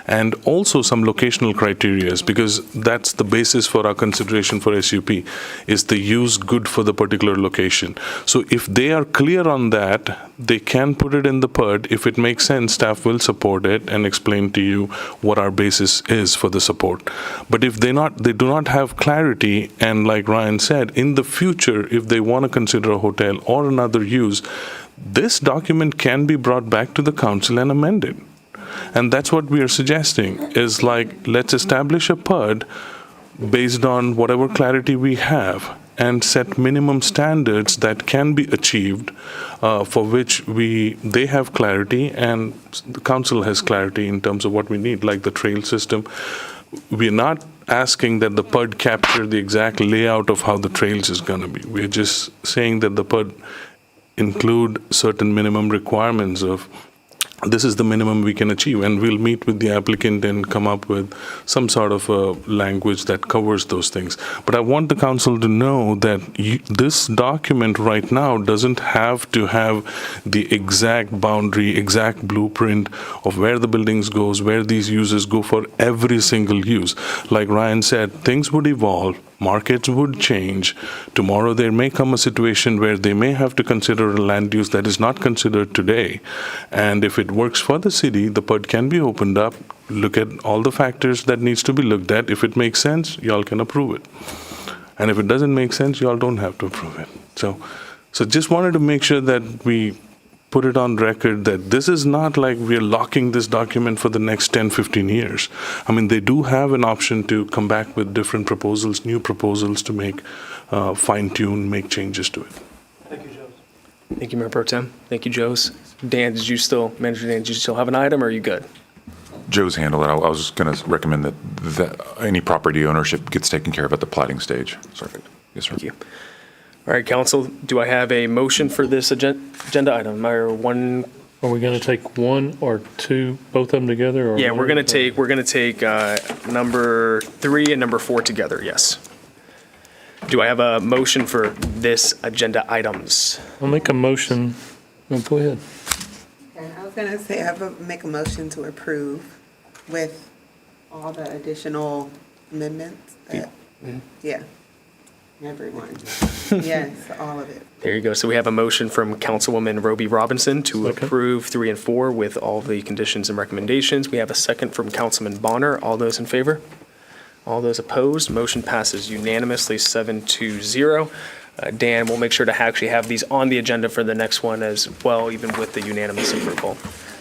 and also some locational criteria, because that's the basis for our consideration for SUP. Is the use good for the particular location? So if they are clear on that, they can put it in the PUD. If it makes sense, staff will support it and explain to you what our basis is for the support. But if they do not have clarity, and like Ryan said, in the future, if they want to consider a hotel or another use, this document can be brought back to the council and amended. And that's what we are suggesting, is like, let's establish a PUD based on whatever clarity we have and set minimum standards that can be achieved, for which they have clarity and the council has clarity in terms of what we need, like the trail system. We're not asking that the PUD capture the exact layout of how the trails is going to be. We're just saying that the PUD include certain minimum requirements of, this is the minimum we can achieve, and we'll meet with the applicant and come up with some sort of a language that covers those things. But I want the council to know that this document right now doesn't have to have the exact boundary, exact blueprint of where the buildings goes, where these uses go for every single use. Like Ryan said, things would evolve. Markets would change. Tomorrow there may come a situation where they may have to consider a land use that is not considered today. And if it works for the city, the PUD can be opened up, look at all the factors that needs to be looked at. If it makes sense, y'all can approve it. And if it doesn't make sense, y'all don't have to approve it. So just wanted to make sure that we put it on record that this is not like we're locking this document for the next 10, 15 years. I mean, they do have an option to come back with different proposals, new proposals to make, fine-tune, make changes to it. Thank you, Joe. Thank you, Mayor Pro Tem. Thank you, Joes. Dan, Manager Dan, did you still have an item, or are you good? Joe's handled it. I was going to recommend that any property ownership gets taken care of at the plating stage. Sorry. Yes, sir. Thank you. All right, council, do I have a motion for this agenda item? Or one? Are we going to take one or two, both of them together? Or Yeah, we're going to take number 3 and number 4 together, yes. Do I have a motion for this agenda items? I'll make a motion. Oh, go ahead. Okay, I was going to say, make a motion to approve with all the additional amendments. Yeah. Everyone. Yes, all of it. There you go. So we have a motion from Councilwoman Roby Robinson to approve 3 and 4 with all the conditions and recommendations. We have a second from Councilman Bonner. All those in favor? All those opposed? Motion passes unanimously 7-0. Dan, we'll make sure to actually have these on the agenda for the next one as well, even with the unanimous approval.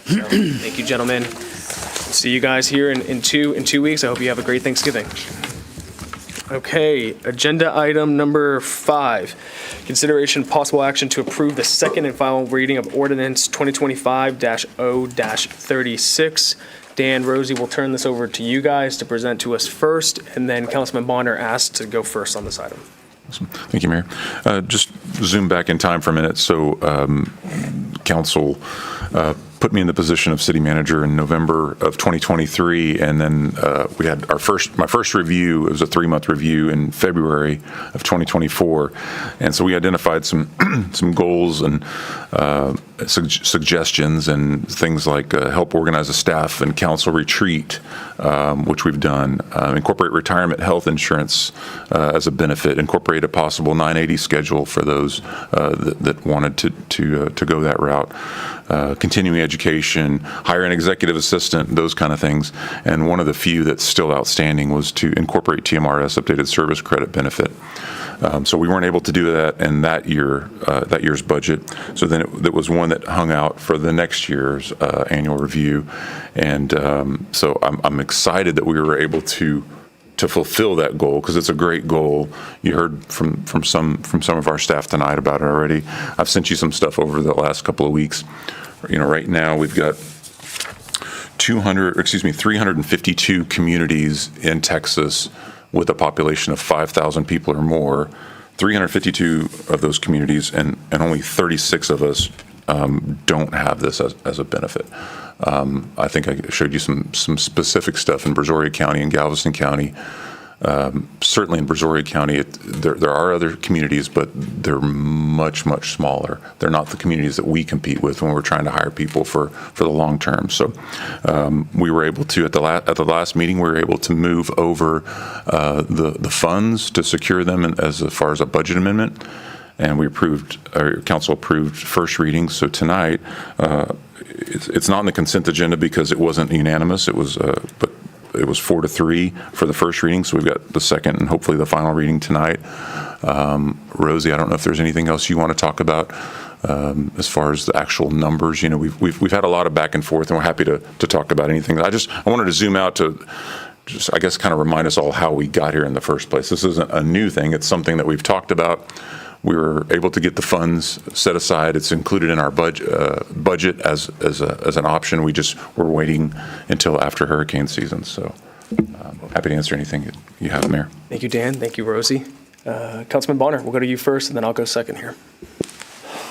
So, thank you, gentlemen. See you guys here in 2 weeks. I hope you have a great Thanksgiving. Okay, agenda item number 5, consideration possible action to approve the second and final reading of ordinance 2025-0-36. Dan, Rosie, we'll turn this over to you guys to present to us first, and then Councilman Bonner asked to go first on this item. Thank you, Mayor. Just zoom back in time for a minute. So council put me in the position of city manager in November of 2023, and then we had my first review. It was a 3-month review in February of 2024, and so we identified some some goals and suggestions and things like help organize a staff and council retreat, which we've done. Incorporate retirement health insurance as a benefit. Incorporate a possible 980 schedule for those that wanted to go that route. Continuing education, hire an executive assistant, those kind of things. And one of the few that's still outstanding was to incorporate TMRS updated service credit benefit. So we weren't able to do that in that year's budget. So then it was one that hung out for the next year's annual review. And so I'm excited that we were able to fulfill that goal, because it's a great goal. You heard from some of our staff tonight about it already. I've sent you some stuff over the last couple of weeks. Right now we've got 352 communities in Texas with a population of 5,000 people or more. 352 of those communities, and only 36 of us don't have this as a benefit. I think I showed you some specific stuff in Brazoria County and Galveston County. Certainly in Brazoria County, there are other communities, but they're much, much smaller. They're not the communities that we compete with when we're trying to hire people for the long term. So we were able to, at the last meeting, we were able to move over the funds to secure them as far as a budget amendment. And council approved first reading. So tonight, it's not in the consent agenda because it wasn't unanimous. It was, but it was 4-3 for the first reading. So we've got the second and hopefully the final reading tonight. Rosie, I don't know if there's anything else you want to talk about as far as the actual numbers. We've had a lot of back and forth, and we're happy to talk about anything. I wanted to zoom out to just, I guess, kind of remind us all how we got here in the first place. This isn't a new thing. It's something that we've talked about. We were able to get the funds set aside. It's included in our budget as an option. We just were waiting until after hurricane season. So happy to answer anything you have, Mayor. Thank you, Dan. Thank you, Rosie. Councilman Bonner, we'll go to you first, and then I'll go second here.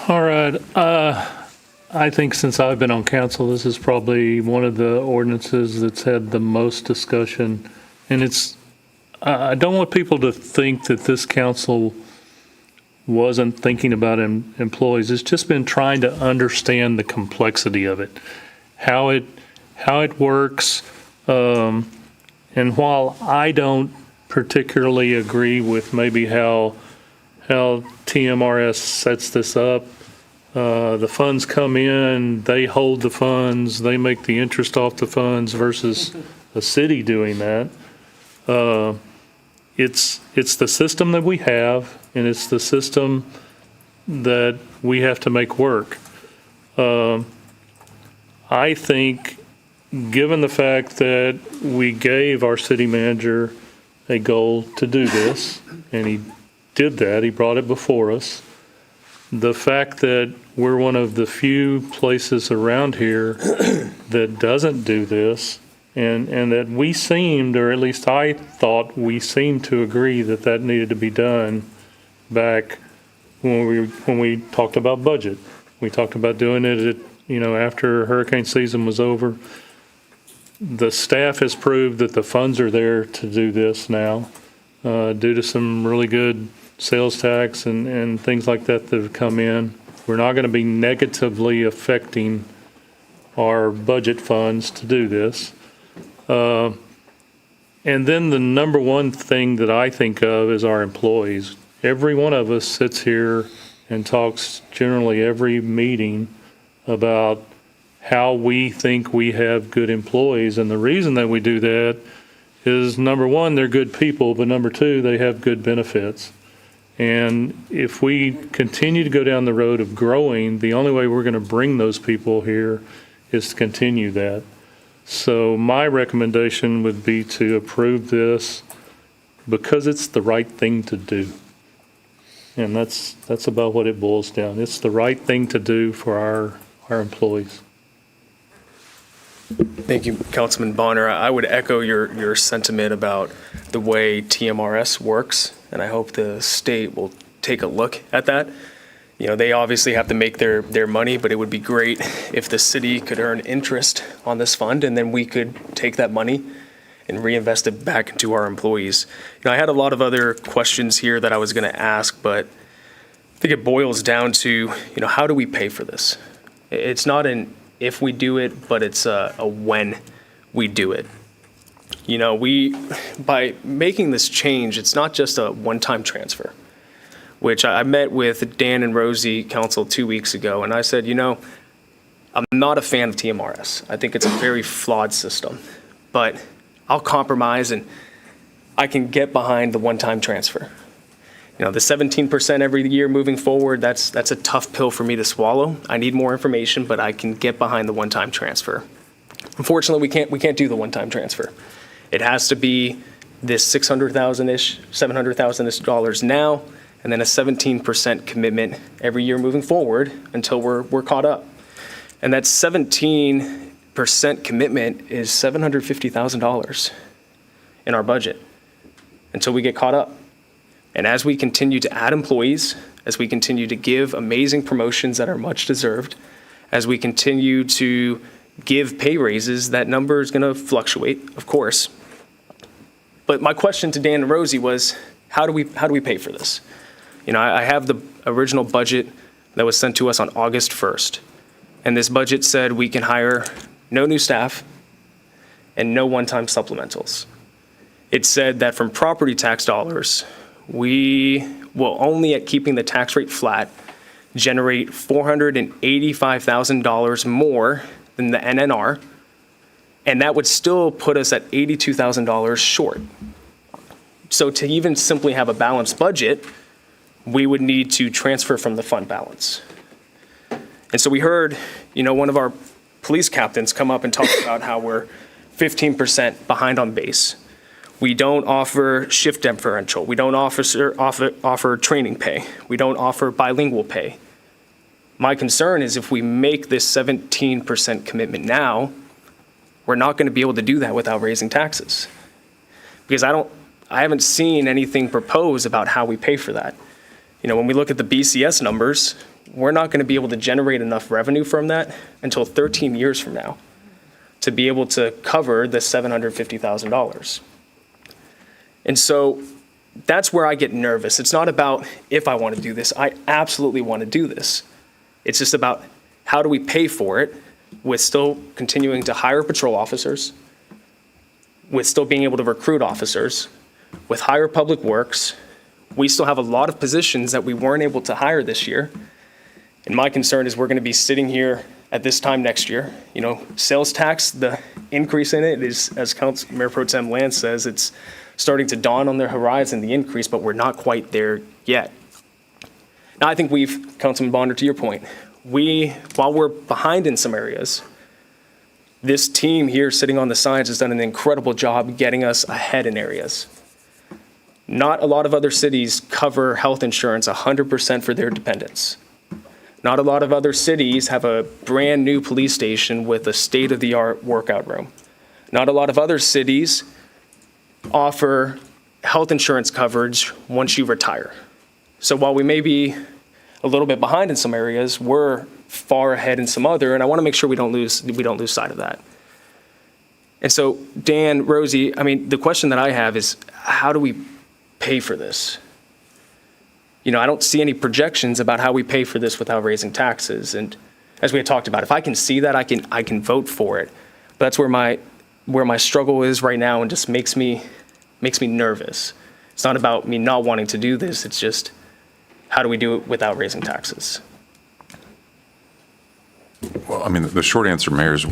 All right. I think since I've been on council, this is probably one of the ordinances that's had the most discussion. And I don't want people to think that this council wasn't thinking about employees. It's just been trying to understand the complexity of it, how it works. And while I don't particularly agree with maybe how TMRS sets this up, the funds come in, they hold the funds, they make the interest off the funds versus a city doing that. It's the system that we have, and it's the system that we have to make work. I think, given the fact that we gave our city manager a goal to do this, and he did that, he brought it before us, the fact that we're one of the few places around here that doesn't do this, and that we seemed, or at least I thought we seemed to agree that needed to be done back when we talked about budget. We talked about doing it after hurricane season was over. The staff has proved that the funds are there to do this now, due to some really good sales tax and things like that have come in. We're not going to be negatively affecting our budget funds to do this. And then the number one thing that I think of is our employees. Every one of us sits here and talks generally every meeting about how we think we have good employees. And the reason that we do that is, number one, they're good people, but number two, they have good benefits. And if we continue to go down the road of growing, the only way we're going to bring those people here is to continue that. So my recommendation would be to approve this because it's the right thing to do. And that's about what it boils down. It's the right thing to do for our employees. Thank you, Councilman Bonner. I would echo your sentiment about the way TMRS works, and I hope the state will take a look at that. They obviously have to make their money, but it would be great if the city could earn interest on this fund, and then we could take that money and reinvest it back into our employees. I had a lot of other questions here that I was going to ask, but I think it boils down to, how do we pay for this? It's not an if we do it, but it's a when we do it. You know, by making this change, it's not just a one-time transfer, which I met with Dan and Rosie Council 2 weeks ago, and I said, you know, I'm not a fan of TMRS. I think it's a very flawed system, but I'll compromise and I can get behind the one-time transfer. You know, the 17% every year moving forward, that's a tough pill for me to swallow. I need more information, but I can get behind the one-time transfer. Unfortunately, we can't do the one-time transfer. It has to be this $600,000-ish, $700,000-ish dollars now, and then a 17% commitment every year moving forward until we're caught up. And that 17% commitment is $750,000 in our budget until we get caught up. And as we continue to add employees, as we continue to give amazing promotions that are much deserved, as we continue to give pay raises, that number is going to fluctuate, of course. But my question to Dan and Rosie was, how do we pay for this? You know, I have the original budget that was sent to us on August 1st. And this budget said we can hire no new staff and no one-time supplementals. It said that from property tax dollars, we will only, at keeping the tax rate flat, generate $485,000 more than the NNR, and that would still put us at $82,000 short. So to even simply have a balanced budget, we would need to transfer from the fund balance. And so we heard, you know, one of our police captains come up and talk about how we're 15% behind on base. We don't offer shift differential. We don't offer training pay. We don't offer bilingual pay. My concern is if we make this 17% commitment now, we're not going to be able to do that without raising taxes. Because I haven't seen anything proposed about how we pay for that. You know, when we look at the BCS numbers, we're not going to be able to generate enough revenue from that until 13 years from now to be able to cover the $750,000. And so that's where I get nervous. It's not about if I want to do this. I absolutely want to do this. It's just about how do we pay for it with still continuing to hire patrol officers, with still being able to recruit officers, with higher public works. We still have a lot of positions that we weren't able to hire this year. And my concern is we're going to be sitting here at this time next year. You know, sales tax, the increase in it is, as Mayor Pro Tem Lance says, it's starting to dawn on the horizon, the increase, but we're not quite there yet. Now, I think Councilman Bonder, to your point, while we're behind in some areas, this team here sitting on the sides has done an incredible job getting us ahead in areas. Not a lot of other cities cover health insurance 100% for their dependents. Not a lot of other cities have a brand new police station with a state-of-the-art workout room. Not a lot of other cities offer health insurance coverage once you retire. So while we may be a little bit behind in some areas, we're far ahead in some other, and I want to make sure we don't lose sight of that. And so, Dan, Rosie, I mean, the question that I have is, how do we pay for this? You know, I don't see any projections about how we pay for this without raising taxes. And as we had talked about, if I can see that, I can vote for it. But that's where my struggle is right now, and just makes me nervous. It's not about me not wanting to do this. It's just, how do we do it without raising taxes? Well, I mean, the short answer, Mayor, is,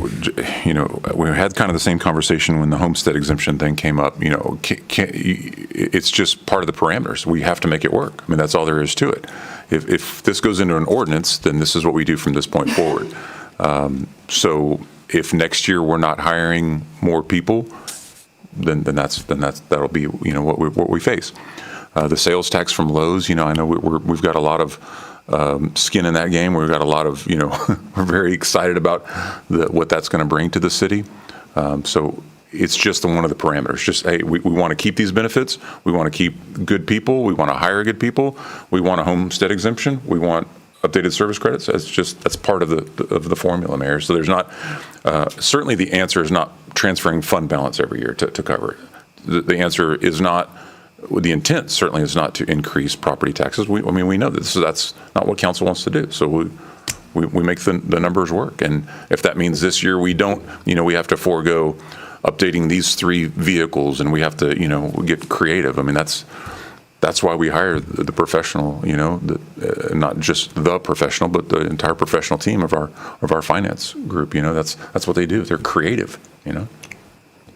you know, we had kind of the same conversation when the homestead exemption thing came up. You know, it's just part of the parameters. We have to make it work. I mean, that's all there is to it. If this goes into an ordinance, then this is what we do from this point forward. So if next year we're not hiring more people, then that'll be, you know, what we face. The sales tax from Lowe's, you know, I know we've got a lot of skin in that game. We've got a lot of, you know, we're very excited about what that's going to bring to the city. So it's just one of the parameters. Just, hey, we want to keep these benefits. We want to keep good people. We want to hire good people. We want a homestead exemption. We want updated service credits. That's part of the formula, Mayor. So there's not, certainly the answer is not transferring fund balance every year to cover it. The answer is not, the intent certainly is not to increase property taxes. We know that that's not what council wants to do. So we make the numbers work. And if that means this year we don't, we have to forego updating these 3 vehicles and we have to, get creative. I mean, that's why we hire the professional, not just the professional, but the entire professional team of our finance group. That's what they do. They're creative.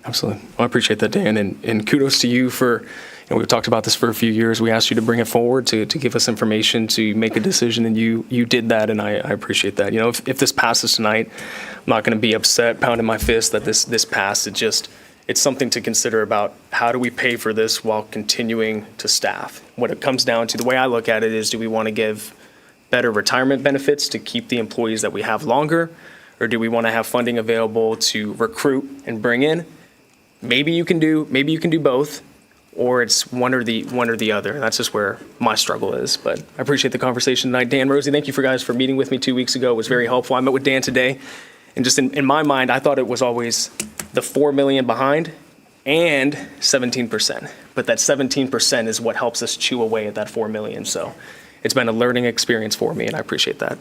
Absolutely. Well, I appreciate that, Dan, and kudos to you for. We've talked about this for a few years. We asked you to bring it forward to give us information to make a decision, and you did that, and I appreciate that. If this passes tonight, I'm not going to be upset, pounding my fist that this passed. It's something to consider about how do we pay for this while continuing to staff. What it comes down to, the way I look at it is, do we want to give better retirement benefits to keep the employees that we have longer, or do we want to have funding available to recruit and bring in? Maybe you can do both. Or it's one or the other. And that's just where my struggle is. But I appreciate the conversation tonight. Dan, Rosie, thank you for meeting with me 2 weeks ago. It was very helpful. I met with Dan today, and just in my mind, I thought it was always the $4 million behind and 17%. But that 17% is what helps us chew away at that $4 million. So it's been a learning experience for me, and I appreciate that.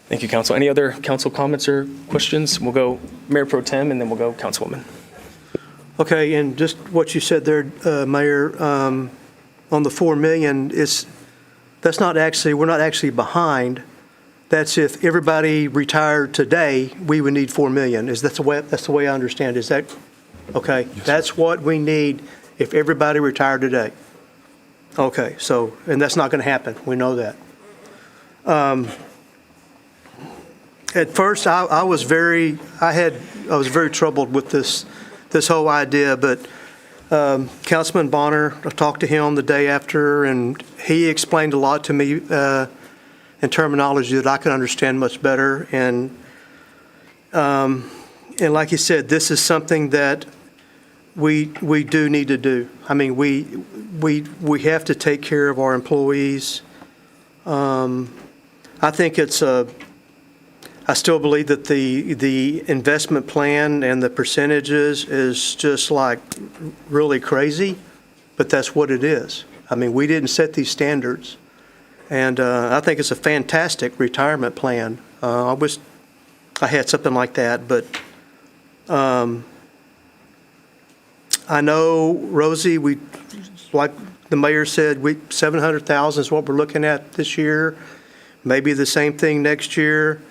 Thank you, Council. Any other council comments or questions? We'll go Mayor Pro Tem, and then we'll go Councilwoman. Okay, and just what you said there, Mayor, on the $4 million, we're not actually behind. That's if everybody retired today, we would need $4 million. That's the way I understand it. Is that, okay? Yes, that's what we need if everybody retired today. Okay, so, and that's not going to happen. We know that. At first, I was very troubled with this whole idea, but Councilman Bonner, I talked to him the day after, and he explained a lot to me in terminology that I could understand much better. And like you said, this is something that we do need to do. I mean, we have to take care of our employees. I think I still believe that the investment plan and the percentages is just like really crazy, but that's what it is. I mean, we didn't set these standards, and I think it's a fantastic retirement plan. I wish I had something like that, but I know, Rosie, like the mayor said, $700,000 is what we're looking at this year. Maybe the same thing next year.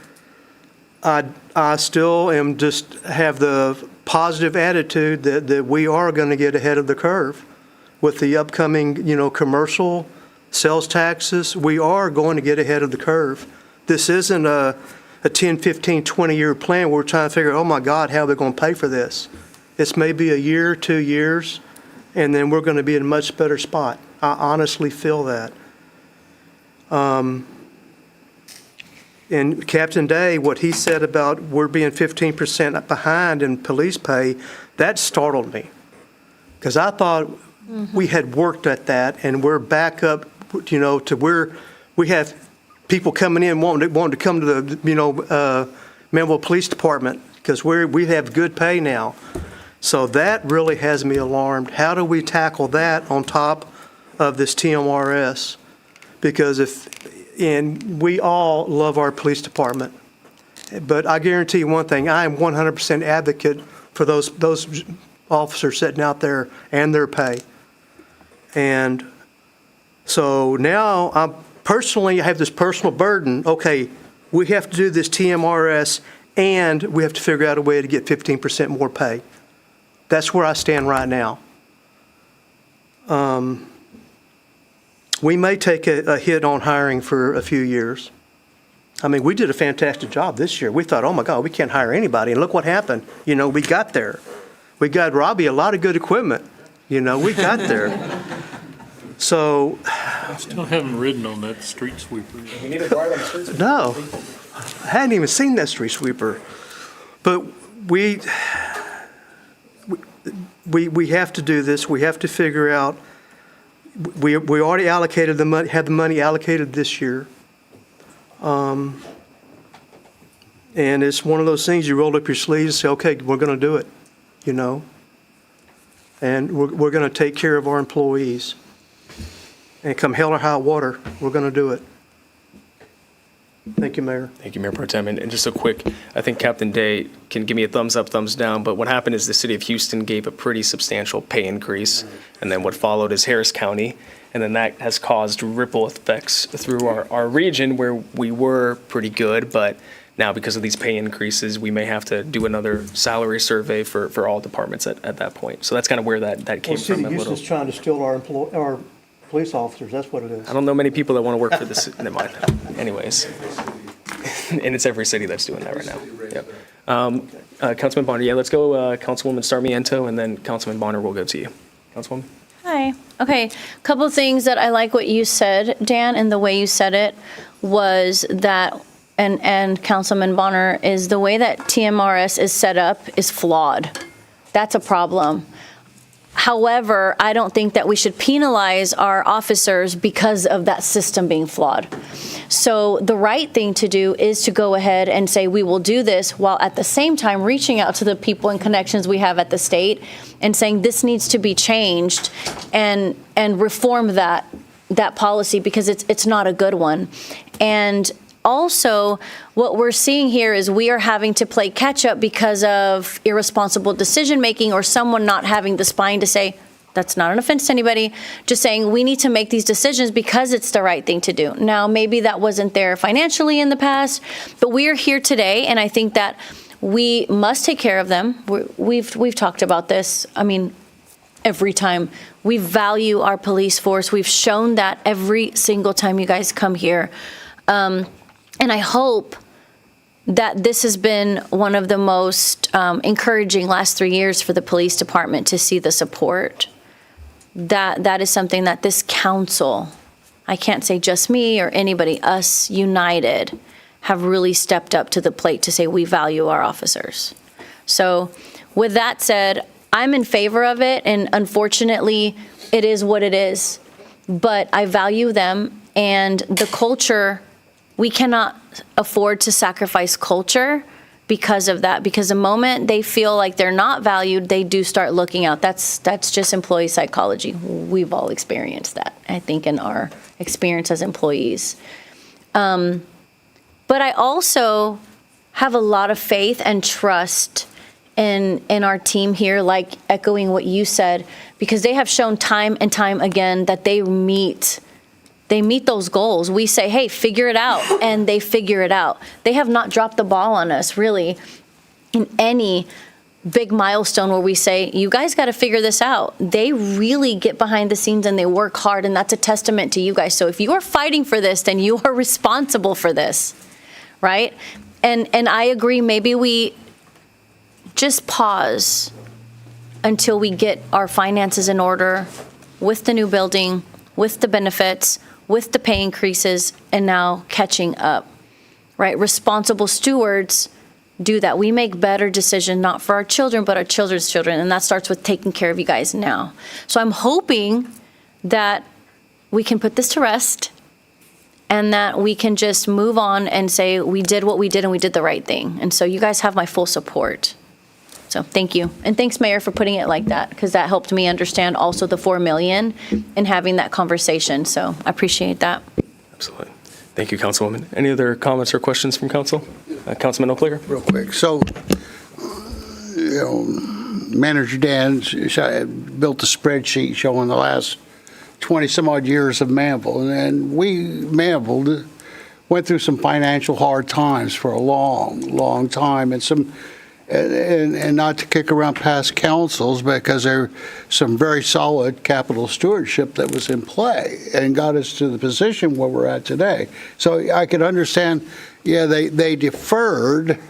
I still have the positive attitude that we are going to get ahead of the curve with the upcoming, commercial sales taxes. We are going to get ahead of the curve. This isn't a 10, 15, 20-year plan where we're trying to figure, oh my God, how are we going to pay for this? It's maybe a year, 2 years, and then we're going to be in a much better spot. I honestly feel that. And Captain Day, what he said about we're being 15% behind in police pay, that startled me. Because I thought we had worked at that, and we're back up, to where we have people coming in wanting to come to the, Manvel Police Department, because we have good pay now. So that really has me alarmed. How do we tackle that on top of this TMRS? Because and we all love our police department, but I guarantee you one thing, I am 100% advocate for those officers sitting out there and their pay. And so now I have this personal burden. Okay, we have to do this TMRS, and we have to figure out a way to get 15% more pay. That's where I stand right now. We may take a hit on hiring for a few years. I mean, we did a fantastic job this year. We thought, oh my God, we can't hire anybody. And look what happened. We got there. We got Robbie a lot of good equipment. We got there. So. I still haven't ridden on that street sweeper. We need to borrow that street sweeper. No. I hadn't even seen that street sweeper. But we have to do this. We have to figure out. We already allocated the money, had the money allocated this year. And it's one of those things you roll up your sleeves and say, okay, we're going to do it, And we're going to take care of our employees. And come hell or high water, we're going to do it. Thank you, Mayor. Thank you, Mayor Pro Tem. And just a quick, I think Captain Day can give me a thumbs up, thumbs down, but what happened is the city of Houston gave a pretty substantial pay increase, and then what followed is Harris County, and then that has caused ripple effects through our region where we were pretty good, but now because of these pay increases, we may have to do another salary survey for all departments at that point. So that's kind of where that came Well, City from. of Houston's trying to steal our police officers. That's what it is. I don't know many people that want to work for this. Never mind. Anyways, and it's every city that's doing that right now. Yep. Councilman Bonner, yeah, let's go. Councilwoman Sarmiento, and then Councilman Bonner will go to you. Councilwoman. Hi. Okay. Couple of things that I like what you said, Dan, and the way you said it was that, and Councilman Bonner, is the way that TMRS is set up is flawed. That's a problem. However, I don't think that we should penalize our officers because of that system being flawed. So the right thing to do is to go ahead and say we will do this while at the same time reaching out to the people and connections we have at the state and saying this needs to be changed and reform that policy because it's not a good one. And also, what we're seeing here is we are having to play catch up because of irresponsible decision making or someone not having the spine to say, that's not an offense to anybody, just saying we need to make these decisions because it's the right thing to do. Now, maybe that wasn't there financially in the past, but we are here today, and I think that we must take care of them. We've talked about this. I mean, every time. We value our police force. We've shown that every single time you guys come here. And I hope that this has been one of the most encouraging last 3 years for the police department to see the support. That is something that this council, I can't say just me or anybody, us united, have really stepped up to the plate to say we value our officers. So with that said, I'm in favor of it, and unfortunately, it is what it is. But I value them, and the culture, we cannot afford to sacrifice culture because of that. Because the moment they feel like they're not valued, they do start looking out. That's just employee psychology. We've all experienced that, I think, in our experience as employees. But I also have a lot of faith and trust in our team here, like echoing what you said, because they have shown time and time again that they meet those goals. We say, hey, figure it out, and they figure it out. They have not dropped the ball on us, really, in any big milestone where we say, you guys got to figure this out. They really get behind the scenes and they work hard, and that's a testament to you guys. So if you are fighting for this, then you are responsible for this, right? And I agree, maybe we just pause until we get our finances in order with the new building, with the benefits, with the pay increases, and now catching up, right? Responsible stewards do that. We make better decisions, not for our children, but our children's children, and that starts with taking care of you guys now. So I'm hoping that we can put this to rest and that we can just move on and say we did what we did and we did the right thing. And so you guys have my full support. So thank you. And thanks, Mayor, for putting it like that, because that helped me understand also the 4 million and having that conversation. So I appreciate that. Absolutely. Thank you, Councilwoman. Any other comments or questions from Council? Councilman O'Clicker? Real quick. So, Manager Dan built a spreadsheet showing the last 20 some odd years of Manvel. And Manvel went through some financial hard times for a long time, and not to kick around past councils, because there's some very solid capital stewardship that was in play and got us to the position where we're at today. So I could understand, they deferred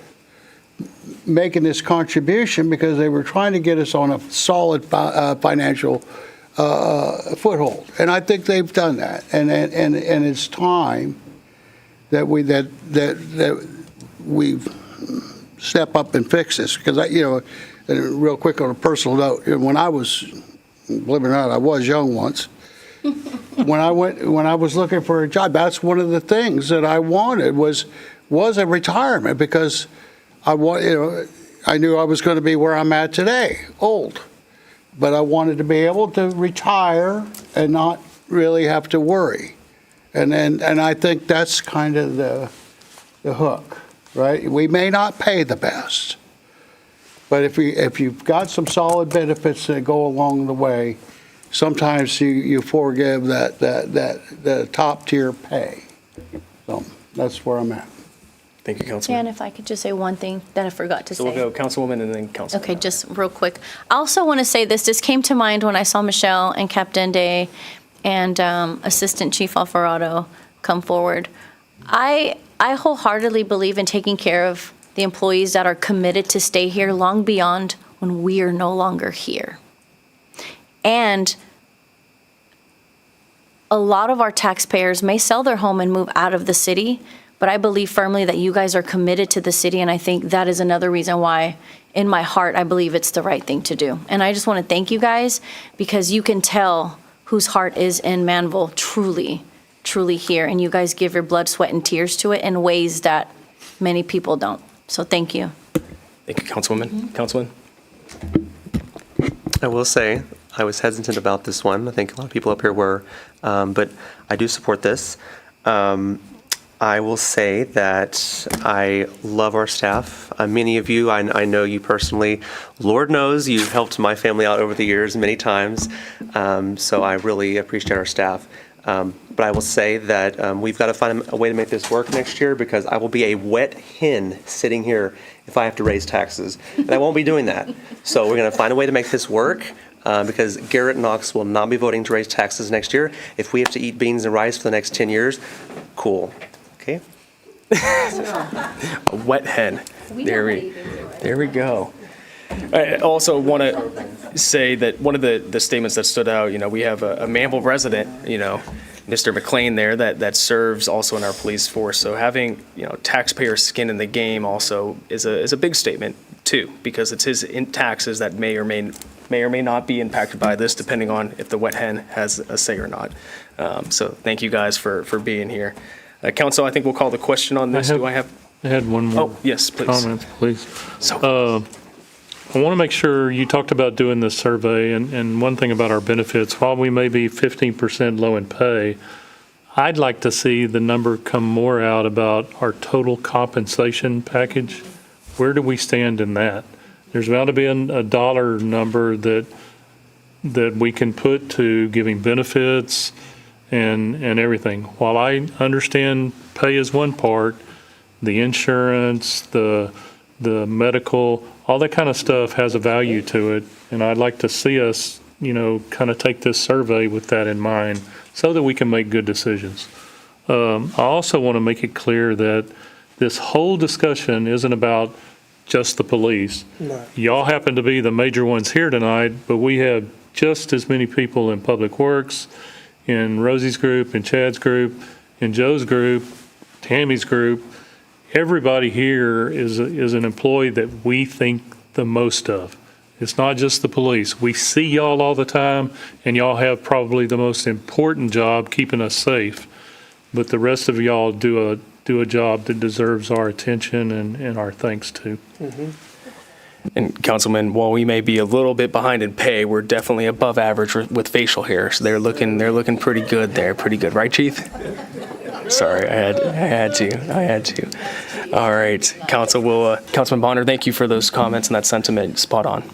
making this contribution because they were trying to get us on a solid financial foothold. And I think they've done that. And it's time that we step up and fix this, because and real quick on a personal note, when I was, believe it or not, I was young once. when I was looking for a job, that's one of the things that I wanted was a retirement, because I knew I was going to be where I'm at today, old, but I wanted to be able to retire and not really have to worry, and I think that's kind of the hook, right? We may not pay the best, but if you've got some solid benefits that go along the way, sometimes you forgive the top tier pay. So that's where I'm at. Thank you, Councilman. Dan, if I could just say one thing that I forgot to So say. we'll go Councilwoman and then Councilman. Okay, just real quick. I also want to say this. This came to mind when I saw Michelle and Captain Day and Assistant Chief Alvarado come forward. I wholeheartedly believe in taking care of the employees that are committed to stay here long beyond when we are no longer here. And a lot of our taxpayers may sell their home and move out of the city, but I believe firmly that you guys are committed to the city, and I think that is another reason why, in my heart, I believe it's the right thing to do. And I just want to thank you guys, because you can tell whose heart is in Manvel truly, truly here, and you guys give your blood, sweat, and tears to it in ways that many people don't. So thank you. Thank you, Councilwoman. Councilman? I will say, I was hesitant about this one. I think a lot of people up here were, but I do support this. I will say that I love our staff. Many of you, I know you personally. Lord knows you've helped my family out over the years many times, so I really appreciate our staff. But I will say that we've got to find a way to make this work next year, because I will be a wet hen sitting here if I have to raise taxes, and I won't be doing that. So we're going to find a way to make this work. Because Garrett Knox will not be voting to raise taxes next year. If we have to eat beans and rice for the next 10 years, cool. Okay? A wet hen. There we go. I also want to say that one of the statements that stood out, we have a Manvel resident, Mr. McLean there, that serves also in our police force. So having, taxpayer skin in the game also is a big statement too, because it's his taxes that may or may not be impacted by this, depending on if the wet hen has a say or not. So thank you guys for being here. Council, I think we'll call the question on this. I had one more. Oh, yes, please. Comments, please. I want to make sure you talked about doing this survey, and one thing about our benefits, while we may be 15% low in pay, I'd like to see the number come more out about our total compensation package. Where do we stand in that? There's bound to be a dollar number that we can put to giving benefits and everything. While I understand pay is one part, the insurance, the medical, all that kind of stuff has a value to it. And I'd like to see us, kind of take this survey with that in mind so that we can make good decisions. I also want to make it clear that this whole discussion isn't about just the police. No. Y'all happen to be the major ones here tonight, but we have just as many people in Public Works, in Rosie's group, in Chad's group, in Joe's group, Tammy's group. Everybody here is an employee that we think the most of. It's not just the police. We see y'all all the time, and y'all have probably the most important job keeping us safe. But the rest of y'all do a job that deserves our attention and our thanks too. Mm-hmm. And Councilman, while we may be a little bit behind in pay, we're definitely above average with facial hair. So they're looking pretty good there. Pretty good, right, Chief? Sorry, I had to. All right, Councilman Bonner, thank you for those comments and that sentiment. Spot on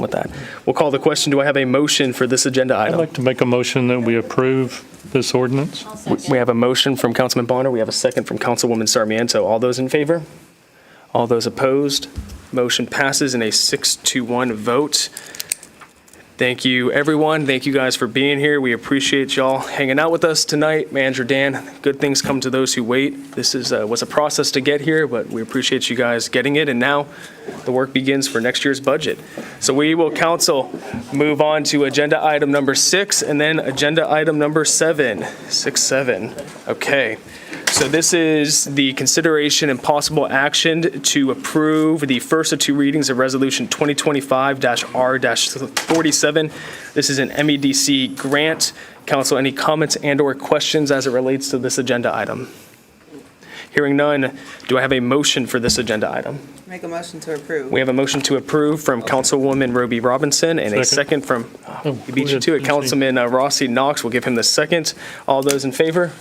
with that. We'll call the question. Do I have a motion for this agenda item? I'd like to make a motion that we approve this ordinance. We have a motion from Councilman Bonner. We have a second from Councilwoman Sarmiento. All those in favor? All those opposed? Motion passes in a 6-1 vote. Thank you, everyone. Thank you guys for being here. We appreciate y'all hanging out with us tonight. Manager Dan, good things come to those who wait. This was a process to get here, but we appreciate you guys getting it. And now the work begins for next year's budget. So we will, council, move on to agenda item number 6 and then agenda item number 7. 6-7. Okay. So this is the consideration and possible action to approve the first of 2 readings of Resolution 2025-R-47. This is an MEDC grant. Council, any comments and/or questions as it relates to this agenda item? Hearing none, do I have a motion for this agenda item? Make a motion to approve. We have a motion to approve from Councilwoman Roby Robinson and a second from, you beat you to it, Councilman Rossi Knox. We'll give him the second. All those in favor?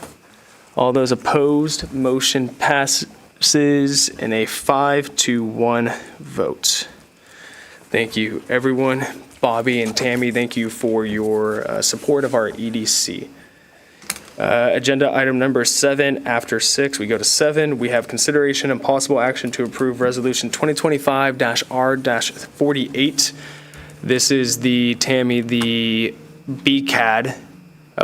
All those opposed, motion passes passes in a 5-1 vote. Thank you, everyone. Bobby and Tammy, thank you for your support of our EDC. Agenda item number 7, after 6, we go to 7. We have consideration and possible action to approve Resolution 2025-R-48. This is the BCAD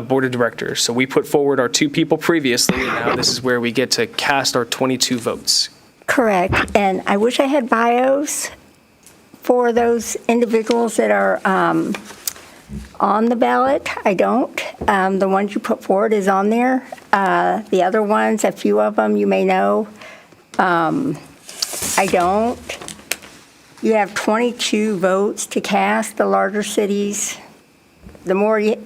Board of Directors. So we put forward our 2 people previously, and now this is where we get to cast our 22 votes. Correct. And I wish I had bios for those individuals that are on the ballot. I don't. The ones you put forward is on there. The other ones, a few of them you may know. I don't. You have 22 votes to cast. The larger cities, the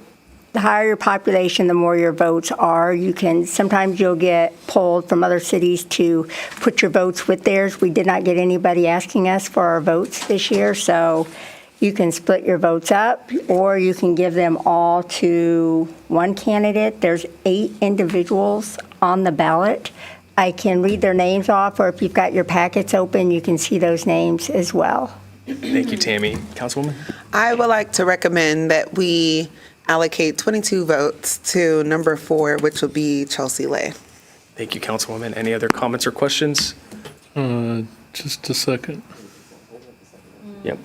higher your population, the more your votes are. Sometimes you'll get pulled from other cities to put your votes with theirs. We did not get anybody asking us for our votes this year, so you can split your votes up, or you can give them all to one candidate. There's 8 individuals on the ballot. I can read their names off, or if you've got your packets open, you can see those names as well. Thank you, Tammy. Councilwoman? I would like to recommend that we allocate 22 votes to number 4, which will be Chelsea Lay. Thank you, Councilwoman. Any other comments or questions? Just a second. Yep.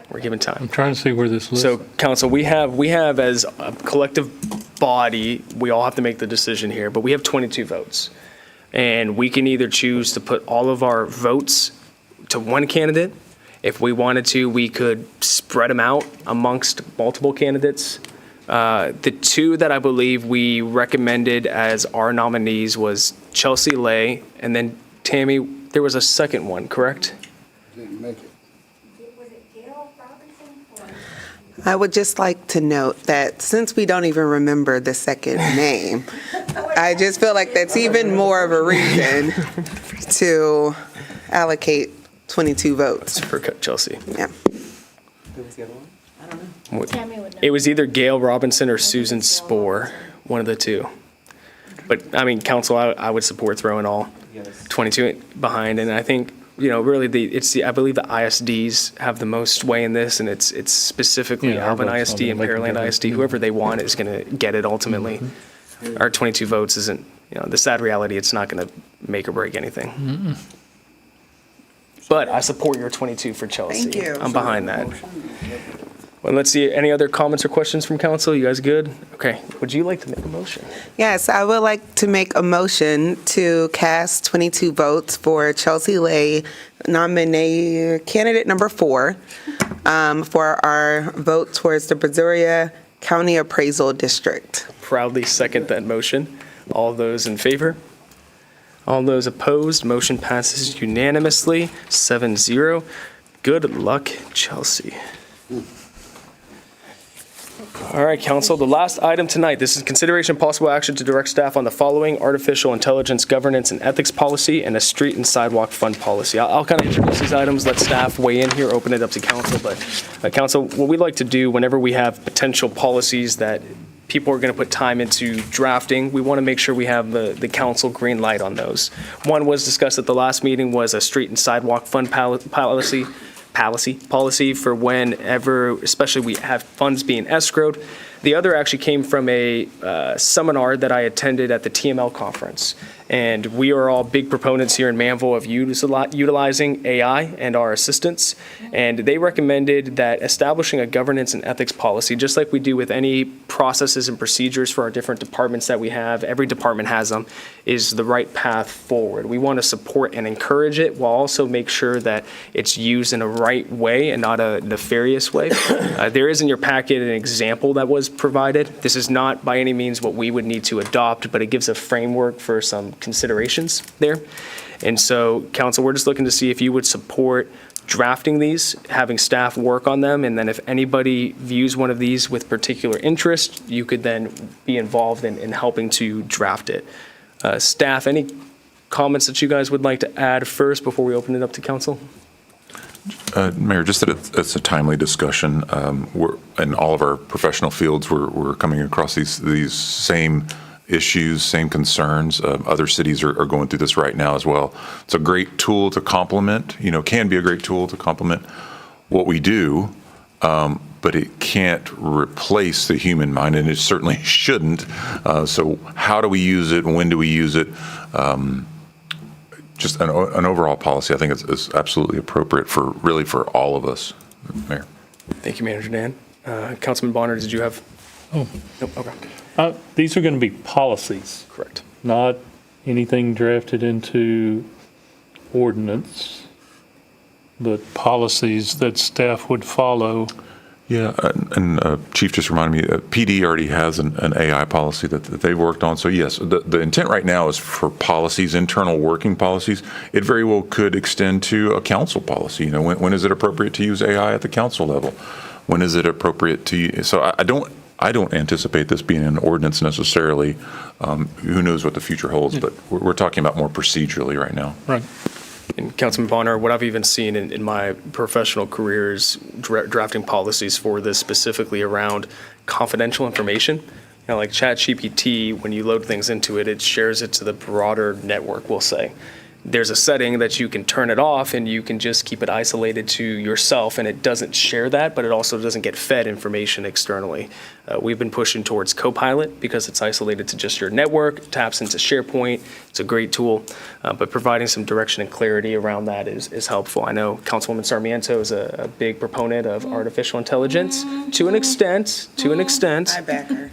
We're giving time. I'm trying to see where this lists. So, Council, we have as a collective body, we all have to make the decision here, but we have 22 votes. And we can either choose to put all of our votes to one candidate. If we wanted to, we could spread them out amongst multiple candidates. The 2 that I believe we recommended as our nominees was Chelsea Lay, and then Tammy, there was a second one, correct? Didn't make it. I would just like to note that since we don't even remember the second name, I just feel like that's even more of a reason to allocate 22 votes. For Chelsea. Yeah. Who was the other one? I don't know. Tammy would know. It was either Gail Robinson or Susan Spohr, one of the 2. But, I mean, Council, I would support throwing all 22 behind, and I think, really, I believe the ISDs have the most sway in this, and it's specifically Alvin ISD and Pearland ISD. Whoever they want is going to get it ultimately. Our 22 votes isn't, the sad reality, it's not going to make or break anything. But I support your 22 for Chelsea. Thank you. I'm behind that. Well, let's see. Any other comments or questions from council? You guys good? Okay. Would you like to make a motion? Yes, I would like to make a motion to cast 22 votes for Chelsea Lay, candidate number 4, for our vote towards the Brazoria County Appraisal District. Proudly second that motion. All those in favor? All those opposed? Motion passes unanimously, 7-0. Good luck, Chelsea. All right, council, the last item tonight, this is consideration of possible action to direct staff on the following: artificial intelligence governance and ethics policy and a street and sidewalk fund policy. I'll kind of introduce these items, let staff weigh in here, open it up to council. But council, what we like to do whenever we have potential policies that people are going to put time into drafting, we want to make sure we have the council green light on those. One was discussed at the last meeting was a street and sidewalk fund policy for whenever, especially we have funds being escrowed. The other actually came from a seminar that I attended at the TML conference. And we are all big proponents here in Manvel of utilizing AI and our assistants. And they recommended that establishing a governance and ethics policy, just like we do with any processes and procedures for our different departments that we have, every department has them, is the right path forward. We want to support and encourage it while also make sure that it's used in a right way and not a nefarious way. There is in your packet an example that was provided. This is not by any means what we would need to adopt, but it gives a framework for some considerations there. And so, council, we're just looking to see if you would support drafting these, having staff work on them, and then if anybody views one of these with particular interest, you could then be involved in helping to draft it. Staff, any comments that you guys would like to add first before we open it up to council? Mayor, just that it's a timely discussion. We're in all of our professional fields, we're coming across these same issues, same concerns. Other cities are going through this right now as well. It's a great tool to complement, can be a great tool to complement what we do, but it can't replace the human mind, and it certainly shouldn't. So how do we use it? When do we use it? Just an overall policy, I think is absolutely appropriate for all of us. Mayor. Thank you, Manager Dan. Councilman Bonner, did you have? Oh. Nope, okay. These are going to be policies. Correct. Not anything drafted into ordinance, but policies that staff would follow. Yeah, and Chief just reminded me, PD already has an AI policy that they've worked on. So yes, the intent right now is for policies, internal working policies. It very well could extend to a council policy. When is it appropriate to use AI at the council level? When is it appropriate to use? So I don't anticipate this being an ordinance necessarily. Who knows what the future holds, but we're talking about more procedurally right now. Right. And Councilman Bonner, what I've even seen in my professional career is drafting policies for this specifically around confidential information. Like ChatGPT, when you load things into it, it shares it to the broader network, we'll say. There's a setting that you can turn it off and you can just keep it isolated to yourself, and it doesn't share that, but it also doesn't get fed information externally. We've been pushing towards Copilot because it's isolated to just your network, taps into SharePoint. It's a great tool, but providing some direction and clarity around that is helpful. I know Councilwoman Sarmiento is a big proponent of artificial intelligence to an extent. I back her.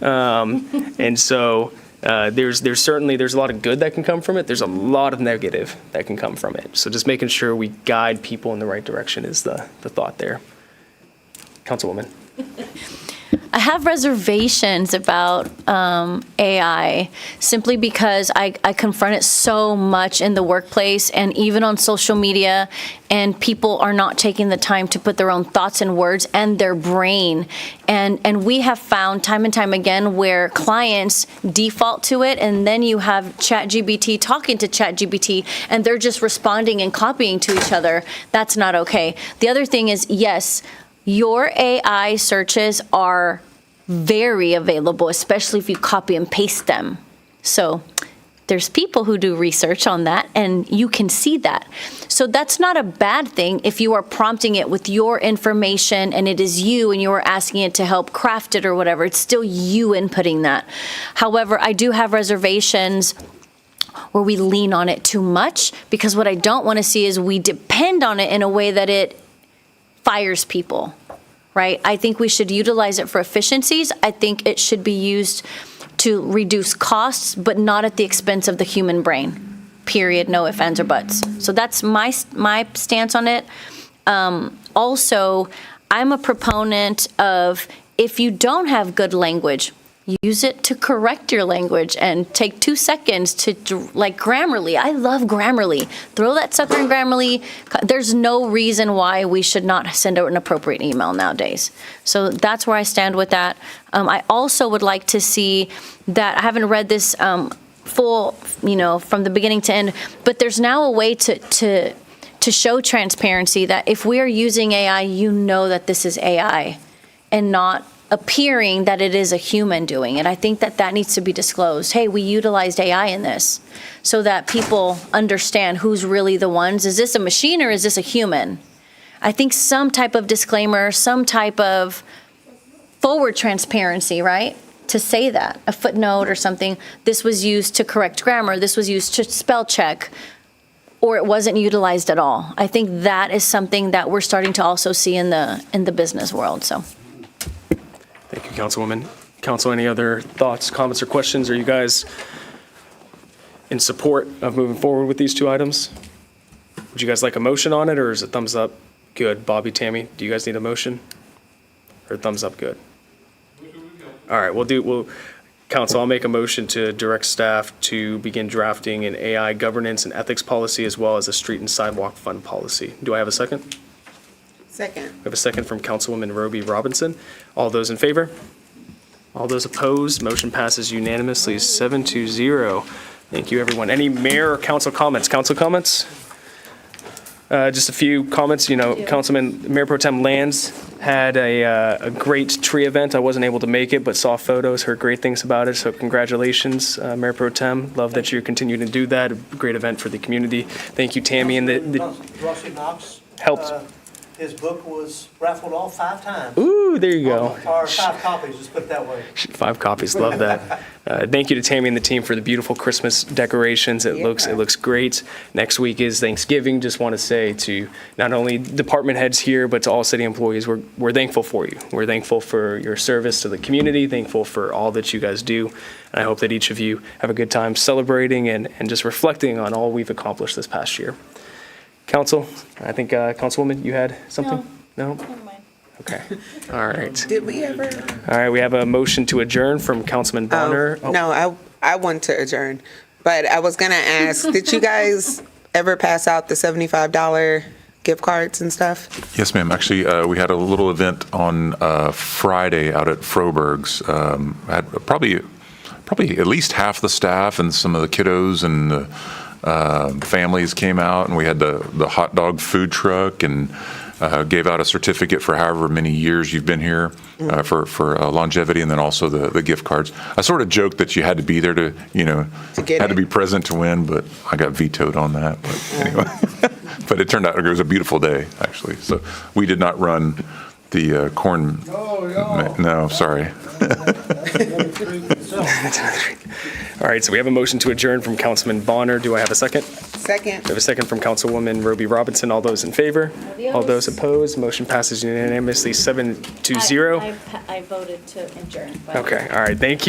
And so there's a lot of good that can come from it. There's a lot of negative that can come from it. So just making sure we guide people in the right direction is the thought there. Councilwoman. I have reservations about AI simply because I confront it so much in the workplace and even on social media, and people are not taking the time to put their own thoughts and words and their brain. And we have found time and time again where clients default to it, and then you have ChatGPT talking to ChatGPT, and they're just responding and copying to each other. That's not okay. The other thing is, yes, your AI searches are very available, especially if you copy and paste them. So there's people who do research on that, and you can see that. So that's not a bad thing if you are prompting it with your information and it is you and you are asking it to help craft it or whatever. It's still you inputting that. However, I do have reservations where we lean on it too much, because what I don't want to see is we depend on it in a way that it fires people, right? I think we should utilize it for efficiencies. I think it should be used to reduce costs, but not at the expense of the human brain, period, no ifs, ands, or buts. So that's my stance on it. Also, I'm a proponent of, if you don't have good language, use it to correct your language and take 2 seconds to, like Grammarly. I love Grammarly. Throw that sucker in Grammarly. There's no reason why we should not send out an appropriate email nowadays. So that's where I stand with that. I also would like to see that, I haven't read this full, from the beginning to end, but there's now a way to show transparency that if we are using AI, that this is AI and not appearing that it is a human doing it. I think that needs to be disclosed. Hey, we utilized AI in this, so that people understand who's really the ones. Is this a machine or is this a human? I think some type of disclaimer, some type of forward transparency, right? To say that, a footnote or something, this was used to correct grammar, this was used to spell check, or it wasn't utilized at all. I think that is something that we're starting to also see in the business world, so. Thank you, Councilwoman. Council, any other thoughts, comments, or questions? Are you guys in support of moving forward with these 2 items? Would you guys like a motion on it, or is it thumbs up? Good. Bobby, Tammy, do you guys need a motion? Or thumbs up good? All right, Council, I'll make a motion to direct staff to begin drafting an AI governance and ethics policy, as well as a street and sidewalk fund policy. Do I have a second? Second. We have a second from Councilwoman Roby Robinson. All those in favor? All those opposed? Motion passes unanimously, 7-0. Thank you, everyone. Any mayor or council comments? Council comments? Just a few comments. Councilman Mayor Pro Tem Lands had a great tree event. I wasn't able to make it, but saw photos, heard great things about it. So congratulations, Mayor Pro Tem. Love that you're continuing to do that. A great event for the community. Thank you, Tammy, and the Rossi Knox helped. His book was raffled off 5 times. Ooh, there you go. Or 5 copies, let's put it that way. 5 copies. Love that. Thank you to Tammy and the team for the beautiful Christmas decorations. It looks great. Next week is Thanksgiving. Just want to say to not only department heads here, but to all city employees, we're thankful for you. We're thankful for your service to the community. Thankful for all that you guys do. And I hope that each of you have a good time celebrating and just reflecting on all we've accomplished this past year. Council, I think Councilwoman, you had something? No? Never mind. Okay. All right. Did we ever? All right, we have a motion to adjourn from Councilman Bonner. No, I want to adjourn, but I was going to ask, did you guys ever pass out the $75 gift cards and stuff? Yes, ma'am. Actually, we had a little event on Friday out at Froberg's. Had probably at least half the staff and some of the kiddos and the families came out, and we had the hot dog food truck and gave out a certificate for however many years you've been here for longevity, and then also the gift cards. I sort of joked that you had to be there to be present to win, but I got vetoed on that. But anyway, but it turned out it was a beautiful day, actually. So we did not run the corn. No, sorry. All right, so we have a motion to adjourn from Councilman Bonner. Do I have a second? Second. We have a second from Councilwoman Roby Robinson. All those in favor? All those opposed? Motion passes unanimously 7-0. I voted to adjourn. Okay, all right, thank you.